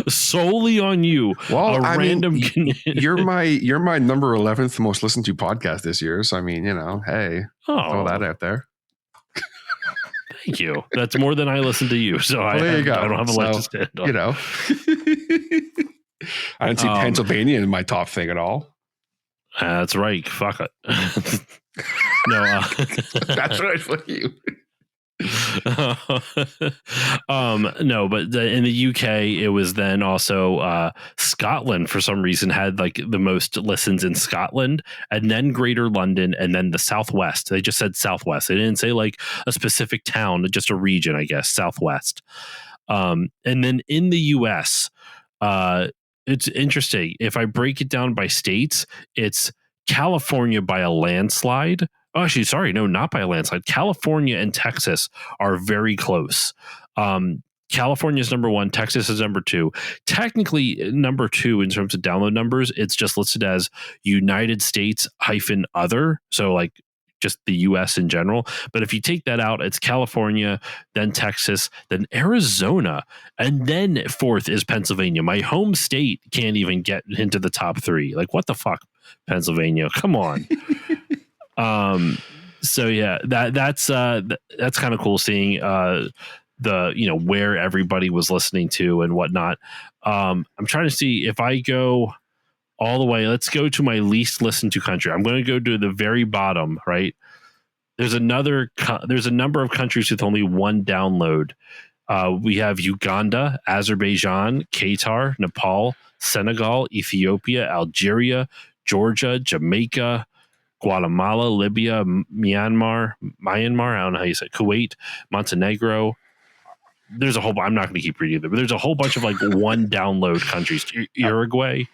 Speaker 3: Solely on you.
Speaker 2: Well, you're my number 11th most listened to podcast this year. So throw that out there.
Speaker 3: Thank you. That's more than I listen to you. So there you go. I don't have a leg to stand on.
Speaker 2: I didn't see Pennsylvania in my top thing at all.
Speaker 3: That's right. Fuck it. No,
Speaker 2: that's right for you.
Speaker 3: No, but in the UK, it was then also Scotland for some reason had like the most listens in Scotland, and then Greater London, and then the Southwest. They just said Southwest. They didn't say like a specific town, just a region, I guess, Southwest. And then in the US, it's interesting. If I break it down by states, it's California by a landslide. Oh, actually, sorry, no, not by a landslide. California and Texas are very close. California is number 1. Texas is number 2. Technically, number 2 in terms of download numbers, it's just listed as United States -other. So like just the U.S. in general. But if you take that out, it's California, then Texas, then Arizona, and then 4th is Pennsylvania. My home state can't even get into the top 3. Like, what the fuck, Pennsylvania? Come on. So yeah, that's kind of cool seeing the where everybody was listening to and whatnot. I'm trying to see if I go all the way. Let's go to my least listened to country. I'm going to go to the very bottom, right? There's a number of countries with only 1 download. We have Uganda, Azerbaijan, Qatar, Nepal, Senegal, Ethiopia, Algeria, Georgia, Jamaica, Guatemala, Libya, Myanmar, I don't know how you say it, Kuwait, Montenegro. There's a whole, I'm not going to keep reading it, but there's a whole bunch of like 1 download countries. Uruguay.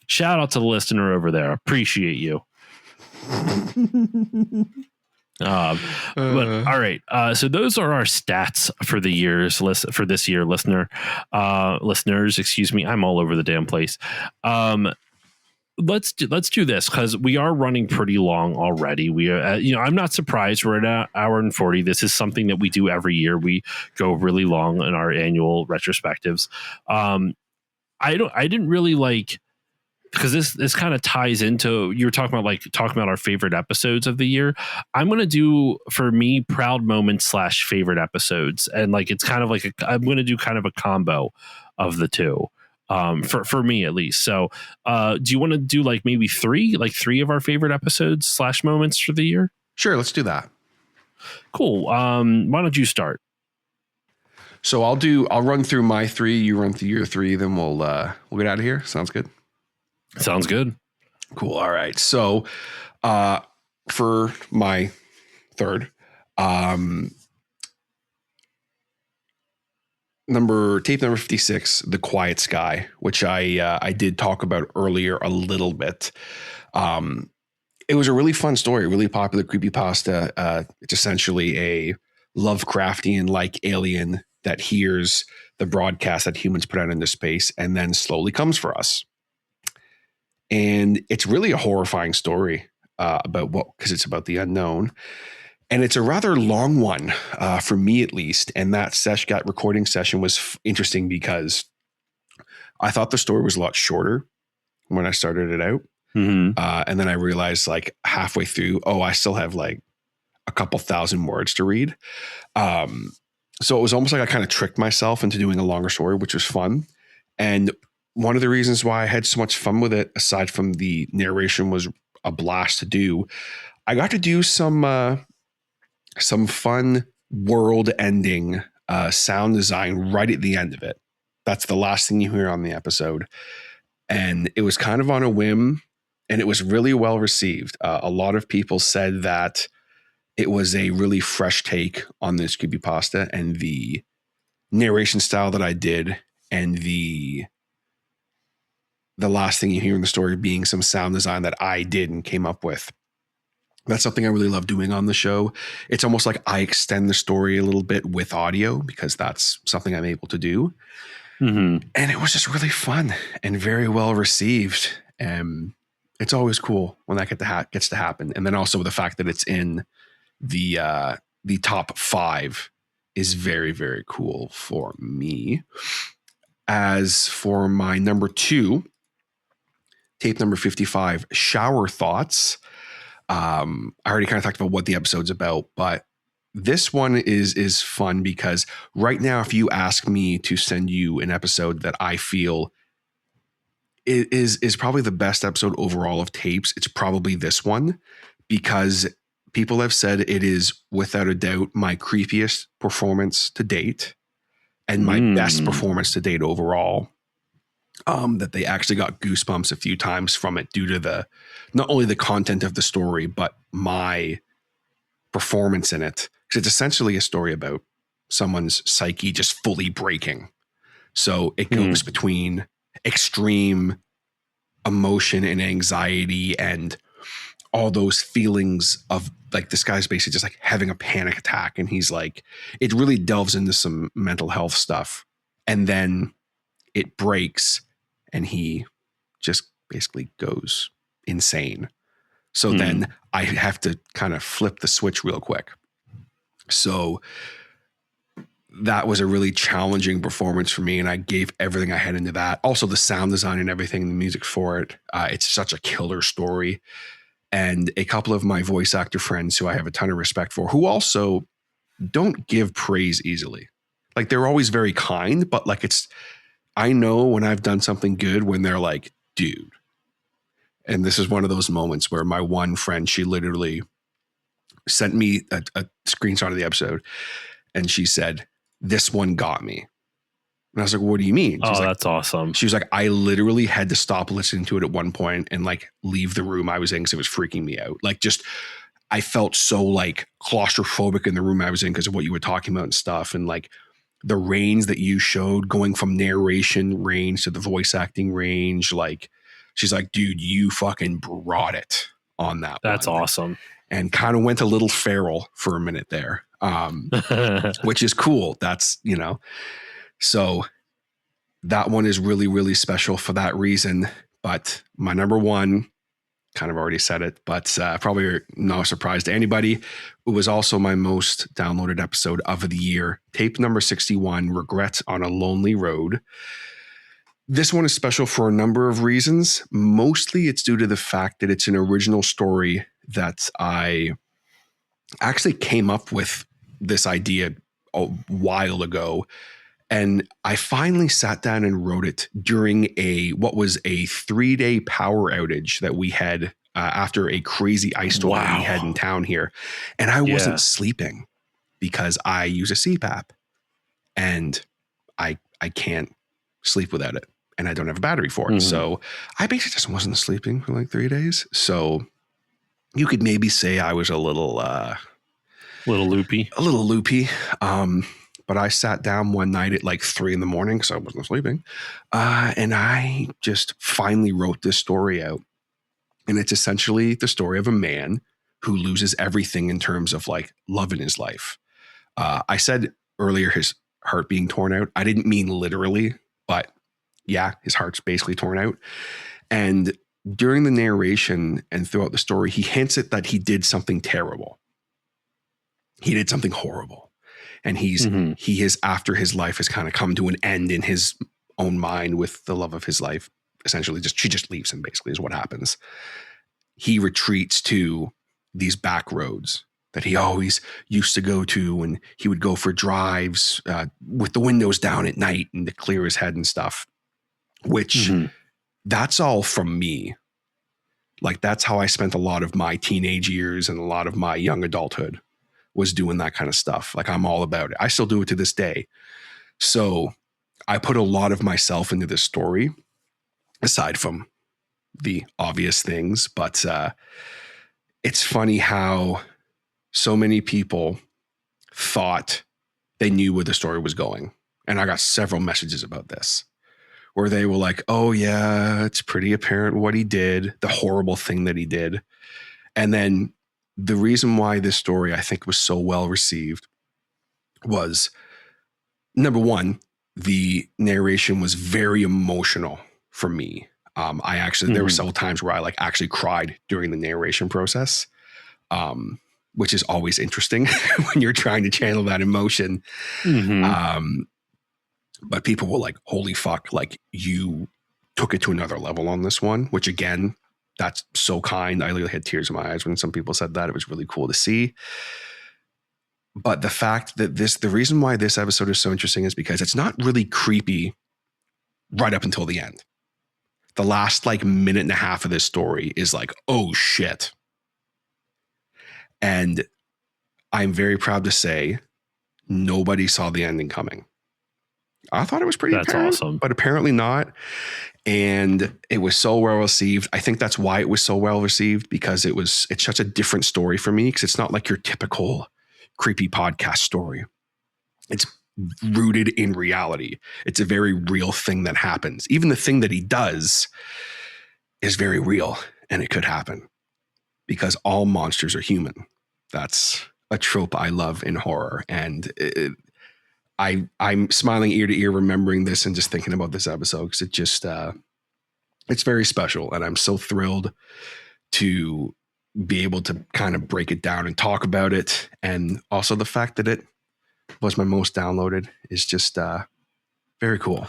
Speaker 3: Shout out to the listener over there. Appreciate you. But all right. So those are our stats for the years for this year, listeners, excuse me. I'm all over the damn place. Let's do this because we are running pretty long already. We are, I'm not surprised. We're at an hour and 40. This is something that we do every year. We go really long in our annual retrospectives. I didn't really like, because this kind of ties into, you were talking about our favorite episodes of the year. I'm going to do, for me, proud moments / favorite episodes. And like, it's kind of like, I'm going to do kind of a combo of the two. For me at least. So do you want to do like maybe 3 of our favorite episodes / moments for the year?
Speaker 2: Sure, let's do that.
Speaker 3: Cool. Why don't you start?
Speaker 2: So I'll run through my 3, you run through your 3, then we'll get out of here. Sounds good.
Speaker 3: Sounds good.
Speaker 2: Cool. All right. So for my 3rd, tape number 56, The Quiet Sky, which I did talk about earlier a little bit. It was a really fun story, really popular creepypasta. It's essentially a Lovecraftian-like alien that hears the broadcast that humans put out into space and then slowly comes for us. And it's really a horrifying story because it's about the unknown. And it's a rather long one for me, at least. And that recording session was interesting because I thought the story was a lot shorter when I started it out.
Speaker 3: Mm-hmm.
Speaker 2: And then I realized like halfway through, I still have like a couple thousand words to read. So it was almost like I kind of tricked myself into doing a longer story, which was fun. And one of the reasons why I had so much fun with it, aside from the narration was a blast to do, I got to do some fun world-ending sound design right at the end of it. That's the last thing you hear on the episode. And it was kind of on a whim, and it was really well received. A lot of people said that it was a really fresh take on this creepypasta, and the narration style that I did, and the last thing you hear in the story being some sound design that I did and came up with. That's something I really love doing on the show. It's almost like I extend the story a little bit with audio because that's something I'm able to do.
Speaker 3: Mm-hmm.
Speaker 2: And it was just really fun and very well received. And it's always cool when that gets to happen. And then also the fact that it's in the top 5 is very, very cool for me. As for my number 2, tape number 55, Shower Thoughts. I already kind of talked about what the episode's about, but this one is fun because right now, if you ask me to send you an episode that I feel is probably the best episode overall of tapes, it's probably this one, because people have said it is without a doubt my creepiest performance to date and my best performance to date overall. That they actually got goosebumps a few times from it due to not only the content of the story, but my performance in it. Because it's essentially a story about someone's psyche just fully breaking. So it goes between extreme emotion and anxiety and all those feelings of like, this guy's basically just like having a panic attack. And he's like, it really delves into some mental health stuff. And then it breaks and he just basically goes insane. So then I have to kind of flip the switch real quick. So that was a really challenging performance for me, and I gave everything I had into that. Also the sound design and everything, the music for it. It's such a killer story. And a couple of my voice actor friends who I have a ton of respect for, who also don't give praise easily. Like they're always very kind, but like I know when I've done something good when they're like, dude. And this is one of those moments where my one friend, she literally sent me a screenshot of the episode and she said, this one got me. And I was like, what do you mean?
Speaker 3: Oh,
Speaker 2: like,
Speaker 3: that's awesome.
Speaker 2: She was like, I literally had to stop listening to it at one point and like leave the room I was in because it was freaking me out. Like just, I felt so like claustrophobic in the room I was in because of what you were talking about and stuff. And like the range that you showed going from narration range to the voice acting range, like she's like, dude, you fucking brought it on that.
Speaker 3: That's awesome.
Speaker 2: And kind of went a little feral for a minute there, which is cool. That's, so that one is really, really special for that reason. But my number 1, kind of already said it, but probably no surprise to anybody. It was also my most downloaded episode of the year. Tape number 61, Regret on a Lonely Road. This one is special for a number of reasons. Mostly it's due to the fact that it's an original story that I actually came up with this idea a while ago. And I finally sat down and wrote it during what was a 3-day power outage that we had after a crazy ice storm that we had in town here. And I wasn't sleeping because I use a CPAP and I can't sleep without it. And I don't have a battery for it. So I basically just wasn't sleeping for like 3 days. So you could maybe say I was a little
Speaker 3: loopy.
Speaker 2: A little loopy. but I sat down one night at like 3 a.m. because I wasn't sleeping. And I just finally wrote this story out. And it's essentially the story of a man who loses everything in terms of like love in his life. I said earlier his heart being torn out. I didn't mean literally, but yeah, his heart's basically torn out. And during the narration and throughout the story, he hints at that he did something terrible. He did something horrible. And he is, after his life has kind of come to an end in his own mind with the love of his life, essentially she just leaves him, basically, is what happens. He retreats to these back roads that he always used to go to, and he would go for drives with the windows down at night and to clear his head and stuff, which that's all from me. Like, that's how I spent a lot of my teenage years and a lot of my young adulthood, was doing that kind of stuff. Like, I'm all about it. I still do it to this day. So I put a lot of myself into this story, aside from the obvious things. But it's funny how so many people thought they knew where the story was going. And I got several messages about this where they were like, oh yeah, it's pretty apparent what he did, the horrible thing that he did. And then the reason why this story I think was so well received was, number one, the narration was very emotional for me. I actually, there were several times where I like actually cried during the narration process, which is always interesting when you're trying to channel that emotion. But people were like, holy fuck, like you took it to another level on this one, which again, that's so kind. I literally had tears in my eyes when some people said that. It was really cool to see. But the fact that the reason why this episode is so interesting is because it's not really creepy right up until the end. The last like minute and a half of this story is like, oh shit. And I'm very proud to say nobody saw the ending coming. I thought it was pretty apparent,
Speaker 3: awesome,
Speaker 2: but apparently not. And it was so well received. I think that's why it was so well received, because it's such a different story for me, because it's not like your typical creepy podcast story. It's rooted in reality. It's a very real thing that happens. Even the thing that he does is very real, and it could happen because all monsters are human. That's a trope I love in horror. And I'm smiling ear to ear remembering this and just thinking about this episode, because it just it's very special, and I'm so thrilled to be able to kind of break it down and talk about it. And also the fact that it was my most downloaded is just very cool.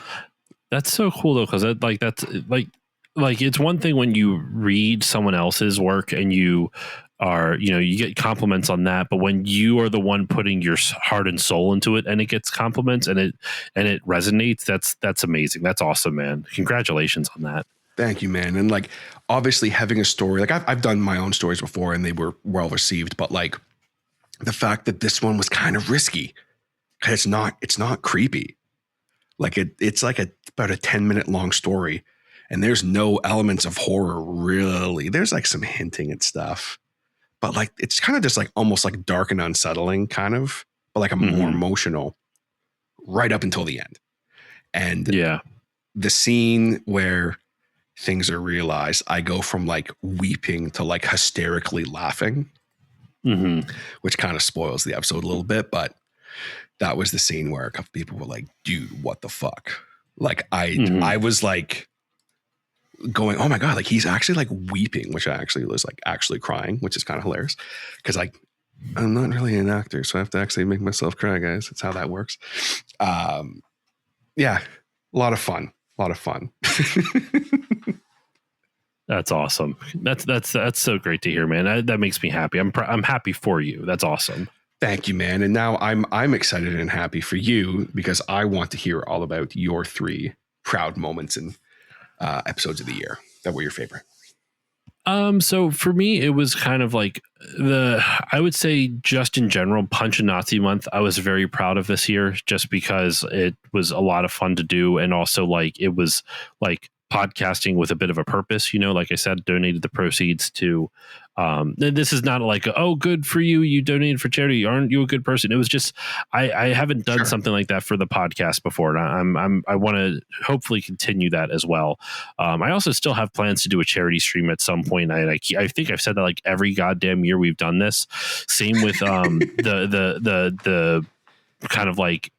Speaker 3: That's so cool though, because that's like it's one thing when you read someone else's work and you are, you get compliments on that, but when you are the one putting your heart and soul into it and it gets compliments and it resonates, that's amazing. That's awesome, man. Congratulations on that.
Speaker 2: Thank you, man. And like, obviously having a story, like I've done my own stories before and they were well received, but like the fact that this one was kind of risky, because it's not creepy. Like it's like about a 10-minute long story, and there's no elements of horror really. There's like some hinting at stuff, but like it's kind of just like almost like dark and unsettling kind of, but like a more emotional right up until the end. And
Speaker 3: yeah,
Speaker 2: the scene where things are realized, I go from like weeping to like hysterically laughing, which kind of spoils the episode a little bit. But that was the scene where a couple people were like, dude, what the fuck? Like I was like going, oh my God, like he's actually like weeping, which I actually was like actually crying, which is kind of hilarious. Cause like, I'm not really an actor, so I have to actually make myself cry, guys. That's how that works. Yeah, a lot of fun.
Speaker 3: That's awesome. That's so great to hear, man. That makes me happy. I'm happy for you. That's awesome.
Speaker 2: Thank you, man. And now I'm excited and happy for you, because I want to hear all about your 3 proud moments and episodes of the year that were your favorite.
Speaker 3: So for me, it was kind of like I would say just in general, Punch and Nazi Month, I was very proud of this year, just because it was a lot of fun to do. And also like, it was like podcasting with a bit of a purpose. Like I said, donated the proceeds to this is not like, oh, good for you, you donated for charity, aren't you a good person? It was just I haven't done something like that for the podcast before, and I want to hopefully continue that as well. I also still have plans to do a charity stream at some point. I think I've said that like every goddamn year we've done this. Same with the kind of like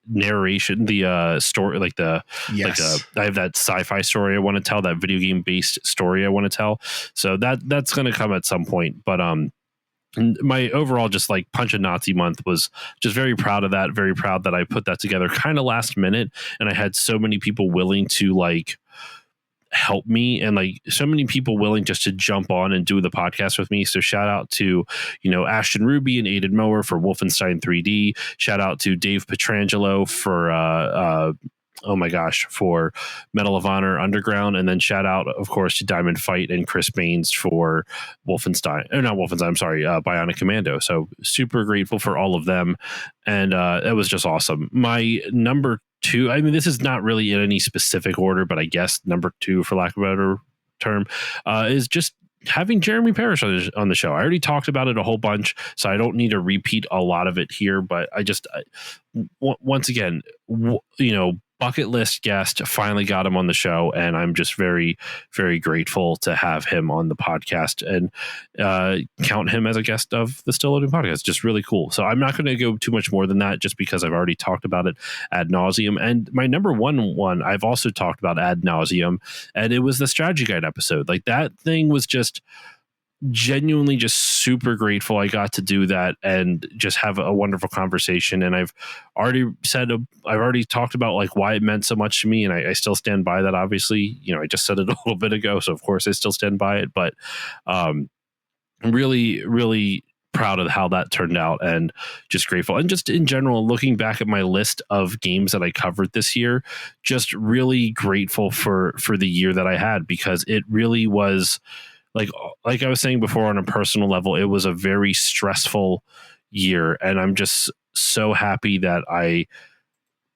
Speaker 3: narration, the story, like I have that sci-fi story I want to tell, that video game based story I want to tell. So that's going to come at some point. But my overall just like Punch a Nazi month was just very proud of that. Very proud that I put that together kind of last minute, and I had so many people willing to like help me, and like so many people willing just to jump on and do the podcast with me. So shout out to Ashton Ruby and Aiden Mower for Wolfenstein 3D. Shout out to Dave Petrangelo for for Medal of Honor Underground, and then shout out of course to Diamond Fight and Chris Baines for Bionic Commando. So super grateful for all of them, and it was just awesome. My number 2, I mean, this is not really in any specific order, but I guess number 2, for lack of a better term, is just having Jeremy Parrish on the show. I already talked about it a whole bunch, so I don't need to repeat a lot of it here, but once again, bucket list guest, finally got him on the show, and I'm just very, very grateful to have him on the podcast and count him as a guest of the Still Loading podcast. Just really cool. So I'm not going to go too much more than that, just because I've already talked about it ad nauseum. And my number one I've also talked about ad nauseum, and it was the strategy guide episode. Like that thing was just genuinely just super grateful I got to do that and just have a wonderful conversation. And I've already talked about like why it meant so much to me, and I still stand by that. Obviously, I just said it a little bit ago, so of course I still stand by it, but I'm really, really proud of how that turned out, and just grateful. And just in general, looking back at my list of games that I covered this year, just really grateful for the year that I had, because it really was like I was saying before, on a personal level, it was a very stressful year, and I'm just so happy that I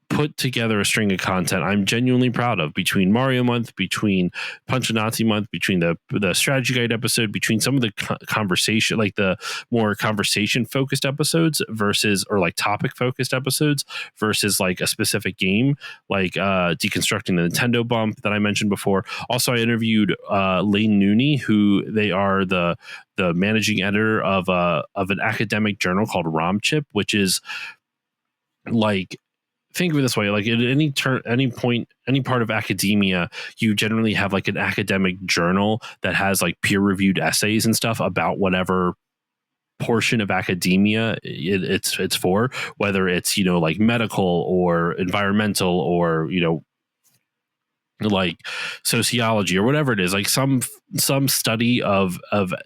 Speaker 3: put together a string of content I'm genuinely proud of, between Mario month, between Punch a Nazi month, between the strategy guide episode, between some of the conversation, like the more conversation focused episodes versus, or like topic focused episodes versus like a specific game, like deconstructing the Nintendo bump that I mentioned before. Also, I interviewed Lane Nooney, who they are the managing editor of an academic journal called RomChip, which is like, think of it this way, like at any part of academia, you generally have like an academic journal that has like peer-reviewed essays and stuff about whatever portion of academia it's for, whether it's like medical or environmental or like sociology or whatever it is, like some study of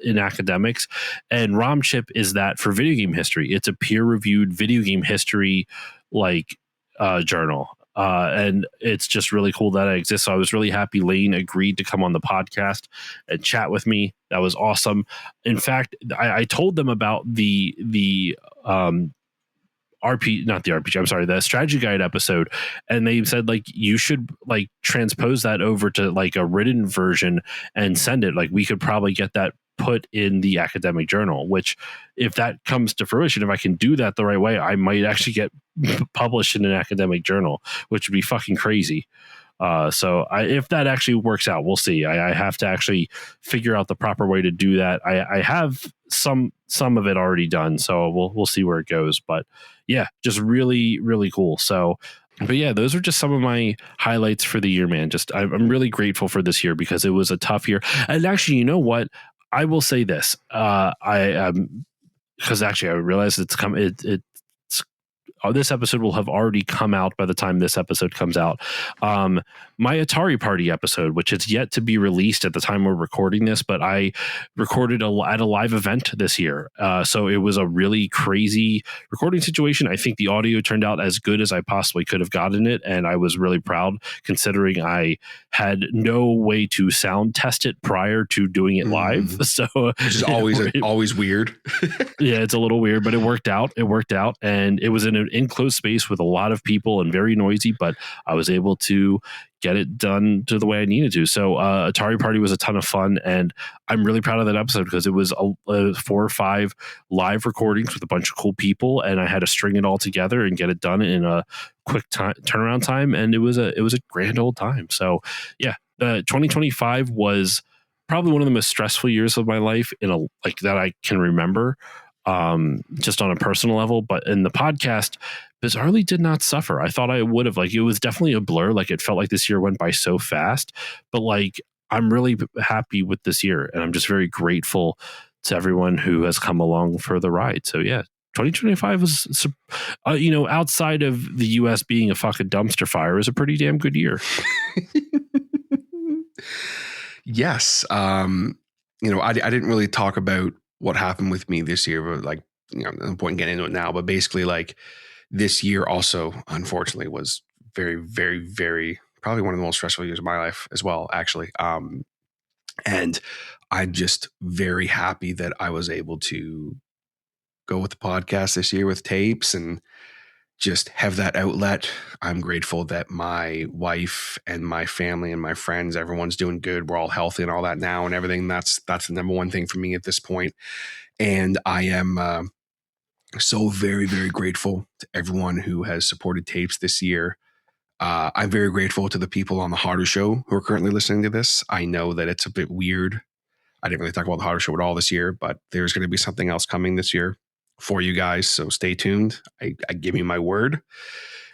Speaker 3: in academics. And RomChip is that for video game history. It's a peer-reviewed video game history like journal, and it's just really cool that it exists. So I was really happy Lane agreed to come on the podcast and chat with me. That was awesome. In fact, I told them about the the strategy guide episode, and they said like you should like transpose that over to like a written version and send it. Like we could probably get that put in the academic journal, which if that comes to fruition, if I can do that the right way, I might actually get published in an academic journal, which would be fucking crazy. So if that actually works out, we'll see. I have to actually figure out the proper way to do that. I have some of it already done, so we'll see where it goes. But yeah, just really, really cool. So, but yeah, those are just some of my highlights for the year, man. Just I'm really grateful for this year, because it was a tough year. And actually, you know what? I will say this. Because actually I realized this episode will have already come out by the time this episode comes out. My Atari Party episode, which is yet to be released at the time we're recording this, but I recorded at a live event this year. So it was a really crazy recording situation. I think the audio turned out as good as I possibly could have gotten it, and I was really proud, considering I had no way to sound test it prior to doing it live. So
Speaker 2: which is always weird.
Speaker 3: Yeah, it's a little weird, but it worked out. And it was in enclosed space with a lot of people and very noisy, but I was able to get it done to the way I needed to. So Atari Party was a ton of fun, and I'm really proud of that episode because it was 4 or 5 live recordings with a bunch of cool people, and I had to string it all together and get it done in a quick turnaround time, and it was a grand old time. So yeah, 2025 was probably one of the most stressful years of my life that I can remember, just on a personal level. But in the podcast, bizarrely did not suffer. I thought I would have. Like, it was definitely a blur. Like, it felt like this year went by so fast, but like, I'm really happy with this year, and I'm just very grateful to everyone who has come along for the ride. So yeah, 2025 was, outside of the US being a fucking dumpster fire, is a pretty damn good year.
Speaker 2: Yes. I didn't really talk about what happened with me this year, but like, no point in getting into it now, but basically like this year also, unfortunately, was very, very, very, probably one of the most stressful years of my life as well, actually. And I'm just very happy that I was able to go with the podcast this year with tapes and just have that outlet. I'm grateful that my wife and my family and my friends, everyone's doing good. We're all healthy and all that now and everything. That's the number one thing for me at this point. And I am so very, very grateful to everyone who has supported tapes this year. I'm very grateful to the people on the Hodder Show who are currently listening to this. I know that it's a bit weird. I didn't really talk about the Hodder Show at all this year, but there's going to be something else coming this year for you guys. So stay tuned. I give you my word,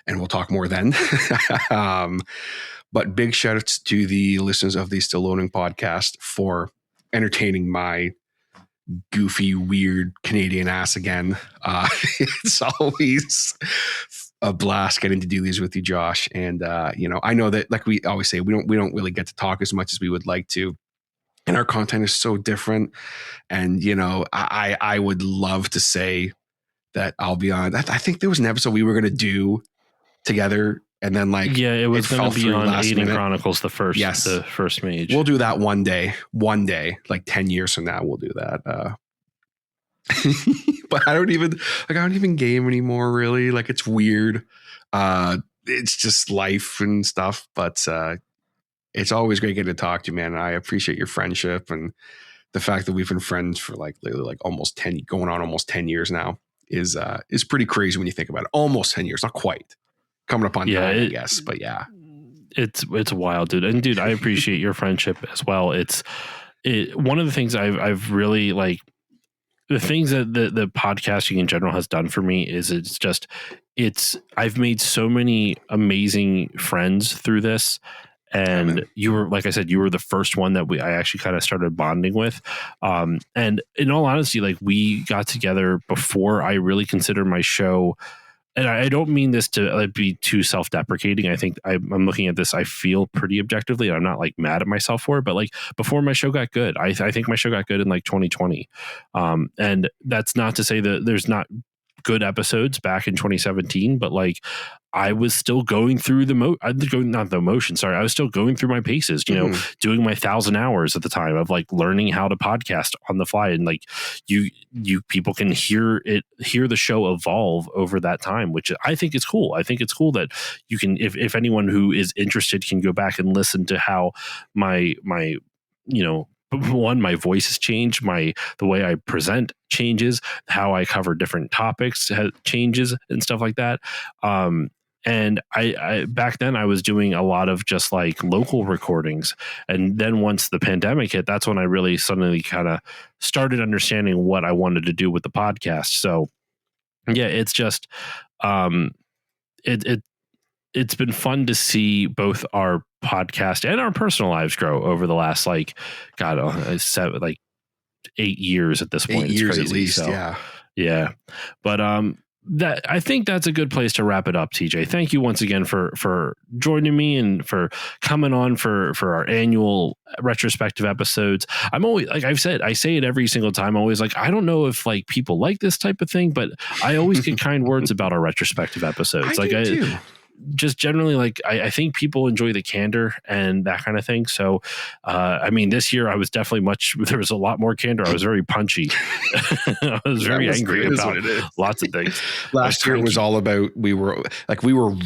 Speaker 2: and we'll talk more then. But big shout outs to the listeners of the Still Loading podcast for entertaining my goofy, weird Canadian ass again. It's always a blast getting to do these with you, Josh. And I know that, like we always say, we don't really get to talk as much as we would like to. And our content is so different. And, I would love to say that I'll be on. I think there was an episode we were going to do together. And then
Speaker 3: it was going to be on Aiden Chronicles, the first mage.
Speaker 2: We'll do that one day, like 10 years from now, we'll do that. But I don't even game anymore, really. Like, it's weird. It's just life and stuff, but, it's always great getting to talk to you, man. I appreciate your friendship and the fact that we've been friends for literally almost 10, going on almost 10 years now is pretty crazy when you think about it. Almost 10 years, not quite. Coming up on 9, I guess, but yeah.
Speaker 3: It's wild, dude. And dude, I appreciate your friendship as well. One of the things I've really the things that the podcasting in general has done for me is I've made so many amazing friends through this. And you were, like I said, you were the first one that I actually kind of started bonding with. And in all honesty, we got together before I really considered my show. And I don't mean this to be too self-deprecating. I think I'm looking at this, I feel pretty objectively. And I'm not mad at myself for it, but before my show got good, I think my show got good in 2020. And that's not to say that there's not good episodes back in 2017, but I was still going through I was still going through my paces, doing my 1,000 hours at the time of learning how to podcast on the fly. And you people can hear the show evolve over that time, which I think is cool. I think it's cool that you can, if anyone who is interested can go back and listen to how my my voice has changed, the way I present changes, how I cover different topics changes and stuff like that. And I back then I was doing a lot of just local recordings. And then once the pandemic hit, that's when I really suddenly kind of started understanding what I wanted to do with the podcast. So yeah, it's just, it's been fun to see both our podcast and our personal lives grow over the last 8 years at this point.
Speaker 2: 8 years
Speaker 3: crazy.
Speaker 2: At least,
Speaker 3: so, yeah. But I think that's a good place to wrap it up, TJ. Thank you once again for joining me and for coming on for our annual retrospective episodes. I'm always, I say it every single time. I'm always I don't know if people like this type of thing, but I always get kind words about our retrospective episodes.
Speaker 2: I do too.
Speaker 3: just generally, like, I think people enjoy the candor and that kind of thing. So, I mean, this year I was definitely there was a lot more candor. I was very punchy. I was very angry about lots of things.
Speaker 2: Last year it was all about, we were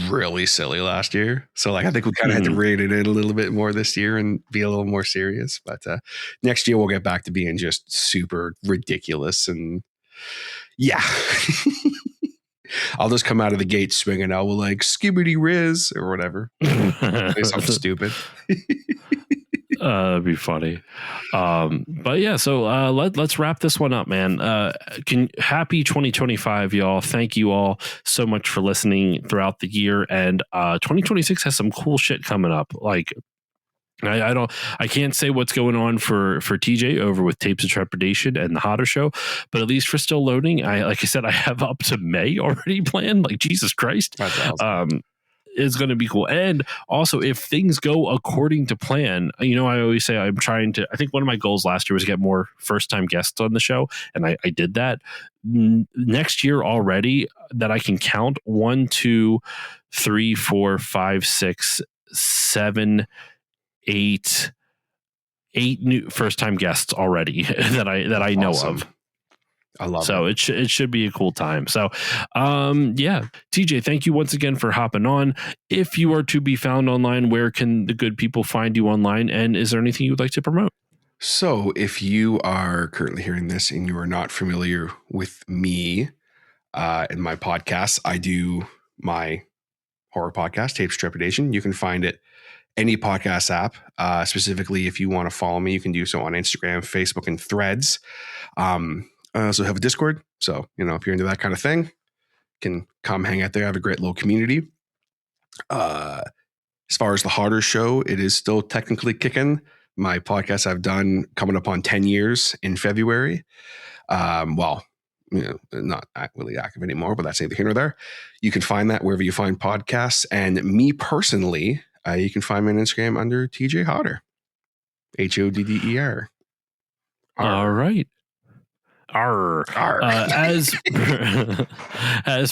Speaker 2: really silly last year. So like, I think we kind of had to rein it in a little bit more this year and be a little more serious. But next year we'll get back to being just super ridiculous. And yeah, I'll just come out of the gate swinging. I will like skibbity riz or whatever. Say something stupid.
Speaker 3: It'd be funny. But yeah, so let's wrap this one up, man. Happy 2025, y'all. Thank you all so much for listening throughout the year. And 2026 has some cool shit coming up. Like, I can't say what's going on for TJ over with Tapes of Trepidation and the Hodder Show, but at least for Still Loading, like I said, I have up to May already planned. Like, Jesus Christ.
Speaker 2: That's awesome.
Speaker 3: Is going to be cool. And also, if things go according to plan, I always say I think one of my goals last year was to get more first-time guests on the show, and I did that. Next year already, that I can count 1, 2, 3, 4, 5, 6, 7, 8 new first-time guests already that I know of.
Speaker 2: I love
Speaker 3: it. So it should be a cool time. So, yeah, TJ, thank you once again for hopping on. If you are to be found online, where can the good people find you online? And is there anything you would like to promote?
Speaker 2: So if you are currently hearing this and you are not familiar with me and my podcast, I do my horror podcast, Tapes of Trepidation. You can find it any podcast app. Specifically, if you want to follow me, you can do so on Instagram, Facebook, and Threads. I also have a Discord. So, if you're into that kind of thing, you can come hang out there. I have a great little community. As far as the Hodder Show, it is still technically kicking. My podcast I've done coming up on 10 years in February. Not really active anymore, but that's neither here nor there. You can find that wherever you find podcasts. And me personally, you can find me on Instagram under TJ Hodder. HODDER.
Speaker 3: All right. As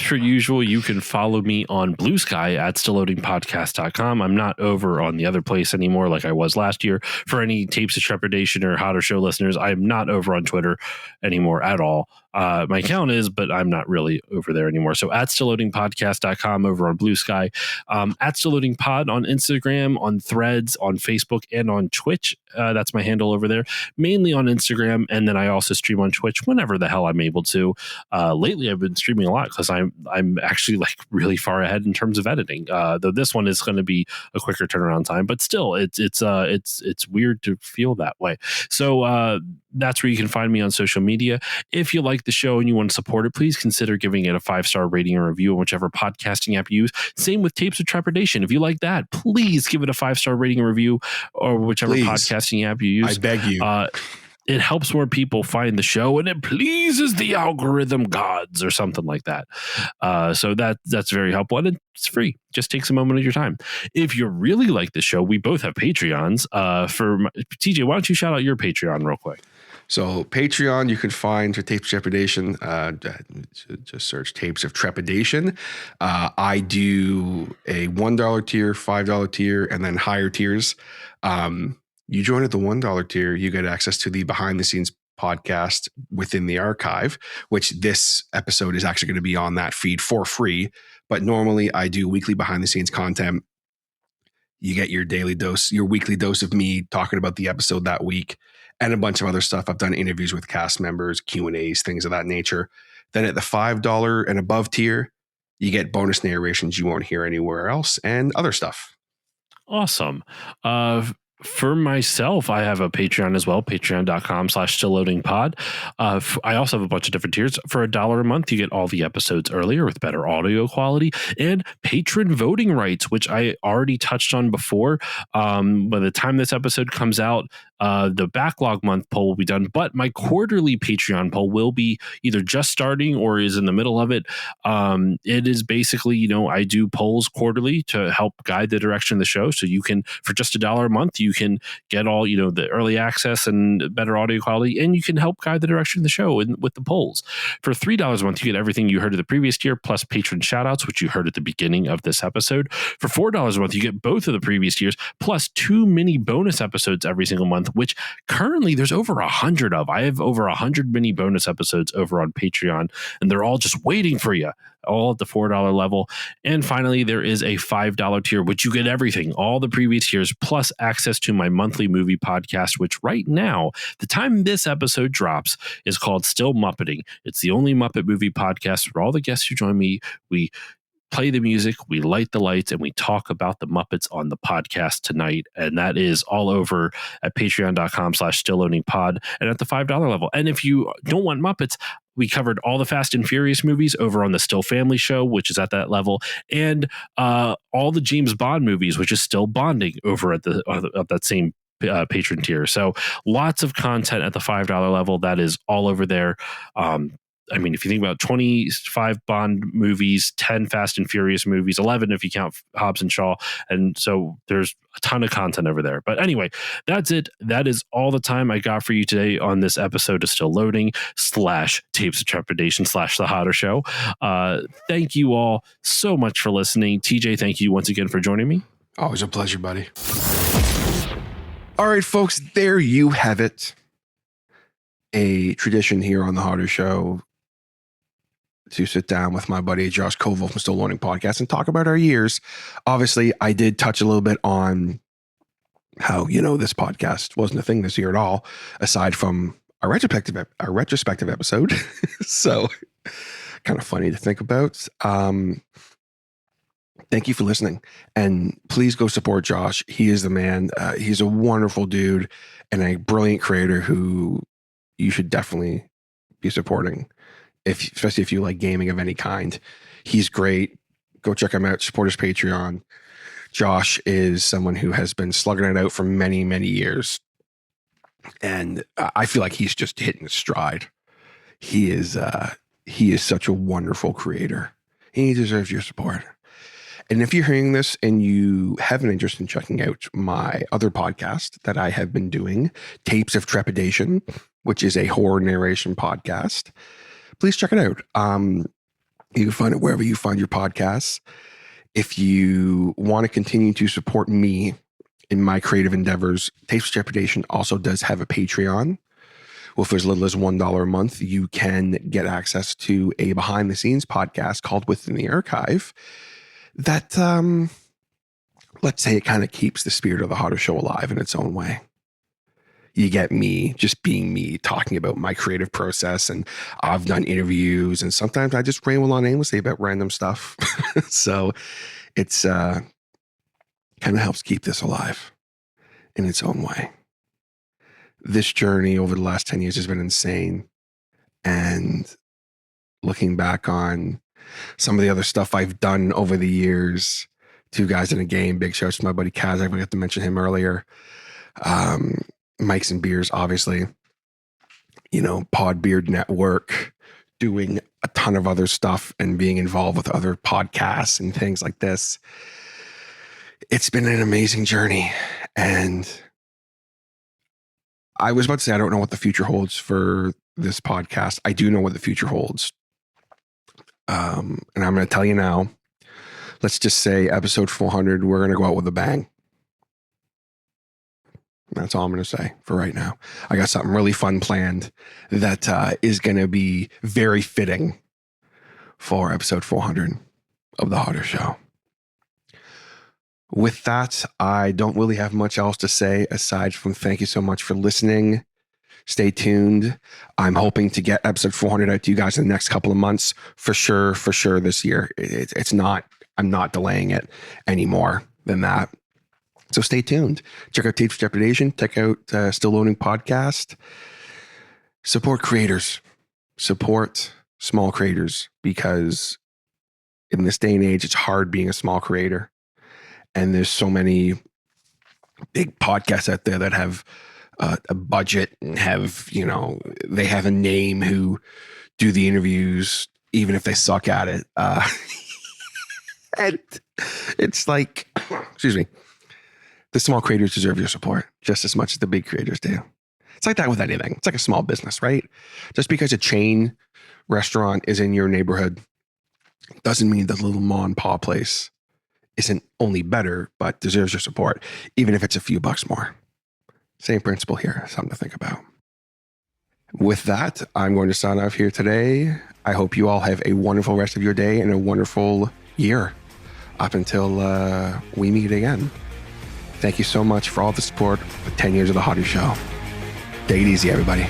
Speaker 3: per usual, you can follow me on Blue Sky at stillloadingpodcast.com. I'm not over on the other place anymore like I was last year. For any Tapes of Trepidation or Hodder Show listeners, I'm not over on Twitter anymore at all. My account is, but I'm not really over there anymore. So at stillloadingpodcast.com over on Blue Sky, at stillloadingpod on Instagram, on Threads, on Facebook, and on Twitch. That's my handle over there, mainly on Instagram. And then I also stream on Twitch whenever the hell I'm able to. Lately, I've been streaming a lot because I'm actually like really far ahead in terms of editing. Though this one is going to be a quicker turnaround time, but still, it's weird to feel that way. So that's where you can find me on social media. If you like the show and you want to support it, please consider giving it a 5-star rating or review on whichever podcasting app you use. Same with Tapes of Trepidation. If you like that, please give it a 5-star rating or review or whichever podcasting app you use.
Speaker 2: I beg you.
Speaker 3: It helps more people find the show, and it pleases the algorithm gods or something like that. So that's very helpful, and it's free. Just takes a moment of your time. If you really like the show, we both have Patreons. TJ, why don't you shout out your Patreon real quick?
Speaker 2: So Patreon, you can find for Tapes of Trepidation. Just search Tapes of Trepidation. I do a $1 tier, $5 tier, and then higher tiers. You join at the $1 tier, you get access to the behind the scenes podcast within the archive, which this episode is actually going to be on that feed for free. But normally I do weekly behind the scenes content. You get your daily dose, your weekly dose of me talking about the episode that week and a bunch of other stuff. I've done interviews with cast members, Q&As, things of that nature. Then at the $5 and above tier, you get bonus narrations you won't hear anywhere else and other stuff.
Speaker 3: Awesome. For myself, I have a Patreon as well, patreon.com/stillloadingpod. I also have a bunch of different tiers. For $1 a month, you get all the episodes earlier with better audio quality and patron voting rights, which I already touched on before. By the time this episode comes out, the backlog month poll will be done, but my quarterly Patreon poll will be either just starting or is in the middle of it. It is basically, I do polls quarterly to help guide the direction of the show. So you can, for just $1 a month, you you can get all, the early access and better audio quality, and you can help guide the direction of the show with the polls. For $3 a month, you get everything you heard of the previous year, plus patron shoutouts, which you heard at the beginning of this episode. For $4 a month, you get both of the previous years, plus 2 mini bonus episodes every single month, which currently there's over 100 of. I have over 100 mini bonus episodes over on Patreon, and they're all just waiting for you, all at the $4 level. And finally, there is a $5 tier, which you get everything, all the previous years, plus access to my monthly movie podcast, which right now, the time this episode drops, is called Still Muppeting. It's the only Muppet movie podcast where all the guests who join me, we play the music, we light the lights, and we talk about the Muppets on the podcast tonight. And that is all over at patreon.com/stillloadingpod and at the $5 level. And if you don't want Muppets, we covered all the Fast and Furious movies over on the Still Family Show, which is at that level, and all the James Bond movies, which is Still Bonding, over at that same patron tier. So lots of content at the $5 level. That is all over there. If you think about 25 Bond movies, 10 Fast and Furious movies, 11 if you count Hobbs and Shaw. And so there's a ton of content over there. But anyway, that's it. That is all the time I got for you today on this episode of Still Loading /Tapes of Trepidation /The Hodder Show. Thank you all so much for listening. TJ, thank you once again for joining me.
Speaker 2: Always a pleasure, buddy. All right, folks, there you have it. A tradition here on the Hodder Show to sit down with my buddy Josh Covel from Still Loading Podcast and talk about our years. Obviously, I did touch a little bit on how, this podcast wasn't a thing this year at all, aside from our retrospective episode. So kind of funny to think about. Thank you for listening, and please go support Josh. He is the man. He's a wonderful dude and a brilliant creator who you should definitely be supporting, especially if you like gaming of any kind. He's great. Go check him out. Support his Patreon. Josh is someone who has been slugging it out for many, many years, and I feel like he's just hitting his stride. He is such a wonderful creator. He deserves your support. And if you're hearing this and you have an interest in checking out my other podcast that I have been doing, Tapes of Trepidation, which is a horror narration podcast, please check it out. You can find it wherever you find your podcasts. If you want to continue to support me in my creative endeavors, Tapes of Trepidation also does have a Patreon. Well, for as little as $1 a month, you can get access to a behind-the-scenes podcast called Within the Archive that, let's say, it kind of keeps the spirit of the Hodder Show alive in its own way. You get me just being me, talking about my creative process, and I've done interviews, and sometimes I just ramble on aimlessly about random stuff. So it's kind of helps keep this alive in its own way. This journey over the last 10 years has been insane. And looking back on some of the other stuff I've done over the years, Two Guys in a Game, big shouts to my buddy Kaz. I forgot to mention him earlier. Mikes and Beers, obviously. Podbeard Network, doing a ton of other stuff and being involved with other podcasts and things like this. It's been an amazing journey. And I was about to say, I don't know what the future holds for this podcast. I do know what the future holds. And I'm going to tell you now, let's just say episode 400, we're going to go out with a bang. That's all I'm going to say for right now. I got something really fun planned that is going to be very fitting for episode 400 of the Hodder Show. With that, I don't really have much else to say aside from thank you so much for listening. Stay tuned. I'm hoping to get episode 400 out to you guys in the next couple of months. For sure this year. I'm not delaying it any more than that. So stay tuned. Check out Tapes of Trepidation. Check out Still Loading Podcast. Support creators. Support small creators, because in this day and age, it's hard being a small creator. And there's so many big podcasts out there that have a budget and have, they have a name who do the interviews, even if they suck at it. And it's like, excuse me. the small creators deserve your support just as much as the big creators do. It's like that with anything. It's like a small business, right? Just because a chain restaurant is in your neighborhood doesn't mean the little mom and pop place isn't only better, but deserves your support, even if it's a few bucks more. Same principle here. Something to think about. With that, I'm going to sign off here today. I hope you all have a wonderful rest of your day and a wonderful year up until we meet again. Thank you so much for all the support with 10 years of the Hodder Show. Take it easy, everybody.